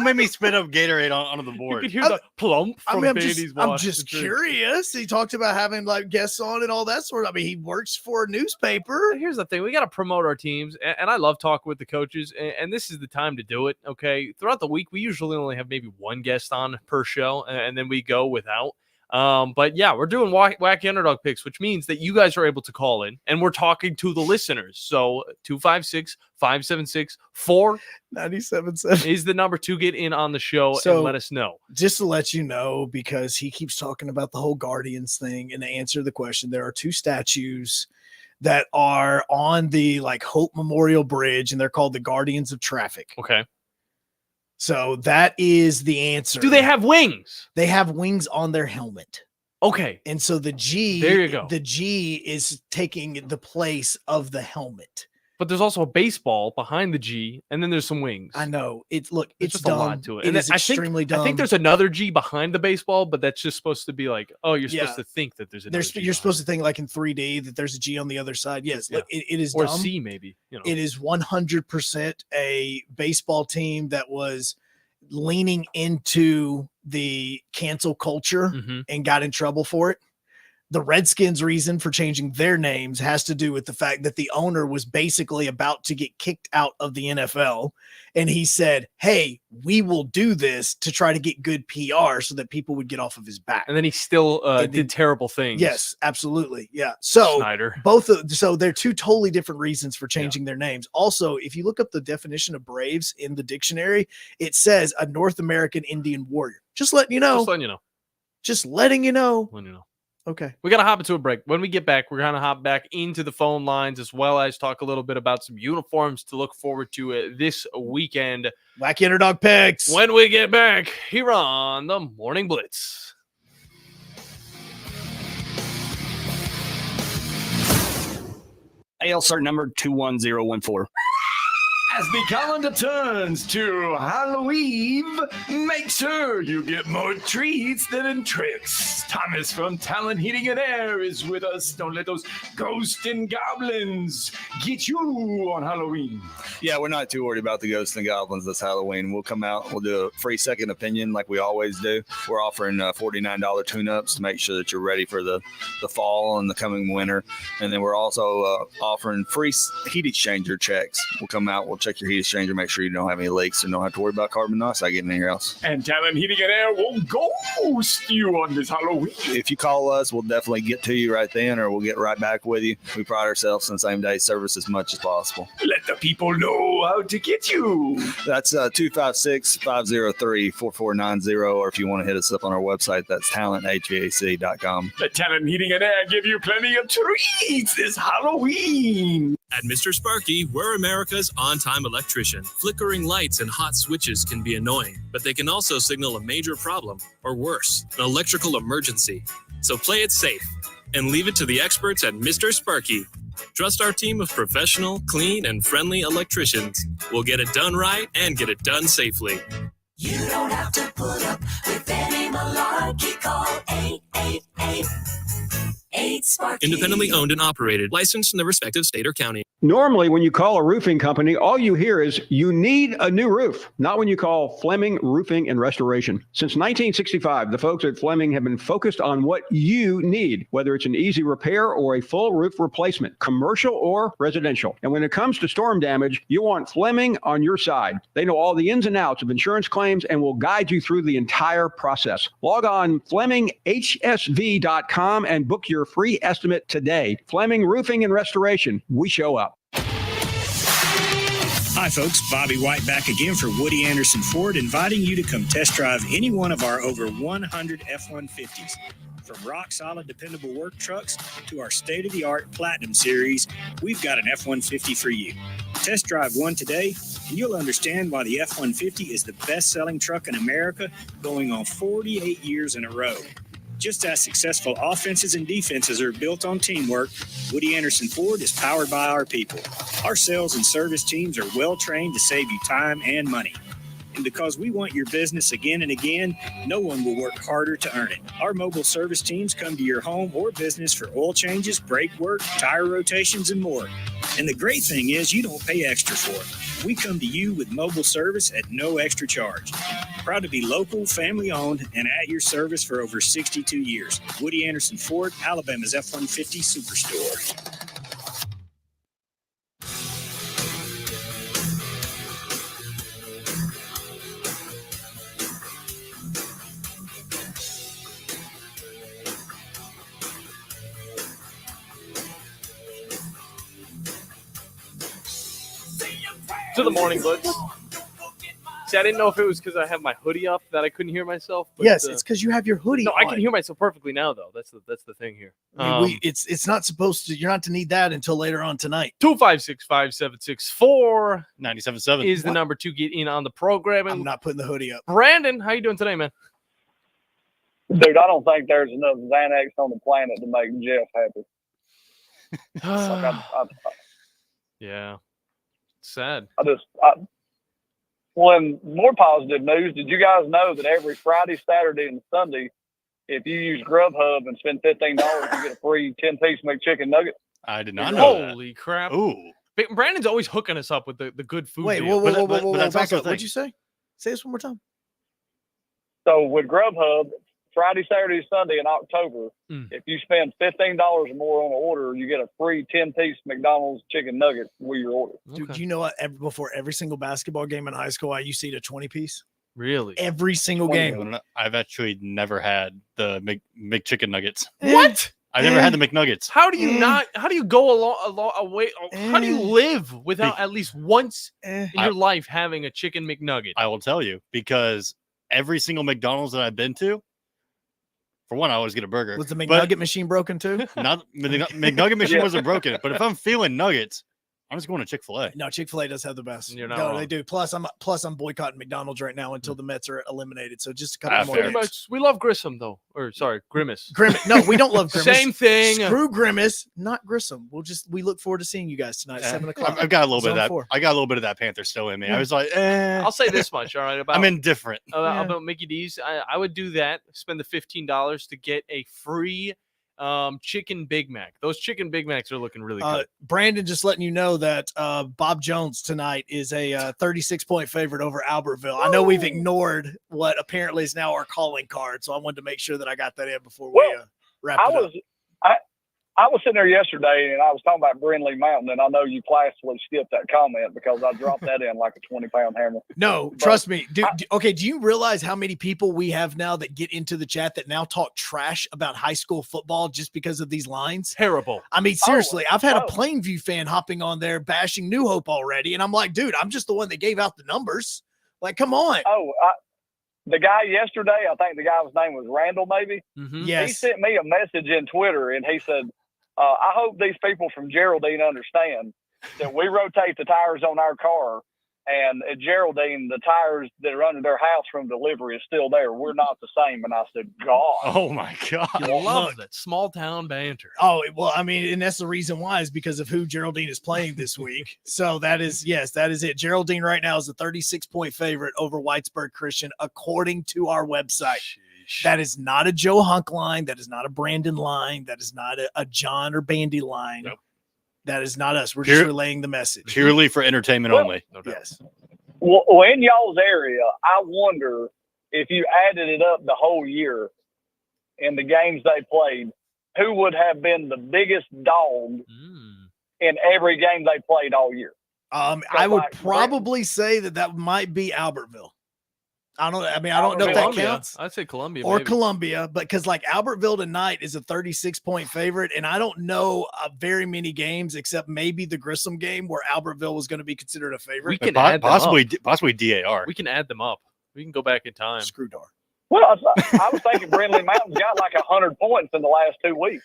make me spit up Gatorade onto the You board. can hear the plump from Bailey's I'm wash. just curious. He talked about having like guests on and all that sort of. I mean, he works for a newspaper. Here's the thing: we got to promote our teams, and I love talking with the coaches, and this is the time to do it. Okay, throughout the week, we usually only have maybe 1 guest on per show, and then we go without. But yeah, we're doing wacky underdog picks, which means that you guys are able to call in and we're talking to the listeners. So 256-576-4977 is the number to get in on the show and let us know. Just to let you know, because he keeps talking about the whole Guardians thing, and to answer the question, there are 2 statues that are on the Hope Memorial Bridge, and they're called the Guardians of Traffic. Okay. So that is the answer. Do they have wings? They have wings on their helmet. Okay. And so the G, there you go. The G is taking the place of the helmet. But there's also a baseball behind the G, and then there's some wings. I know. It's just dumb. a lot to it. It is extremely dumb. I think there's another G behind the baseball, but that's just supposed to be like, oh, you're supposed to think that there's another G. You're supposed to think like in 3D that there's a G on the other side. Yes, Yeah. it is or dumb. C maybe. It is 100% a baseball team that was leaning into the cancel culture and got in trouble for it. The Redskins' reason for changing their names has to do with the fact that the owner was basically about to get kicked out of the NFL. And he said, hey, we will do this to try to get good PR so that people would get off of his back. And then he still did terrible things. Yes, absolutely. Yeah. So Snyder. So they're 2 totally different reasons for changing their names. Also, if you look up the definition of Braves in the dictionary, it says a North American Indian warrior. Just letting you know. Just letting you know. Just letting you know. Letting you know. Okay. We got to hop into a break. When we get back, we're going to hop back into the phone lines as well as talk a little bit about some uniforms to look forward to this weekend. Wacky Underdog picks. When we get back here on the Morning Blitz. AL cert number 21014. As the calendar turns to Halloween, make sure you get more treats than tricks. Thomas from Talent Heating and Air is with us. Don't let those ghosts and goblins get you on Halloween. Yeah, we're not too worried about the ghosts and goblins this Halloween. We'll come out, we'll do a free second opinion like we always do. We're offering $49 tune-ups to make sure that you're ready for the fall and the coming winter. And then we're also offering free heat exchanger checks. We'll come out, we'll check your heat exchanger, make sure you don't have any leaks and don't have to worry about carbon monoxide getting in your house. And Talent Heating and Air won't ghost you on this Halloween. If you call us, we'll definitely get to you right then, or we'll get right back with you. We pride ourselves in same-day service as much as possible. Let the people know how to get you. That's 256-503-4490, or if you want to hit us up on our website, that's talenthvac.com. Let Talent Heating and Air give you plenty of treats this Halloween. At Mr. Sparky, we're America's on-time electrician. Flickering lights and hot switches can be annoying, but they can also signal a major problem, or worse, an electrical emergency. So play it safe and leave it to the experts at Mr. Sparky. Trust our team of professional, clean, and friendly electricians. We'll get it done right and get it done safely. You don't have to put up with any malarkey. Call 888-8-Sparky. Independently owned and operated, licensed in the respective state or county. Normally, when you call a roofing company, all you hear is, you need a new roof. Not when you call Fleming Roofing and Restoration. Since 1965, the folks at Fleming have been focused on what you need, whether it's an easy repair or a full roof replacement, commercial or residential. And when it comes to storm damage, you want Fleming on your side. They know all the ins and outs of insurance claims and will guide you through the entire process. Log on FlemingHSV.com and book your free estimate today. Fleming Roofing and Restoration. We show up. Hi, folks. Bobby White back again for Woody Anderson Ford, inviting you to come test drive any one of our over 100 F-150s. From rock-solid, dependable work trucks to our state-of-the-art Platinum Series, we've got an F-150 for you. Test drive one today, and you'll understand why the F-150 is the best-selling truck in America, going on 48 years in a row. Just as successful offenses and defenses are built on teamwork, Woody Anderson Ford is powered by our people. Our sales and service teams are well-trained to save you time and money. And because we want your business again and again, no one will work harder to earn it. Our mobile service teams come to your home or business for oil changes, brake work, tire rotations, and more. And the great thing is you don't pay extra for it. We come to you with mobile service at no extra charge. Proud to be local, family-owned, and at your service for over 62 years. Woody Anderson Ford, Alabama's F-150 Superstore. To the morning Blitz. See, I didn't know if it was because I have my hoodie up that I couldn't hear myself. But, Yes, it's because you have your hoodie No, on. I can hear myself perfectly now, though. That's the thing here. It's not supposed to. You're not to need that until later on tonight. 256-5764-97.7 is the number to get in on the program. I'm not putting the hoodie up. Brandon, how you doing today, man? Dude, I don't think there's enough Xanax on the planet to make Jeff happy. Yeah. Sad. When more positive news, did you guys know that every Friday, Saturday, and Sunday, if you use Grubhub and spend $15, you get a free 10-piece McChicken nugget? I did not know that. Holy crap. Ooh. Brandon's always hooking us up with the good food. Wait, deal. whoa, But that's back also up. the What'd thing. you say? Say this one more time. So with Grubhub, Friday, Saturday, Sunday in October, if you spend $15 or more on an order, you get a free 10-piece McDonald's chicken nugget with your order. Dude, do you know what? Before every single basketball game in high school, I used to eat a 20-piece. Really? Every single game. I've actually never had the McChicken nuggets. What? I never had the McNuggets. How do you not? How do you go away? How do you live without at least once in your life having a chicken McNugget? I will tell you, because every single McDonald's that I've been to, for one, I always get a burger. Was the McNugget machine broken too? Not the McNugget machine wasn't broken, but if I'm feeling nuggets, I'm just going to Chick-fil-A. No, Chick-fil-A does have the best. You're not No, wrong. they do. Plus, I'm boycotting McDonald's right now until the Mets are eliminated. So just a couple more Pretty games. much, we love Grissom though, or sorry, Grimace. No, we don't love Grimace. Same thing. Screw Grimace, not Grissom. We look forward to seeing you guys tonight, 7 o'clock. I've got a little bit of Zone that. 4. I got a little bit of that Panther still in me. I Yeah. was like, I'll say this much, all right. About I'm indifferent. about Mickey D's. I would do that. Spend the $15 to get a free chicken Big Mac. Those chicken Big Macs are looking really good. Brandon, just letting you know that Bob Jones tonight is a 36-point favorite over Albertville. I know we've ignored what apparently is now our calling card, so I wanted to make sure that I got that in before we wrap it up. I was sitting there yesterday and I was talking about Brindley Mountain, and I know you placidly skipped that comment because I dropped that in like a 20-pound hammer. No, trust me. Do you realize how many people we have now that get into the chat that now talk trash about high school football just because of these lines? Terrible. I mean, seriously, I've had a Plainview fan hopping on there bashing New Hope already, and I'm like, dude, I'm just the one that gave out the numbers. Like, come on. The guy yesterday, I think the guy's name was Randall, maybe. Yes. He sent me a message in Twitter, and he said, I hope these people from Geraldine understand that we rotate the tires on our car, and at Geraldine, the tires that are under their house from delivery is still there. We're not the same. And I said, God. Oh, my God. I love that small town banter. Oh, well, I mean, and that's the reason why is because of who Geraldine is playing this week. So that is it. Geraldine right now is a 36-point favorite over Whitesburg Christian, according to our website. That is not a Joe Hunk line. That is not a Brandon line. That is not a John or Bandy line. Nope. That is not us. We're just relaying the message. Purely for entertainment only. Yes. Well, in y'all's area, I wonder if you added it up the whole year in the games they played, who would have been the biggest dog in every game they played all year? I would probably say that might be Albertville. I don't know if that counts. I'd say Columbia. Or maybe. Columbia, but because like Albertville tonight is a 36-point favorite, and I don't know very many games except maybe the Grissom game where Albertville was going to be considered a favorite. We can add them possibly DAR. We can add them up. We can go back in time. Screw Dar. Well, I was thinking Brindley Mountain's got like 100 points in the last 2 weeks.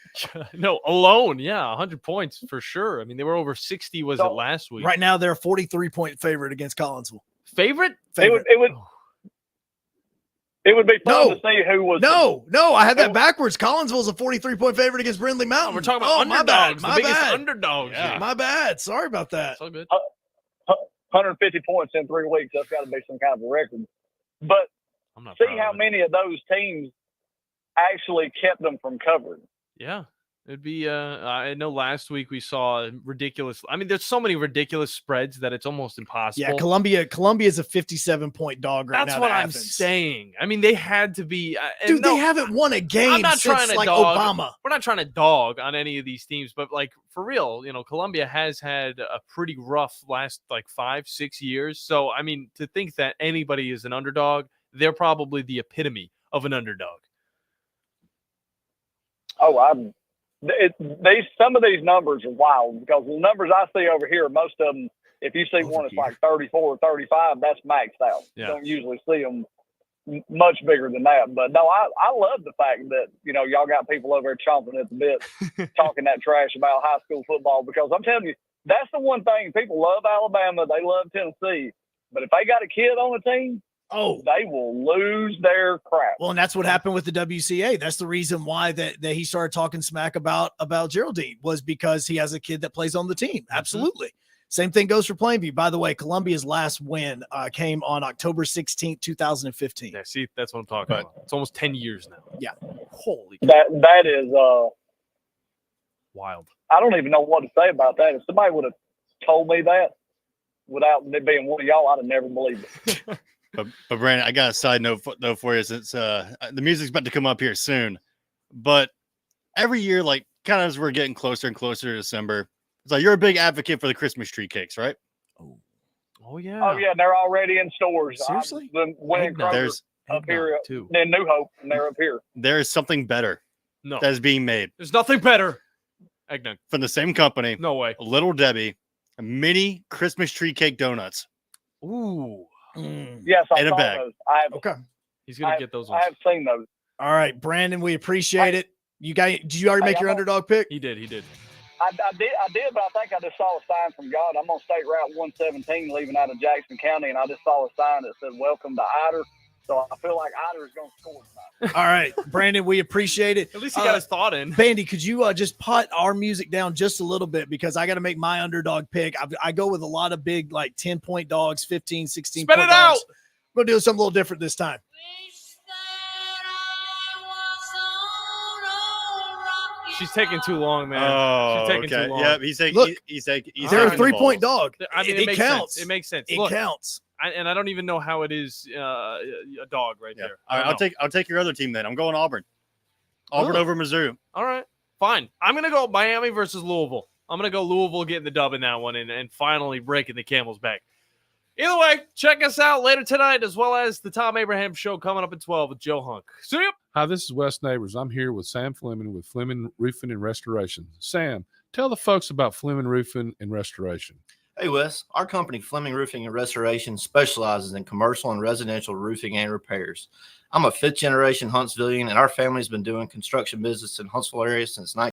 No, alone, 100 points for sure. I mean, they were over 60, it last week? Right now, they're a 43-point favorite against Collinsville. Favorite? It would be fun to see who was. No, I had that backwards. Collinsville's a 43-point favorite against Brindley Mountain. We're talking about underdogs, my the biggest bad. underdogs. Yeah. My bad. Sorry about that. It's all good. 150 points in 3 weeks. That's got to be some kind of a record. But see how many of those teams actually kept them from covering. Yeah. It'd be, I know last week we saw ridiculous. I mean, there's so many ridiculous spreads that it's almost impossible. Yeah, Columbia is a 57-point dog right now. That's what I'm saying. I mean, they had to be. Dude, they haven't won a game I'm not since trying to like dog. Obama. We're not trying to dog on any of these teams, but like for real, Columbia has had a pretty rough last like 5-6 years. So, I mean, to think that anybody is an underdog, they're probably the epitome of an underdog. Oh, some of these numbers are wild because the numbers I see over here, most of them, if you see one that's like 34 or 35, that's maxed out. Yeah. You don't usually see them much bigger than that. But no, I love the fact that, y'all got people over there chomping at the bit, talking that trash about high school football, because I'm telling you, that's the one thing. People love Alabama. They love Tennessee. But if they got a kid on the team, they will lose their crap. Well, and that's what happened with the WCA. That's the reason why that he started talking smack about Geraldine, was because he has a kid that plays on the team. Absolutely. Same thing goes for Plainview. By the way, Columbia's last win came on October 16th, 2015. Yeah, see, that's what I'm talking about. It's almost 10 years now. Yeah. Holy that is wild. I don't even know what to say about that. If somebody would have told me that without it being one of y'all, I'd have never believed it. But Brandon, I got a side note though for you, since the music's about to come up here soon. But every year, like kind of as we're getting closer and closer to December, it's like you're a big advocate for the Christmas tree cakes, right? Oh yeah. Oh yeah, they're already in stores. Seriously? There's up here in New Hope, and they're up here. There is something better that is being made. There's nothing better. Eggnog. From the same company. No way. Little Debbie, mini Christmas tree cake donuts. Ooh. Yes, I in a saw bag. those. Okay. He's gonna get those ones. I have seen those. All right, Brandon, we appreciate it. Did you already make your underdog pick? He did. I did, but I think I just saw a sign from God. I'm on State Route 117 leaving out of Jackson County, and I just saw a sign that said, "Welcome to Ider." So I feel like Ider is going to score tonight. All right, Brandon, we appreciate it. At least he got his thought in. Bandy, could you just pot our music down just a little bit because I got to make my underdog pick. I go with a lot of big, like 10-point dogs, 15, 16 Spit point it out. dogs. We're going to do something a little different this time. She's taking too long, man. Oh, She's taking okay. too long. Yeah, he's taking. Look, he's they're taking a the 3-point balls. dog. I mean, it makes counts. Sense. It makes sense. It Look, counts. and I don't even know how it is a dog right there. All right, I'll take your other team then. I'm going Auburn. Auburn over Mizzou. All right, fine. I'm gonna go Miami versus Louisville. I'm gonna go Louisville getting the dub in that one and finally breaking the camel's back. Either way, check us out later tonight as well as the Tom Abraham Show coming up at 12 with Joe Hunk. See you. Hi, this is Wes Neighbors. I'm here with Sam Fleming with Fleming Roofing and Restoration. Sam, tell the folks about Fleming Roofing and Restoration. Hey, Wes. Our company, Fleming Roofing and Restoration, specializes in commercial and residential roofing and repairs. I'm a fifth-generation Huntsvillian, and our family's been doing construction business in Huntsville area since